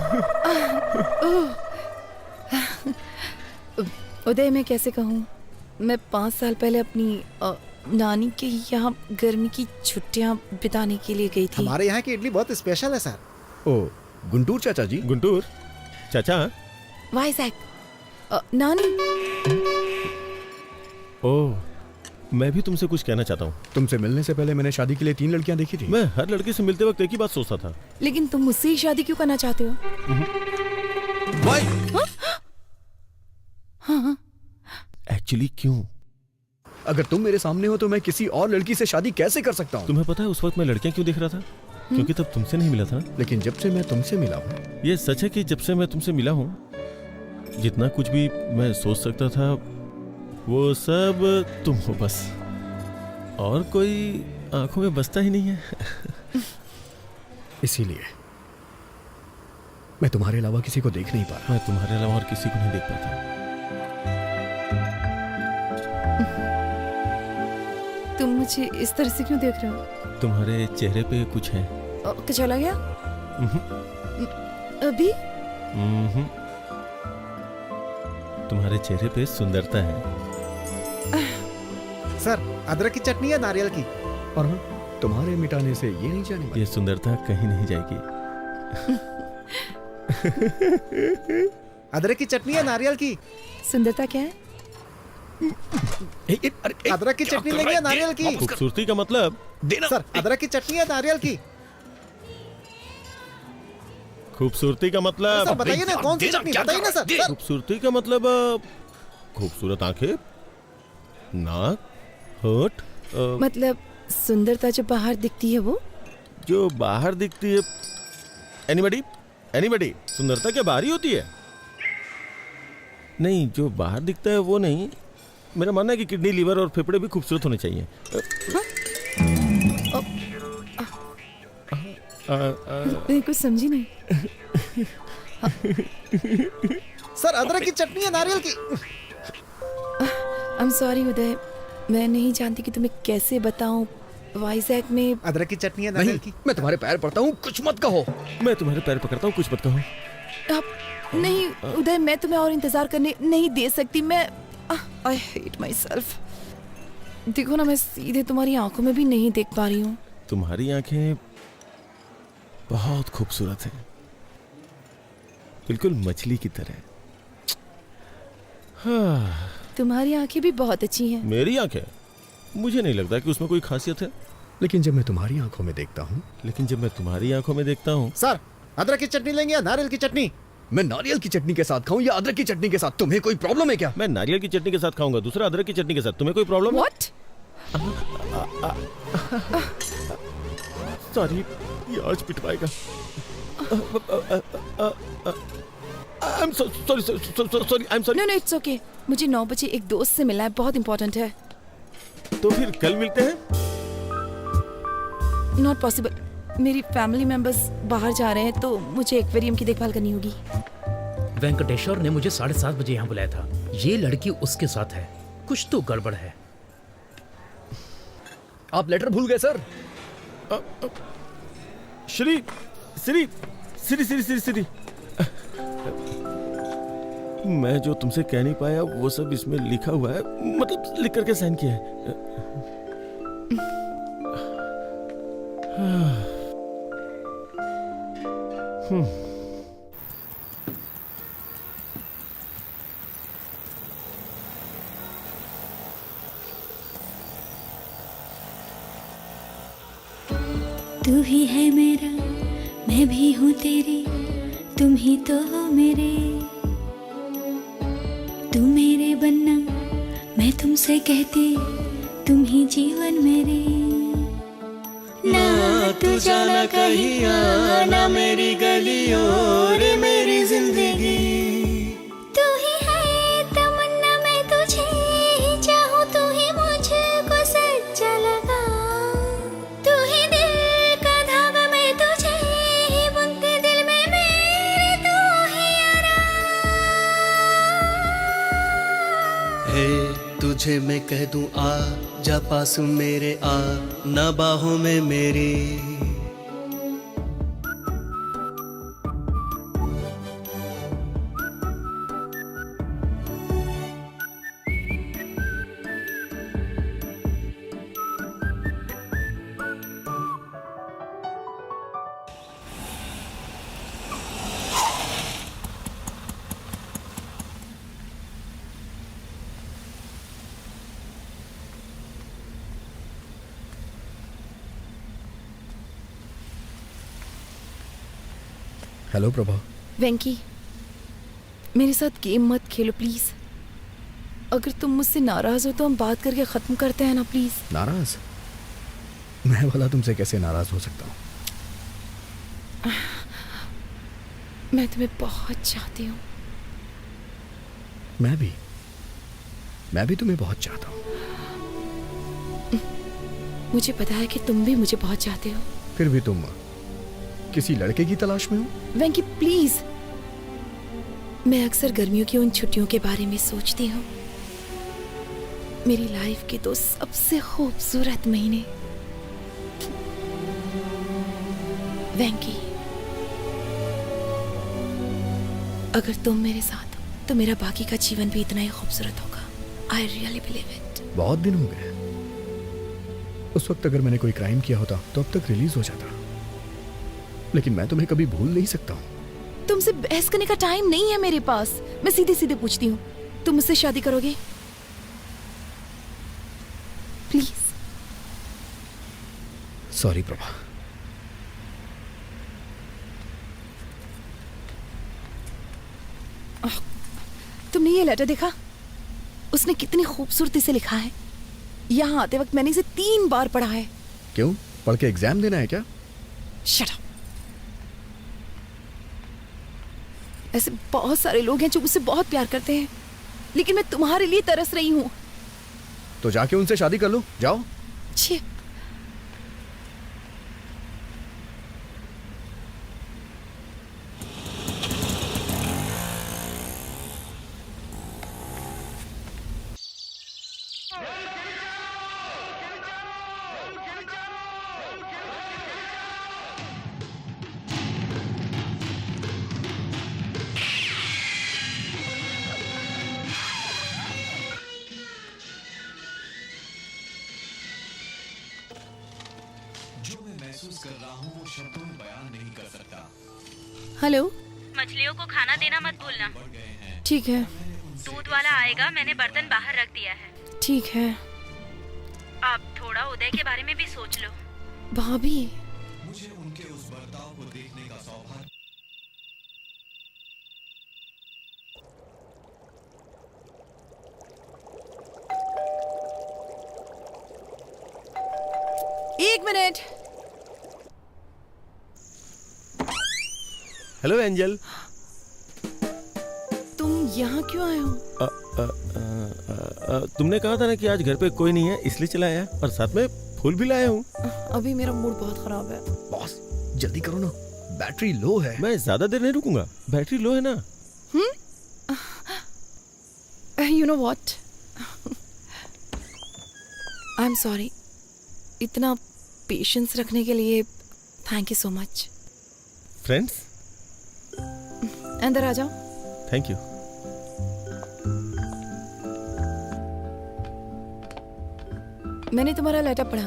[SPEAKER 5] उदय मैं कैसे कहूँ, मैं 5 साल पहले अपनी नानी के यहाँ गर्मी की छुट्टियाँ बिताने के लिए गई थी।
[SPEAKER 4] हमारे यहाँ की इडली बहुत स्पेशल है सर।
[SPEAKER 1] ओ गुंटूर चाचा जी।
[SPEAKER 7] गुंटूर चाचा?
[SPEAKER 5] वाइजैक। नानी।
[SPEAKER 7] ओह, मैं भी तुमसे कुछ कहना चाहता हूँ।
[SPEAKER 1] तुमसे मिलने से पहले मैंने शादी के लिए 3 लड़कियां देखी थी।
[SPEAKER 7] मैं हर लड़के से मिलते वक्त एक ही बात सोचता था।
[SPEAKER 5] लेकिन तुम मुझसे ही शादी क्यों करना चाहते हो? हाँ?
[SPEAKER 7] एक्चुअली क्यों?
[SPEAKER 1] अगर तुम मेरे सामने हो तो मैं किसी और लड़की से शादी कैसे कर सकता हूँ?
[SPEAKER 7] तुम्हें पता है उस वक्त मैं लड़कियां क्यों देख रहा था? क्योंकि तब तुमसे नहीं मिला था।
[SPEAKER 1] लेकिन जब से मैं तुमसे मिला हूँ।
[SPEAKER 7] ये सच है कि जब से मैं तुमसे मिला हूँ, जितना कुछ भी मैं सोच सकता था वो सब तुम हो बस। और कोई आंखों में बसता ही नहीं है।
[SPEAKER 1] इसीलिए मैं तुम्हारे अलावा किसी को देख नहीं पा रहा।
[SPEAKER 7] मैं तुम्हारे अलावा और किसी को नहीं देख पाता।
[SPEAKER 5] तुम मुझे इस तरह से क्यों देख रहे हो?
[SPEAKER 7] तुम्हारे चेहरे पे कुछ है।
[SPEAKER 5] चला गया? अभी?
[SPEAKER 7] तुम्हारे चेहरे पे सुंदरता है।
[SPEAKER 4] सर अदरक की चटनी है नारियल की?
[SPEAKER 1] और हाँ, तुम्हारे मिटाने से ये नहीं जाने वाली।
[SPEAKER 7] ये सुंदरता कहीं नहीं जाएगी।
[SPEAKER 4] अदरक की चटनी है नारियल की?
[SPEAKER 5] सुंदरता क्या है?
[SPEAKER 4] अदरक की चटनी लेंगे या नारियल की?
[SPEAKER 7] खूबसूरती का मतलब
[SPEAKER 1] देना।
[SPEAKER 4] सर अदरक की चटनी है नारियल की?
[SPEAKER 7] खूबसूरती का मतलब
[SPEAKER 4] सर बताइए ना, कौन सी चटनी बताइए ना सर।
[SPEAKER 7] खूबसूरती का मतलब खूबसूरत आंखें, नाक, होठ।
[SPEAKER 5] मतलब सुंदरता जो बाहर दिखती है वो?
[SPEAKER 7] जो बाहर दिखती है? एनीबडी? एनीबडी? सुंदरता क्या बाहर ही होती है? नहीं, जो बाहर दिखता है वो नहीं। मेरा मानना है कि किडनी, लीवर और फेफड़े भी खूबसूरत होने चाहिए।
[SPEAKER 5] मैं कुछ समझी नहीं।
[SPEAKER 4] सर अदरक की चटनी है, नारियल की।
[SPEAKER 5] आई एम सॉरी उदय, मैं नहीं जानती कि तुम्हें कैसे बताऊं। वाइजैक में
[SPEAKER 4] अदरक की चटनी है, नारियल की।
[SPEAKER 1] मैं तुम्हारे पैर पड़ता हूँ, कुछ मत कहो।
[SPEAKER 7] मैं तुम्हारे पैर पकड़ता हूँ, कुछ मत कहो।
[SPEAKER 5] नहीं उदय, मैं तुम्हें और इंतजार करने नहीं दे सकती। मैं आई हेट माई सेल्फ। देखो ना, मैं सीधे तुम्हारी आंखों में भी नहीं देख पा रही हूँ।
[SPEAKER 7] तुम्हारी आंखें बहुत खूबसूरत हैं, बिल्कुल मछली की तरह। हाँ।
[SPEAKER 5] तुम्हारी आंखें भी बहुत अच्छी हैं।
[SPEAKER 7] मेरी आंखें? मुझे नहीं लगता कि उसमें कोई खासियत है।
[SPEAKER 1] लेकिन जब मैं तुम्हारी आंखों में देखता हूँ।
[SPEAKER 4] सर अदरक की चटनी लेंगे या नारियल की चटनी?
[SPEAKER 1] मैं नारियल की चटनी के साथ खाऊं या अदरक की चटनी के साथ? तुम्हें कोई प्रॉब्लम है क्या?
[SPEAKER 7] मैं नारियल की चटनी के साथ खाऊंगा, दूसरा अदरक की चटनी के साथ। तुम्हें कोई प्रॉब्लम है?
[SPEAKER 5] What?
[SPEAKER 7] सॉरी, ये आज पिटवाएगा। I'm sorry.
[SPEAKER 5] No, it's okay. मुझे 9 बजे एक दोस्त से मिलना है, बहुत इंपॉर्टेंट है।
[SPEAKER 7] तो फिर कल मिलते हैं?
[SPEAKER 5] Not possible. मेरी फैमिली मेंबर्स बाहर जा रहे हैं तो मुझे एक्वेरियम की देखभाल करनी होगी।
[SPEAKER 9] वेंकटेश्वर ने मुझे 7:30 बजे यहाँ बुलाया था। ये लड़की उसके साथ है, कुछ तो गड़बड़ है।
[SPEAKER 1] आप लेटर भूल गए सर।
[SPEAKER 7] श्री मैं जो तुमसे कह नहीं पाया वो सब इसमें लिखा हुआ है, मतलब लिख करके साइन किया है।
[SPEAKER 15] तू ही है मेरा, मैं भी हूँ तेरी, तुम ही तो हो मेरे। तू मेरे बनना, मैं तुमसे कहती, तुम ही जीवन मेरे। ना तू जाना कहीं आना मेरी गलियों रे मेरी जिंदगी। तू ही है तमन्ना, मैं तुझे ही चाहूँ, तू ही मुझको सच्चा लगा। तू ही दिल का धागा, मैं तुझे ही बुनती दिल में मेरे, तू ही आराम।
[SPEAKER 16] हे तुझे मैं कह दूं आ जा पास मेरे, आ ना बाहों में मेरी।
[SPEAKER 1] हेलो प्रभा।
[SPEAKER 5] वेंकी, मेरे साथ गेम मत खेलो प्लीज। अगर तुम मुझसे नाराज हो तो हम बात करके खत्म करते हैं ना प्लीज।
[SPEAKER 1] नाराज? मैं भला तुमसे कैसे नाराज हो सकता हूँ?
[SPEAKER 5] मैं तुम्हें बहुत चाहती हूँ।
[SPEAKER 1] मैं भी तुम्हें बहुत चाहता हूँ।
[SPEAKER 5] मुझे पता है कि तुम भी मुझे बहुत चाहते हो।
[SPEAKER 1] फिर भी तुम किसी लड़के की तलाश में हो?
[SPEAKER 5] वेंकी प्लीज, मैं अक्सर गर्मियों की उन छुट्टियों के बारे में सोचती हूँ। मेरी लाइफ के 2 सबसे खूबसूरत महीने। वेंकी, अगर तुम मेरे साथ हो तो मेरा बाकी का जीवन भी इतना ही खूबसूरत होगा। I really believe it.
[SPEAKER 1] बहुत दिन हो गए। उस वक्त अगर मैंने कोई क्राइम किया होता तो अब तक रिलीज हो जाता, लेकिन मैं तुम्हें कभी भूल नहीं सकता हूँ।
[SPEAKER 5] तुमसे बहस करने का टाइम नहीं है मेरे पास। मैं सीधे सीधे पूछती हूँ, तुम मुझसे शादी करोगे? प्लीज।
[SPEAKER 1] सॉरी प्रभा।
[SPEAKER 5] तुमने ये लेटर देखा? उसने कितनी खूबसूरती से लिखा है। यहाँ आते वक्त मैंने इसे 3 बार पढ़ा है।
[SPEAKER 1] क्यों, पढ़ के एग्जाम देना है क्या?
[SPEAKER 5] Shut up. ऐसे बहुत सारे लोग हैं जो मुझसे बहुत प्यार करते हैं, लेकिन मैं तुम्हारे लिए तरस रही हूँ।
[SPEAKER 1] तो जाके उनसे शादी कर लो, जाओ।
[SPEAKER 5] छी। हेलो।
[SPEAKER 2] मछलियों को खाना देना मत भूलना।
[SPEAKER 5] ठीक है।
[SPEAKER 2] दूध वाला आएगा, मैंने बर्तन बाहर रख दिया है।
[SPEAKER 5] ठीक है।
[SPEAKER 2] अब थोड़ा उदय के बारे में भी सोच लो।
[SPEAKER 5] भाभी,
[SPEAKER 17] मुझे उनके उस बर्ताव को देखने का सौभाग्य।
[SPEAKER 5] एक मिनट।
[SPEAKER 7] Hello angel.
[SPEAKER 5] तुम यहाँ क्यों आए हो?
[SPEAKER 7] तुमने कहा था ना कि आज घर पे कोई नहीं है, इसलिए चला आया, और साथ में फूल भी लाया हूँ।
[SPEAKER 5] अभी मेरा मूड बहुत खराब है।
[SPEAKER 1] बॉस जल्दी करो ना, बैटरी लो है।
[SPEAKER 7] मैं ज्यादा देर नहीं रुकूंगा, बैटरी लो है ना।
[SPEAKER 5] You know what, I am sorry. इतना पेशेंस रखने के लिए thank you so much.
[SPEAKER 7] Friends,
[SPEAKER 5] अंदर आ जाओ।
[SPEAKER 7] Thank you.
[SPEAKER 5] मैंने तुम्हारा लेटर पढ़ा।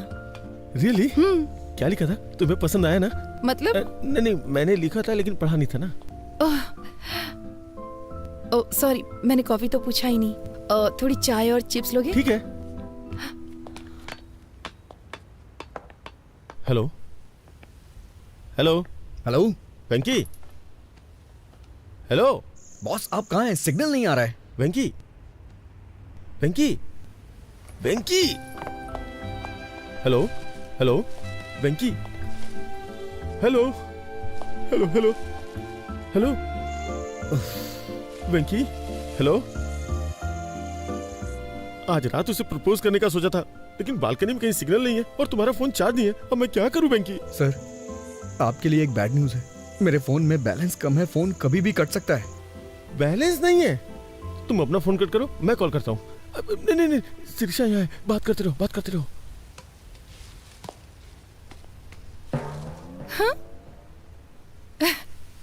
[SPEAKER 7] रियली? क्या लिखा था? तुम्हें पसंद आया ना?
[SPEAKER 5] मतलब?
[SPEAKER 7] नहीं, मैंने लिखा था लेकिन पढ़ा नहीं था ना।
[SPEAKER 5] ओह सॉरी, मैंने कॉफी तो पूछा ही नहीं। थोड़ी चाय और चिप्स लोगे?
[SPEAKER 7] ठीक है। हेलो हेलो
[SPEAKER 1] हेलो
[SPEAKER 7] वेंकी। हेलो
[SPEAKER 1] बॉस, आप कहाँ हैं? सिग्नल नहीं आ रहा है।
[SPEAKER 7] वेंकी, वेंकी, वेंकी। हेलो हेलो वेंकी। हेलो हेलो हेलो हेलो वेंकी। हेलो। आज रात उसे प्रपोज करने का सोचा था, लेकिन बालकनी में कहीं सिग्नल नहीं है और तुम्हारा फोन चार्ज नहीं है। अब मैं क्या करूं वेंकी?
[SPEAKER 1] सर, आपके लिए एक बैड न्यूज है। मेरे फोन में बैलेंस कम है, फोन कभी भी कट सकता है।
[SPEAKER 7] बैलेंस नहीं है? तुम अपना फोन कट करो, मैं कॉल करता हूँ। नहीं नहीं, शिरीषा यहाँ है, बात करते रहो, बात करते रहो।
[SPEAKER 5] हाँ?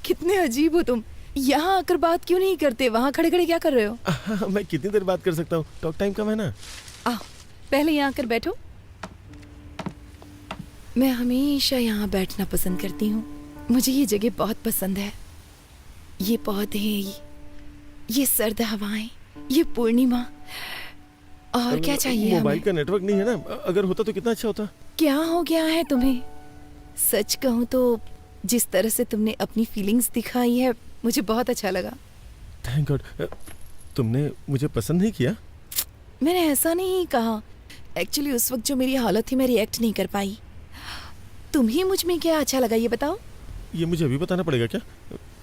[SPEAKER 5] कितने अजीब हो तुम। यहाँ आकर बात क्यों नहीं करते? वहाँ खड़े खड़े क्या कर रहे हो?
[SPEAKER 7] मैं कितनी देर बात कर सकता हूँ, टॉक टाइम कम है ना।
[SPEAKER 5] पहले यहाँ आकर बैठो। मैं हमेशा यहाँ बैठना पसंद करती हूँ। मुझे ये जगह बहुत पसंद है। ये पौधे, ये सर्द हवाएं, ये पूर्णिमा, और क्या चाहिए?
[SPEAKER 7] मोबाइल का नेटवर्क नहीं है ना, अगर होता तो कितना अच्छा होता।
[SPEAKER 5] क्या हो गया है तुम्हें? सच कहूँ तो जिस तरह से तुमने अपनी फीलिंग्स दिखाई है, मुझे बहुत अच्छा लगा।
[SPEAKER 7] Thank God. तुमने मुझे पसंद नहीं किया?
[SPEAKER 5] मैंने ऐसा नहीं कहा। एक्चुअली उस वक्त जो मेरी हालत थी, मैं रिएक्ट नहीं कर पाई। तुम्हें मुझ में क्या अच्छा लगा, ये बताओ।
[SPEAKER 7] ये मुझे अभी बताना पड़ेगा क्या?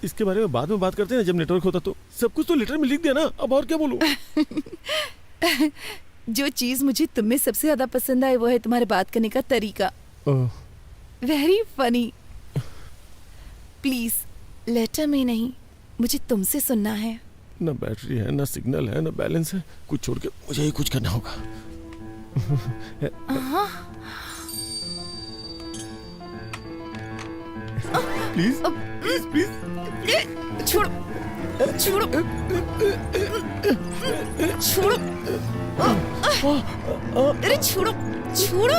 [SPEAKER 7] इसके बारे में बाद में बात करते हैं जब नेटवर्क होता तो। सब कुछ तो लेटर में लिख दिया ना, अब और क्या बोलूं?
[SPEAKER 5] जो चीज मुझे तुम में सबसे ज्यादा पसंद आई वो है तुम्हारे बात करने का तरीका। Very funny. प्लीज लेटर में नहीं, मुझे तुमसे सुनना है।
[SPEAKER 7] ना बैटरी है, ना सिग्नल है, ना बैलेंस है। कुछ छोड़ के मुझे ही कुछ करना होगा। Please please please.
[SPEAKER 5] छोड़ो छोड़ो छोड़ो। अरे छोड़ो छोड़ो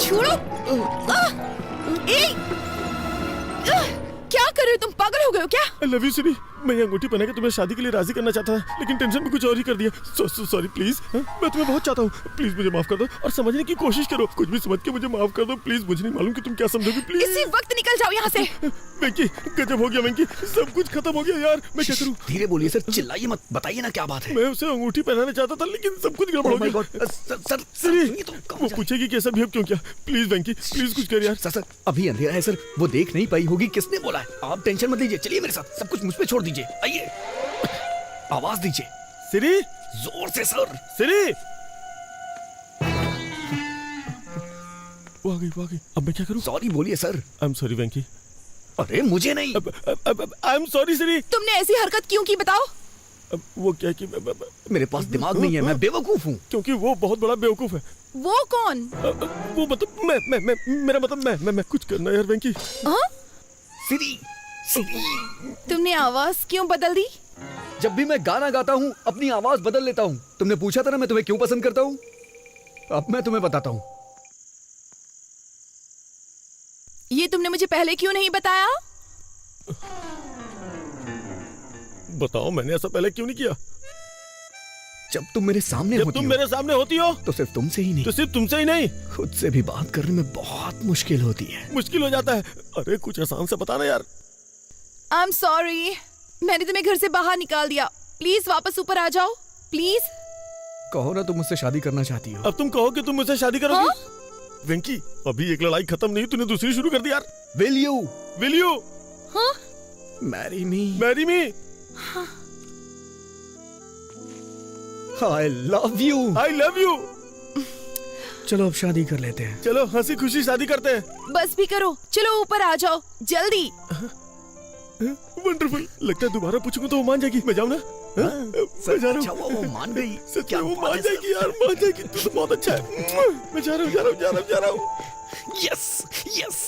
[SPEAKER 5] छोड़ो। क्या कर रहे हो तुम? पागल हो गए हो क्या?
[SPEAKER 7] I love you, सिरी। मैं ये अंगूठी पहना के तुम्हें शादी के लिए राजी करना चाहता था, लेकिन टेंशन में कुछ और ही कर दिया। Sorry please. मैं तुम्हें बहुत चाहता हूँ, प्लीज मुझे माफ कर दो और समझने की कोशिश करो। कुछ भी समझ के मुझे माफ कर दो प्लीज। मुझे नहीं मालूम कि तुम क्या समझोगे। प्लीज
[SPEAKER 5] इसी वक्त निकल जाओ यहाँ से।
[SPEAKER 7] वेंकी, गजब हो गया वेंकी, सब कुछ खत्म हो गया यार। मैं क्या करूँ?
[SPEAKER 1] धीरे बोलिए सर, चिल्लाइए मत, बताइए ना क्या बात है।
[SPEAKER 7] मैं उसे अंगूठी पहनाना चाहता था, लेकिन सब कुछ गड़बड़ हो गया। सर वो पूछेगी कि ऐसा बिहेव क्यों किया। प्लीज वेंकी, प्लीज कुछ कर यार।
[SPEAKER 1] सर अभी अंधेरा है सर, वो देख नहीं पाई होगी। किसने बोला है? आप टेंशन मत लीजिए, चलिए मेरे साथ, सब कुछ मुझ पे छोड़ दीजिए। आइए, आवाज दीजिए।
[SPEAKER 7] सिरी,
[SPEAKER 1] जोर से सर।
[SPEAKER 7] सिरी, वो आ गई। अब मैं क्या करूं?
[SPEAKER 1] सॉरी बोलिए सर।
[SPEAKER 7] आई एम सॉरी वेंकी।
[SPEAKER 1] अरे मुझे नहीं।
[SPEAKER 7] आई एम सॉरी सिरी।
[SPEAKER 5] तुमने ऐसी हरकत क्यों की बताओ?
[SPEAKER 7] वो क्या कि
[SPEAKER 1] मेरे पास दिमाग नहीं है, मैं बेवकूफ हूँ।
[SPEAKER 7] क्योंकि वो बहुत बड़ा बेवकूफ है।
[SPEAKER 5] वो कौन?
[SPEAKER 7] वो मतलब मैं मेरा मतलब मैं कुछ करना यार वेंकी।
[SPEAKER 1] सिरी,
[SPEAKER 5] तुमने आवाज क्यों बदल दी?
[SPEAKER 1] जब भी मैं गाना गाता हूँ अपनी आवाज बदल लेता हूँ। तुमने पूछा था ना मैं तुम्हें क्यों पसंद करता हूँ। अब मैं तुम्हें बताता हूँ।
[SPEAKER 5] ये तुमने मुझे पहले क्यों नहीं बताया?
[SPEAKER 7] बताओ, मैंने ऐसा पहले क्यों नहीं किया?
[SPEAKER 1] जब तुम मेरे सामने
[SPEAKER 7] जब
[SPEAKER 1] होती
[SPEAKER 7] तुम
[SPEAKER 1] हो,
[SPEAKER 7] मेरे सामने होती हो
[SPEAKER 1] तो सिर्फ तुमसे ही नहीं,
[SPEAKER 7] तो सिर्फ तुमसे ही नहीं,
[SPEAKER 1] खुद से भी बात करने में बहुत मुश्किल होती है।
[SPEAKER 7] मुश्किल हो जाता है। अरे कुछ आसान से बताना यार।
[SPEAKER 5] आई एम सॉरी, मैंने तुम्हें घर से बाहर निकाल दिया। प्लीज वापस ऊपर आ जाओ, प्लीज।
[SPEAKER 1] कहो ना तुम मुझसे शादी करना चाहती हो।
[SPEAKER 7] अब तुम कहो कि तुम मुझसे शादी करोगी। वेंकी, अभी एक लड़ाई खत्म नहीं, तूने दूसरी शुरू कर दी यार।
[SPEAKER 1] Will you?
[SPEAKER 7] Will you?
[SPEAKER 5] हाँ?
[SPEAKER 1] Marry me?
[SPEAKER 7] Marry me?
[SPEAKER 1] I love you.
[SPEAKER 7] I love you.
[SPEAKER 1] चलो अब शादी कर लेते हैं।
[SPEAKER 7] चलो हंसी खुशी शादी करते हैं।
[SPEAKER 5] बस भी करो, चलो ऊपर आ जाओ जल्दी।
[SPEAKER 7] वंडरफुल। लगता है दोबारा पूछूंगा तो वो मान जाएगी। मैं जाऊँ ना? मैं जा रहा हूँ।
[SPEAKER 1] वो मान गई।
[SPEAKER 7] सच में वो मान जाएगी यार, मान जाएगी। तू तो बहुत अच्छा है। मैं जा रहा हूँ।
[SPEAKER 1] Yes, yes.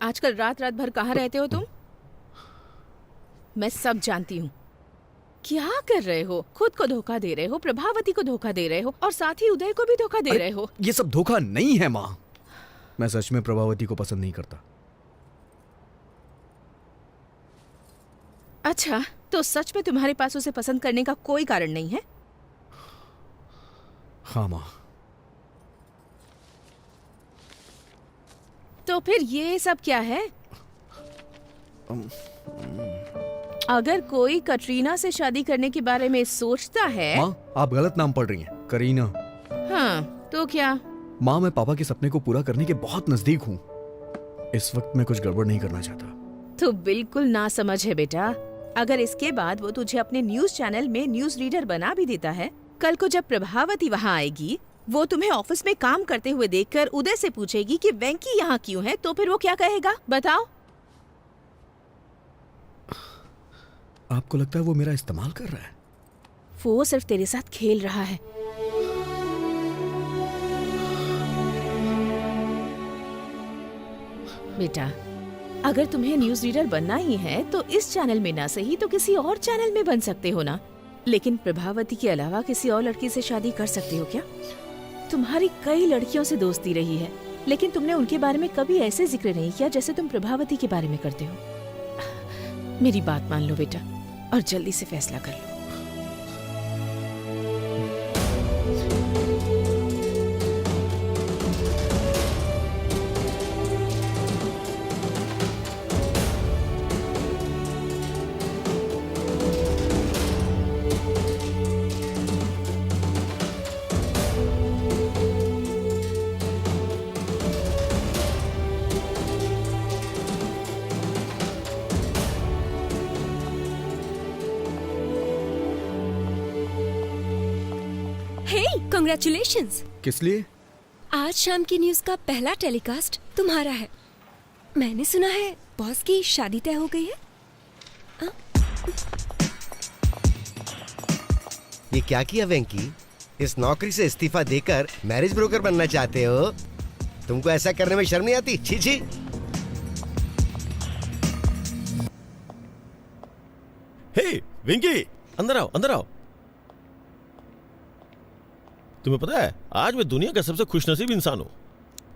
[SPEAKER 14] आजकल रात भर कहाँ रहते हो तुम? मैं सब जानती हूँ। क्या कर रहे हो? खुद को धोखा दे रहे हो, प्रभावती को धोखा दे रहे हो और साथ ही उदय को भी धोखा दे रहे हो।
[SPEAKER 1] ये सब धोखा नहीं है माँ। मैं सच में प्रभावती को पसंद नहीं करता।
[SPEAKER 14] अच्छा, तो सच में तुम्हारे पास उसे पसंद करने का कोई कारण नहीं है?
[SPEAKER 1] हाँ माँ।
[SPEAKER 14] तो फिर ये सब क्या है? अगर कोई कटरीना से शादी करने के बारे में सोचता है।
[SPEAKER 1] माँ, आप गलत नाम पढ़ रही हैं। करीना।
[SPEAKER 14] हाँ, तो क्या?
[SPEAKER 1] माँ, मैं पापा के सपने को पूरा करने के बहुत नजदीक हूँ। इस वक्त मैं कुछ गड़बड़ नहीं करना चाहता।
[SPEAKER 14] तो बिल्कुल ना समझ है बेटा। अगर इसके बाद वो तुझे अपने न्यूज चैनल में न्यूज रीडर बना भी देता है, कल को जब प्रभावती वहाँ आएगी, वो तुम्हें ऑफिस में काम करते हुए देखकर उदय से पूछेगी कि वेंकी यहाँ क्यों है, तो फिर वो क्या कहेगा बताओ?
[SPEAKER 1] आपको लगता है वो मेरा इस्तेमाल कर रहा है?
[SPEAKER 14] वो सिर्फ तेरे साथ खेल रहा है। बेटा, अगर तुम्हें न्यूज रीडर बनना ही है तो इस चैनल में ना सही तो किसी और चैनल में बन सकते हो ना। लेकिन प्रभावती के अलावा किसी और लड़की से शादी कर सकते हो क्या? तुम्हारी कई लड़कियों से दोस्ती रही है, लेकिन तुमने उनके बारे में कभी ऐसे जिक्र नहीं किया जैसे तुम प्रभावती के बारे में करते हो। मेरी बात मान लो बेटा और जल्दी से फैसला कर लो।
[SPEAKER 18] हे, कांग्रेचुलेशंस।
[SPEAKER 1] किस लिए?
[SPEAKER 18] आज शाम की न्यूज का पहला टेलीकास्ट तुम्हारा है। मैंने सुना है बॉस की शादी तय हो गई है।
[SPEAKER 6] ये क्या किया वेंकी? इस नौकरी से इस्तीफा देकर मैरिज ब्रोकर बनना चाहते हो? तुमको ऐसा करने में शर्म नहीं आती? छी छी।
[SPEAKER 7] हे वेंकी, अंदर आओ, अंदर आओ। तुम्हें पता है आज मैं दुनिया का सबसे खुशनसीब इंसान हूँ,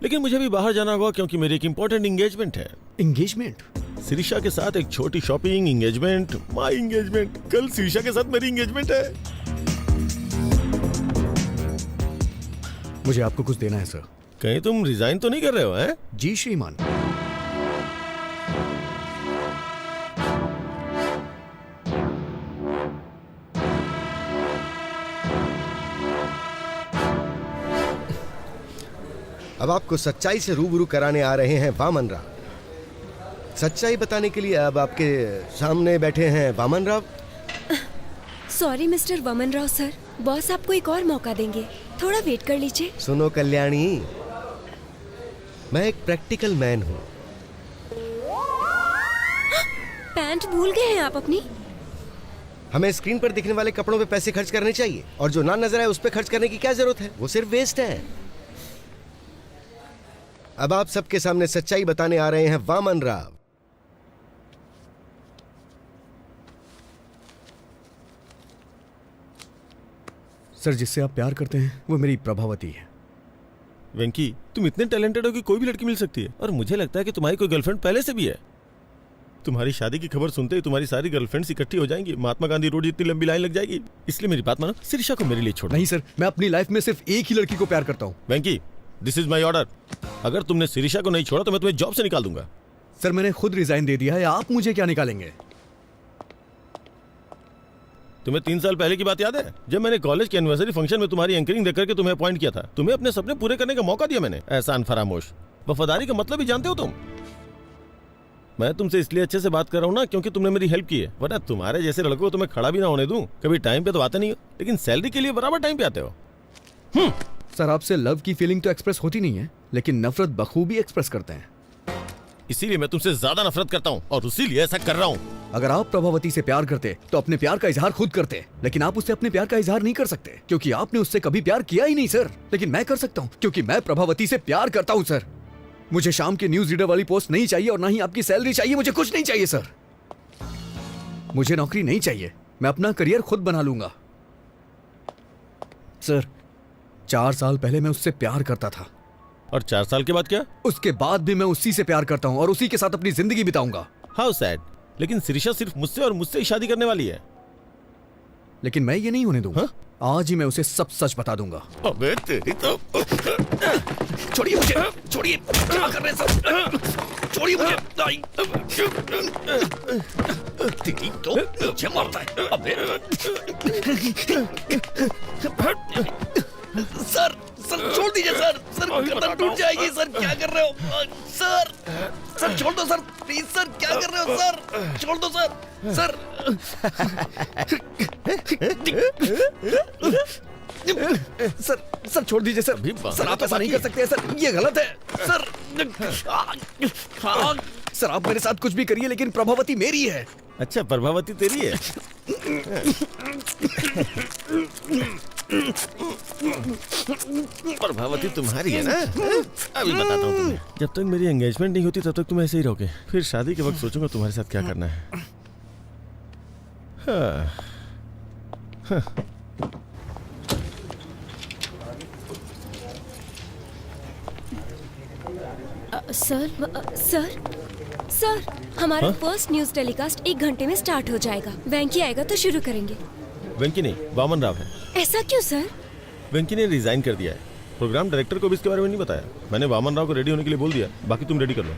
[SPEAKER 7] लेकिन मुझे भी बाहर जाना होगा क्योंकि मेरी एक इंपॉर्टेंट एंगेजमेंट है।
[SPEAKER 1] एंगेजमेंट?
[SPEAKER 7] सिरिशा के साथ एक छोटी शॉपिंग, एंगेजमेंट, माय एंगेजमेंट। कल सिरिशा के साथ मेरी एंगेजमेंट है।
[SPEAKER 1] मुझे आपको कुछ देना है सर।
[SPEAKER 7] कहीं तुम रिजाइन तो नहीं कर रहे हो? हैं?
[SPEAKER 1] जी श्रीमान।
[SPEAKER 6] अब आपको सच्चाई से रूबरू कराने आ रहे हैं वामन राव। सच्चाई बताने के लिए अब आपके सामने बैठे हैं Vaman Rao.
[SPEAKER 18] Sorry mister Vaman Rao sir, boss आपको एक और मौका देंगे, थोड़ा वेट कर लीजिए।
[SPEAKER 6] सुनो कल्याणी, मैं एक प्रैक्टिकल मैन हूँ।
[SPEAKER 18] पैंट भूल गए हैं आप अपनी?
[SPEAKER 6] हमें स्क्रीन पर दिखने वाले कपड़ों पे पैसे खर्च करने चाहिए, और जो ना नजर आए उस पे खर्च करने की क्या जरूरत है? वो सिर्फ वेस्ट है। अब आप सबके सामने सच्चाई बताने आ रहे हैं वामन राव।
[SPEAKER 1] सर, जिससे आप प्यार करते हैं वो मेरी प्रभावती है।
[SPEAKER 7] वेंकी, तुम इतने टैलेंटेड हो कि कोई भी लड़की मिल सकती है, और मुझे लगता है कि तुम्हारी कोई गर्लफ्रेंड पहले से भी है। तुम्हारी शादी की खबर सुनते ही तुम्हारी सारी गर्लफ्रेंड्स इकट्ठी हो जाएंगी, महात्मा गांधी रोड जितनी लंबी लाइन लग जाएगी। इसलिए मेरी बात मानो, सिरिशा को मेरे लिए छोड़ो।
[SPEAKER 1] नहीं सर, मैं अपनी लाइफ में सिर्फ एक ही लड़की को प्यार करता हूँ।
[SPEAKER 7] वेंकी, दिस इज माई ऑर्डर। अगर तुमने सिरिशा को नहीं छोड़ा तो मैं तुम्हें जॉब से निकाल दूंगा।
[SPEAKER 1] सर, मैंने खुद रिजाइन दे दिया है, आप मुझे क्या निकालेंगे?
[SPEAKER 7] तुम्हें 3 साल पहले की बात याद है, जब मैंने कॉलेज के एनिवर्सरी फंक्शन में तुम्हारी एंकरिंग देख करके तुम्हें अपॉइंट किया था? तुम्हें अपने सपने पूरे करने का मौका दिया मैंने। एहसान फरामोश। वफादारी का मतलब ही जानते हो तुम। मैं तुमसे इसलिए अच्छे से बात कर रहा हूँ ना क्योंकि तुमने मेरी हेल्प की है, वरना तुम्हारे जैसे लड़कों को तुम्हें खड़ा भी ना होने दूं। कभी टाइम पे तो आते नहीं हो, लेकिन सैलरी के लिए बराबर टाइम पे आते हो।
[SPEAKER 1] सर, आपसे लव की फीलिंग तो एक्सप्रेस होती नहीं है, लेकिन नफरत बखूबी एक्सप्रेस करते हैं।
[SPEAKER 7] इसीलिए मैं तुमसे ज्यादा नफरत करता हूँ और इसीलिए ऐसा कर रहा हूँ।
[SPEAKER 1] अगर आप प्रभावती से प्यार करते तो अपने प्यार का इजहार खुद करते, लेकिन आप उससे अपने प्यार का इजहार नहीं कर सकते क्योंकि आपने उससे कभी प्यार किया ही नहीं सर। लेकिन मैं कर सकता हूँ क्योंकि मैं प्रभावती से प्यार करता हूँ सर। मुझे शाम की न्यूज रीडर वाली पोस्ट नहीं चाहिए और ना ही आपकी सैलरी चाहिए। मुझे कुछ नहीं चाहिए सर। मुझे नौकरी नहीं चाहिए, मैं अपना करियर खुद बना लूंगा। सर, 4 साल पहले मैं उससे प्यार करता था।
[SPEAKER 7] और 4 साल के बाद क्या?
[SPEAKER 1] उसके बाद भी मैं उसी से प्यार करता हूँ और उसी के साथ अपनी जिंदगी बिताऊंगा।
[SPEAKER 7] How sad. लेकिन सिरिशा सिर्फ मुझसे और मुझसे ही शादी करने वाली है।
[SPEAKER 1] लेकिन मैं ये नहीं होने दूंगा। आज ही मैं उसे सब सच बता दूंगा।
[SPEAKER 7] अबे तेरी तो।
[SPEAKER 1] छोड़िए मुझे, छोड़िए। क्या कर रहे हैं सर? छोड़िए मुझे। तेरी तो मुझे मारता है। अबे सर, सर छोड़ दीजिए सर। सर गर्दन टूट जाएगी सर। क्या कर रहे हो सर? सर छोड़ दो सर, प्लीज सर। क्या कर रहे हो सर? छोड़ दो सर। सर सर, सर छोड़ दीजिए सर। सर आप ऐसा नहीं कर सकते सर, ये गलत है सर। सर आप मेरे साथ कुछ भी करिए लेकिन प्रभावती मेरी है।
[SPEAKER 7] अच्छा, प्रभावती तेरी है? प्रभावती तुम्हारी है ना? अभी बताता हूँ तुम्हें। जब तक मेरी एंगेजमेंट नहीं होती तब तक तुम ऐसे ही रहोगे, फिर शादी के वक्त सोचूंगा तुम्हारे साथ क्या करना है।
[SPEAKER 18] सर, सर हमारा फर्स्ट न्यूज टेलीकास्ट 1 घंटे में स्टार्ट हो जाएगा। वेंकी आएगा तो शुरू करेंगे।
[SPEAKER 7] वेंकी नहीं, वामन राव है।
[SPEAKER 18] ऐसा क्यों सर?
[SPEAKER 7] वेंकी ने रिजाइन कर दिया है। प्रोग्राम डायरेक्टर को भी इसके बारे में नहीं बताया। मैंने वामन राव को रेडी होने के लिए बोल दिया, बाकी तुम रेडी कर लो।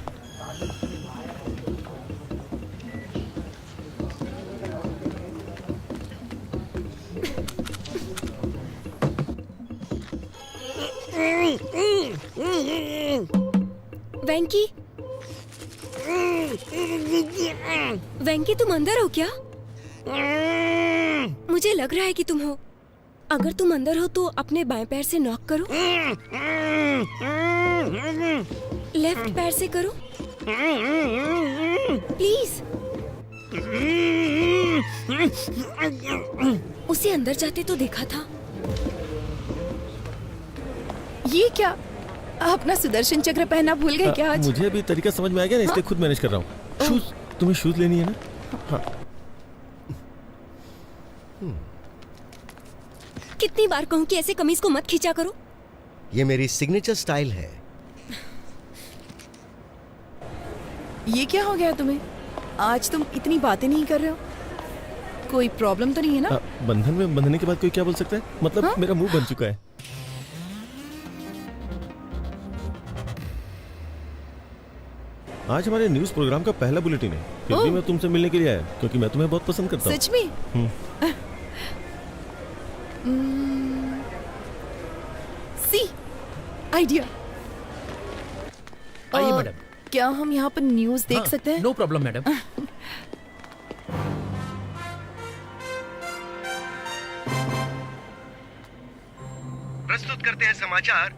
[SPEAKER 18] वेंकी, वेंकी तुम अंदर हो क्या? मुझे लग रहा है कि तुम हो। अगर तुम अंदर हो तो अपने बाएं पैर से नॉक करो। लेफ्ट पैर से करो प्लीज। उसे अंदर जाते तो देखा था।
[SPEAKER 5] ये क्या, अपना सुदर्शन चक्र पहनना भूल गए क्या आज?
[SPEAKER 7] मुझे अभी तरीका समझ में आ गया ना, इसलिए खुद मैनेज कर रहा हूँ। शूज, तुम्हें शूज लेनी है ना? हाँ।
[SPEAKER 18] कितनी बार कहूँ कि ऐसे कमीज को मत खींचा करो।
[SPEAKER 6] ये मेरी सिग्नेचर स्टाइल है।
[SPEAKER 5] ये क्या हो गया तुम्हें? आज तुम इतनी बातें नहीं कर रहे हो। कोई प्रॉब्लम तो नहीं है ना?
[SPEAKER 7] बंधन में बंधने के बाद कोई क्या बोल सकता है? मतलब
[SPEAKER 5] हाँ?
[SPEAKER 7] मेरा मुंह बन चुका है। आज हमारे न्यूज प्रोग्राम का पहला बुलेटिन है, फिर भी मैं तुमसे मिलने के लिए आया क्योंकि मैं तुम्हें बहुत पसंद करता हूँ।
[SPEAKER 5] सच में? See idea.
[SPEAKER 9] आइए मैडम।
[SPEAKER 5] क्या हम यहाँ पर न्यूज देख सकते हैं?
[SPEAKER 9] No problem madam.
[SPEAKER 6] प्रस्तुत करते हैं समाचार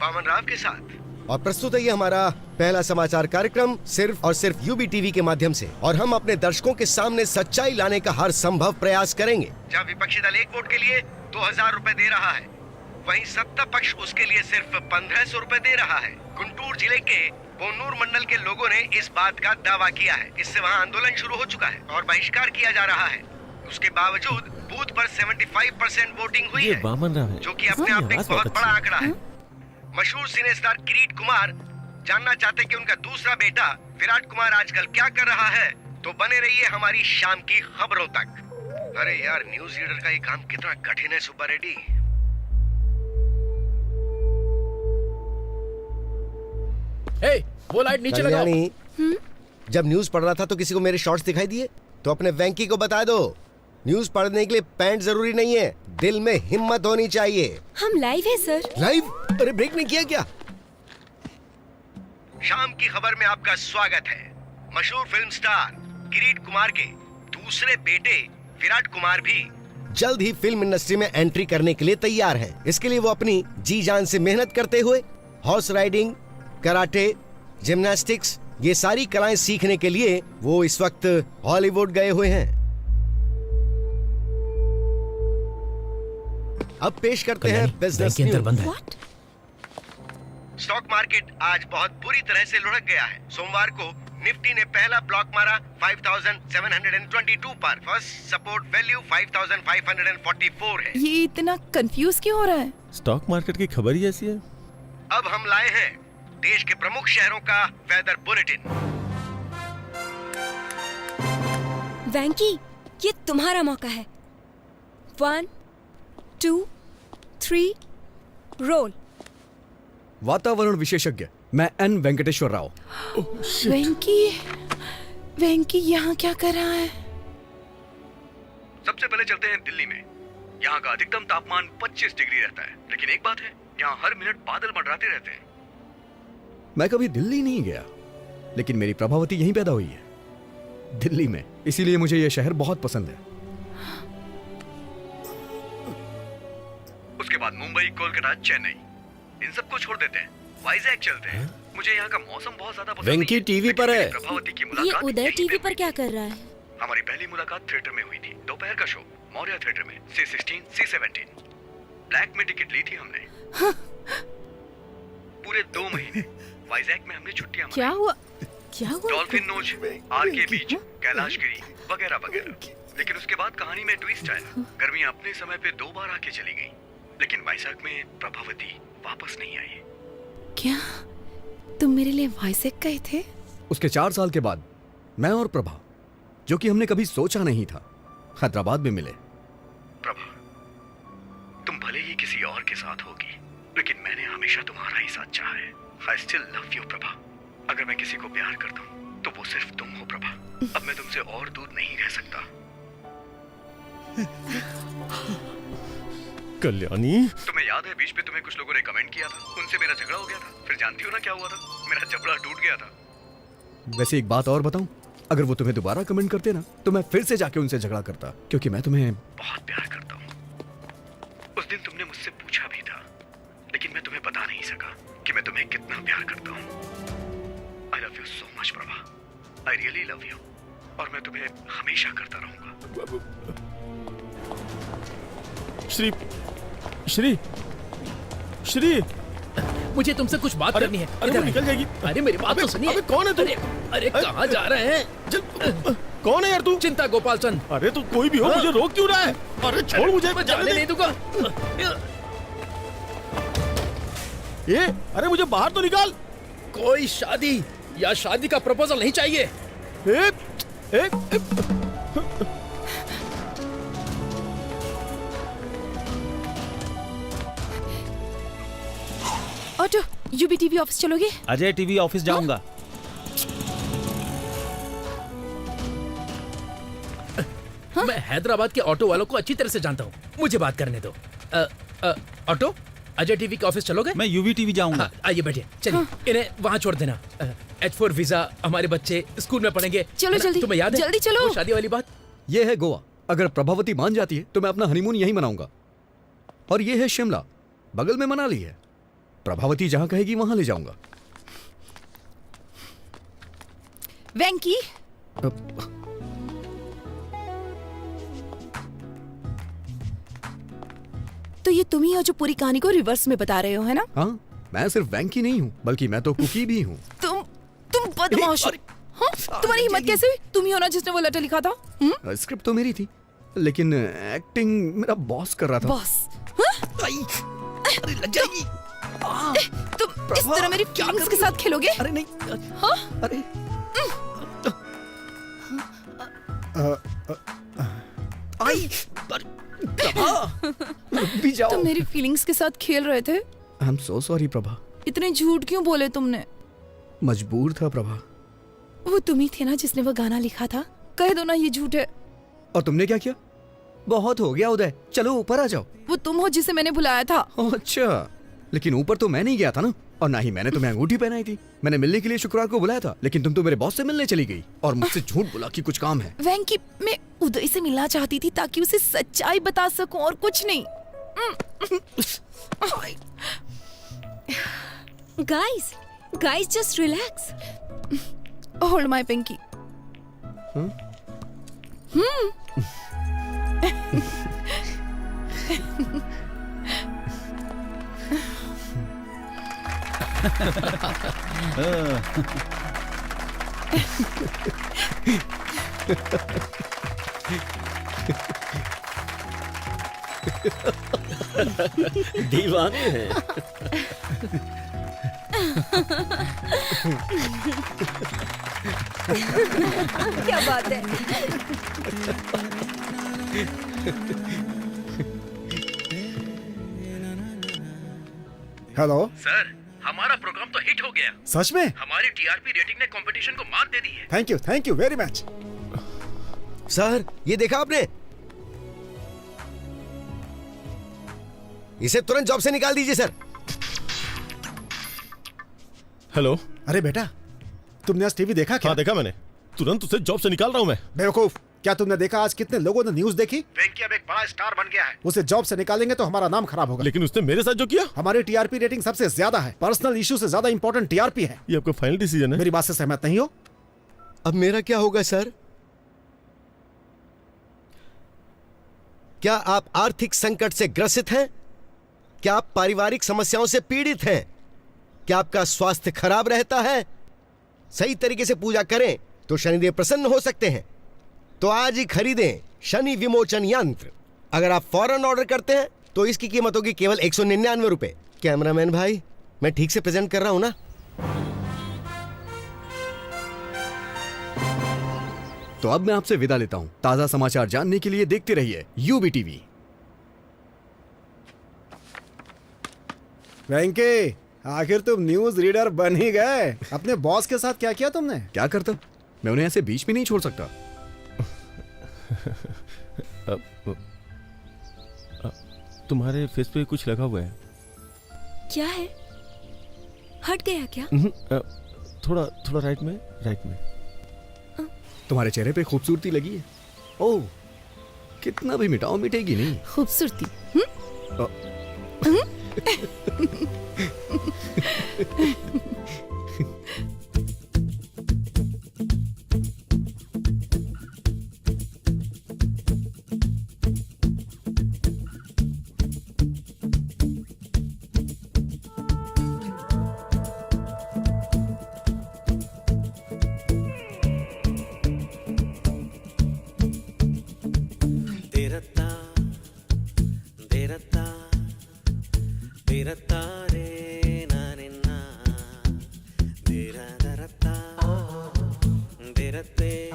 [SPEAKER 6] वामन राव के साथ। और प्रस्तुत है ये हमारा पहला समाचार कार्यक्रम सिर्फ और सिर्फ यूबी टीवी के माध्यम से, और हम अपने दर्शकों के सामने सच्चाई लाने का हर संभव प्रयास करेंगे। जहाँ विपक्षी दल एक वोट के लिए 2000 रुपए दे रहा है, वहीं सत्ता पक्ष उसके लिए सिर्फ 1500 रुपए दे रहा है। गुंटूर जिले के बोनूर मंडल के लोगों ने इस बात का दावा किया है। इससे वहाँ आंदोलन शुरू हो चुका है और बहिष्कार किया जा रहा है। उसके बावजूद बूथ पर 75% वोटिंग हुई है, जो कि अपने आप में एक बहुत बड़ा आंकड़ा है। मशहूर सिने स्टार किरीट कुमार जानना चाहते कि उनका दूसरा बेटा विराट कुमार आजकल क्या कर रहा है, तो बने रहिए हमारी शाम की खबरों तक। अरे यार, न्यूज रीडर का ये काम कितना कठिन है सुपर रेड्डी।
[SPEAKER 9] वो लाइट नीचे लगाओ।
[SPEAKER 6] जब न्यूज पढ़ रहा था तो किसी को मेरे शॉर्ट्स दिखाई दिए, तो अपने वेंकी को बता दो, न्यूज पढ़ने के लिए पैंट जरूरी नहीं है, दिल में हिम्मत होनी चाहिए।
[SPEAKER 18] हम लाइव है सर।
[SPEAKER 6] लाइव? अरे ब्रेक नहीं किया क्या? शाम की खबर में आपका स्वागत है। मशहूर फिल्म स्टार किरीट कुमार के दूसरे बेटे विराट कुमार भी जल्द ही फिल्म इंडस्ट्री में एंट्री करने के लिए तैयार हैं। इसके लिए वो अपनी जी जान से मेहनत करते हुए हॉर्स राइडिंग, कराटे, जिम्नास्टिक्स, ये सारी कलाएं सीखने के लिए वो इस वक्त हॉलीवुड गए हुए हैं। अब पेश करते हैं बिजनेस न्यूज। स्टॉक मार्केट आज बहुत बुरी तरह से लुढ़क गया है। सोमवार को निफ्टी ने पहला ब्लॉक मारा 5722 पर। फर्स्ट सपोर्ट वैल्यू 5544 है।
[SPEAKER 5] ये इतना कंफ्यूज क्यों हो रहा है?
[SPEAKER 7] स्टॉक मार्केट की खबर ही ऐसी है।
[SPEAKER 6] अब हम लाए हैं देश के प्रमुख शहरों का वेदर बुलेटिन।
[SPEAKER 18] वैंकी, ये तुम्हारा मौका है। 1 2 3 रोल।
[SPEAKER 1] वातावरण विशेषज्ञ मैं एन वेंकटेश्वर राव।
[SPEAKER 5] वेंकी यहाँ क्या कर रहा है?
[SPEAKER 3] सबसे पहले चलते हैं दिल्ली में। यहाँ का अधिकतम तापमान 25 डिग्री रहता है, लेकिन एक बात है, यहाँ हर मिनट बादल मंडराते रहते हैं।
[SPEAKER 1] मैं कभी दिल्ली नहीं गया, लेकिन मेरी प्रभावती यहीं पैदा हुई है, दिल्ली में, इसीलिए मुझे यह शहर बहुत पसंद है।
[SPEAKER 3] उसके बाद मुंबई, कोलकाता, चेन्नई, इन सबको छोड़ देते हैं, वाइजैक चलते हैं। मुझे यहाँ का मौसम बहुत ज्यादा पसंद
[SPEAKER 10] वेंकी टीवी पर है।
[SPEAKER 3] प्रभावती की
[SPEAKER 2] ये
[SPEAKER 3] मुलाकात
[SPEAKER 2] उदय टीवी पर क्या कर रहा है?
[SPEAKER 3] हमारी पहली मुलाकात थिएटर में हुई थी, दोपहर का शो, मौर्य थिएटर में, C16, C17। ब्लैक में टिकट ली थी हमने। पूरे 2 महीने वाइजैक में हमने छुट्टियां
[SPEAKER 14] क्या हुआ? क्या हुआ?
[SPEAKER 3] डॉल्फिन नोच, आरके बीच, कैलाशगिरी वगैरह वगैरह। लेकिन उसके बाद कहानी में ट्विस्ट आया। गर्मियां अपने समय पे 2 बार आके चली गईं, लेकिन वाइजैक में प्रभावती वापस नहीं आई।
[SPEAKER 5] क्या तुम मेरे लिए वाइजैक गए थे?
[SPEAKER 1] उसके 4 साल के बाद मैं और प्रभा, जो कि हमने कभी सोचा नहीं था, हैदराबाद में मिले।
[SPEAKER 3] प्रभा, तुम भले ही किसी और के साथ होगी, लेकिन मैंने हमेशा तुम्हारा ही साथ चाहा है। I still love you, Prabha. अगर मैं किसी को प्यार करता हूँ, तो वो सिर्फ तुम हो, प्रभा। अब मैं तुमसे और दूर नहीं रह सकता।
[SPEAKER 7] कल्याणी,
[SPEAKER 3] तुम्हें याद है बीच में तुम्हें कुछ लोगों ने कमेंट किया था, उनसे मेरा झगड़ा हो गया था। फिर जानती हो ना क्या हुआ था? मेरा जबड़ा टूट गया था।
[SPEAKER 1] वैसे एक बात और बताऊं, अगर वो तुम्हें दोबारा कमेंट करते ना, तो मैं फिर से जाके उनसे झगड़ा करता, क्योंकि मैं तुम्हें
[SPEAKER 3] बहुत प्यार करता हूँ। उस बाकी था, लेकिन मैं तुम्हें बता नहीं सका कि मैं तुम्हें कितना प्यार करता हूँ। आई love you so much Prabha, I really love you, और मैं तुम्हें हमेशा करता रहूंगा।
[SPEAKER 7] श्री श्री श्री,
[SPEAKER 9] मुझे तुमसे कुछ बात करनी है।
[SPEAKER 7] अरे वो निकल जाएगी।
[SPEAKER 9] अरे मेरी बात तो सुनिए।
[SPEAKER 7] अबे कौन है तू?
[SPEAKER 9] अरे कहाँ जा रहे हैं?
[SPEAKER 7] कौन है यार तू?
[SPEAKER 9] चिंता गोपाल चंद।
[SPEAKER 7] अरे तू कोई भी हो, मुझे रोक क्यों रहा है? अरे छोड़ मुझे,
[SPEAKER 9] मैं जाने नहीं दूंगा।
[SPEAKER 7] ये अरे मुझे बाहर तो निकाल।
[SPEAKER 9] कोई शादी या शादी का प्रपोजल नहीं चाहिए।
[SPEAKER 5] ऑटो, यूबी टीवी ऑफिस चलोगे?
[SPEAKER 12] अजय टीवी ऑफिस जाऊंगा।
[SPEAKER 9] मैं हैदराबाद के ऑटो वालों को अच्छी तरह से जानता हूँ, मुझे बात करने दो। ऑटो, अजय टीवी के ऑफिस चलोगे?
[SPEAKER 12] मैं यूवी टीवी जाऊंगा।
[SPEAKER 9] आइए बैठिए, चलिए इन्हें वहाँ छोड़ देना। H4 वीजा, हमारे बच्चे स्कूल में पढ़ेंगे।
[SPEAKER 5] चलो जल्दी,
[SPEAKER 9] तुम्हें याद है
[SPEAKER 5] जल्दी चलो।
[SPEAKER 9] वो शादी वाली बात?
[SPEAKER 1] ये है गोवा। अगर प्रभावती मान जाती है तो मैं अपना हनीमून यहीं मनाऊंगा। और ये है शिमला, बगल में मनाली है। प्रभावती जहां कहेगी वहां ले जाऊंगा।
[SPEAKER 5] वेंकी, तो ये तुम ही हो जो पूरी कहानी को रिवर्स में बता रहे हो, है ना?
[SPEAKER 1] हाँ, मैं सिर्फ वैंकी नहीं हूँ, बल्कि मैं तो कुकी भी हूँ।
[SPEAKER 5] तुम बदमाश हो। हाँ? तुम्हारी हिम्मत कैसे हुई? तुम ही हो ना जिसने वो लेटर लिखा था?
[SPEAKER 1] स्क्रिप्ट तो मेरी थी, लेकिन एक्टिंग मेरा बॉस कर रहा था।
[SPEAKER 5] बॉस? अरे लग जाएगी। तुम इस तरह मेरी फीलिंग्स के साथ खेलोगे?
[SPEAKER 1] अरे नहीं।
[SPEAKER 5] हाँ?
[SPEAKER 1] अरे भी जाओ।
[SPEAKER 5] तुम मेरी फीलिंग्स के साथ खेल रहे थे।
[SPEAKER 1] I am so sorry Prabha.
[SPEAKER 5] इतने झूठ क्यों बोले तुमने?
[SPEAKER 1] मजबूर था प्रभा।
[SPEAKER 5] वो तुम ही थे ना जिसने वो गाना लिखा था? कह दो ना ये झूठ है।
[SPEAKER 1] और तुमने क्या किया? बहुत हो गया उदय, चलो ऊपर आ जाओ।
[SPEAKER 5] वो तुम हो जिसे मैंने बुलाया था।
[SPEAKER 1] अच्छा, लेकिन ऊपर तो मैं नहीं गया था ना, और ना ही मैंने तुम्हें अंगूठी पहनाई थी। मैंने मिलने के लिए शुक्रवार को बुलाया था, लेकिन तुम तो मेरे बॉस से मिलने चली गई और मुझसे झूठ बोला कि कुछ काम है।
[SPEAKER 5] वेंकी, मैं उदय से मिलना चाहती थी ताकि उसे सच्चाई बता सकूं और कुछ नहीं।
[SPEAKER 18] Guys, just relax.
[SPEAKER 5] Hold my pinky.
[SPEAKER 10] दीवाने हैं।
[SPEAKER 18] क्या बात है?
[SPEAKER 4] हेलो
[SPEAKER 9] सर, हमारा प्रोग्राम तो हिट हो गया।
[SPEAKER 4] सच में?
[SPEAKER 9] हमारी टीआरपी रेटिंग ने कंपटीशन को मात दे दी है।
[SPEAKER 4] Thank you very much.
[SPEAKER 6] Sir, ये देखा आपने? इसे तुरंत जॉब से निकाल दीजिए सर।
[SPEAKER 7] हेलो।
[SPEAKER 4] अरे बेटा, तुमने आज टीवी देखा क्या?
[SPEAKER 7] हाँ देखा मैंने, तुरंत उसे जॉब से निकाल रहा हूँ मैं।
[SPEAKER 4] बेवकूफ, क्या तुमने देखा आज कितने लोगों ने न्यूज देखी?
[SPEAKER 3] वेंकी अब एक बड़ा स्टार बन गया है।
[SPEAKER 4] उसे जॉब से निकालेंगे तो हमारा नाम खराब होगा।
[SPEAKER 7] लेकिन उसने मेरे साथ जो किया।
[SPEAKER 4] हमारी टीआरपी रेटिंग सबसे ज्यादा है, पर्सनल इशू से ज्यादा इंपॉर्टेंट टीआरपी है।
[SPEAKER 7] ये आपका फाइनल डिसीजन है?
[SPEAKER 4] मेरी बात से सहमत नहीं हो?
[SPEAKER 6] अब मेरा क्या होगा सर? क्या आप आर्थिक संकट से ग्रसित हैं? क्या आप पारिवारिक समस्याओं से पीड़ित हैं? क्या आपका स्वास्थ्य खराब रहता है? सही तरीके से पूजा करें तो शनिदेव प्रसन्न हो सकते हैं। तो आज ही खरीदें शनि विमोचन यंत्र। अगर आप फौरन ऑर्डर करते हैं तो इसकी कीमत होगी केवल 199 रुपए। कैमरामैन भाई, मैं ठीक से प्रेजेंट कर रहा हूं ना?
[SPEAKER 1] तो अब मैं आपसे विदा लेता हूं। ताजा समाचार जानने के लिए देखते रहिए यूबी टीवी।
[SPEAKER 4] वेंकी, आखिर तुम न्यूज रीडर बन ही गए। अपने बॉस के साथ क्या किया तुमने?
[SPEAKER 1] क्या करता, मैं उन्हें ऐसे बीच में नहीं छोड़ सकता।
[SPEAKER 7] तुम्हारे फेस पे कुछ लगा हुआ है।
[SPEAKER 18] क्या है? हट गया क्या?
[SPEAKER 7] थोड़ा राइट में।
[SPEAKER 1] तुम्हारे चेहरे पे खूबसूरती लगी है। ओह, कितना भी मिटाओ मिटेगी नहीं।
[SPEAKER 5] खूबसूरती?
[SPEAKER 16] Derate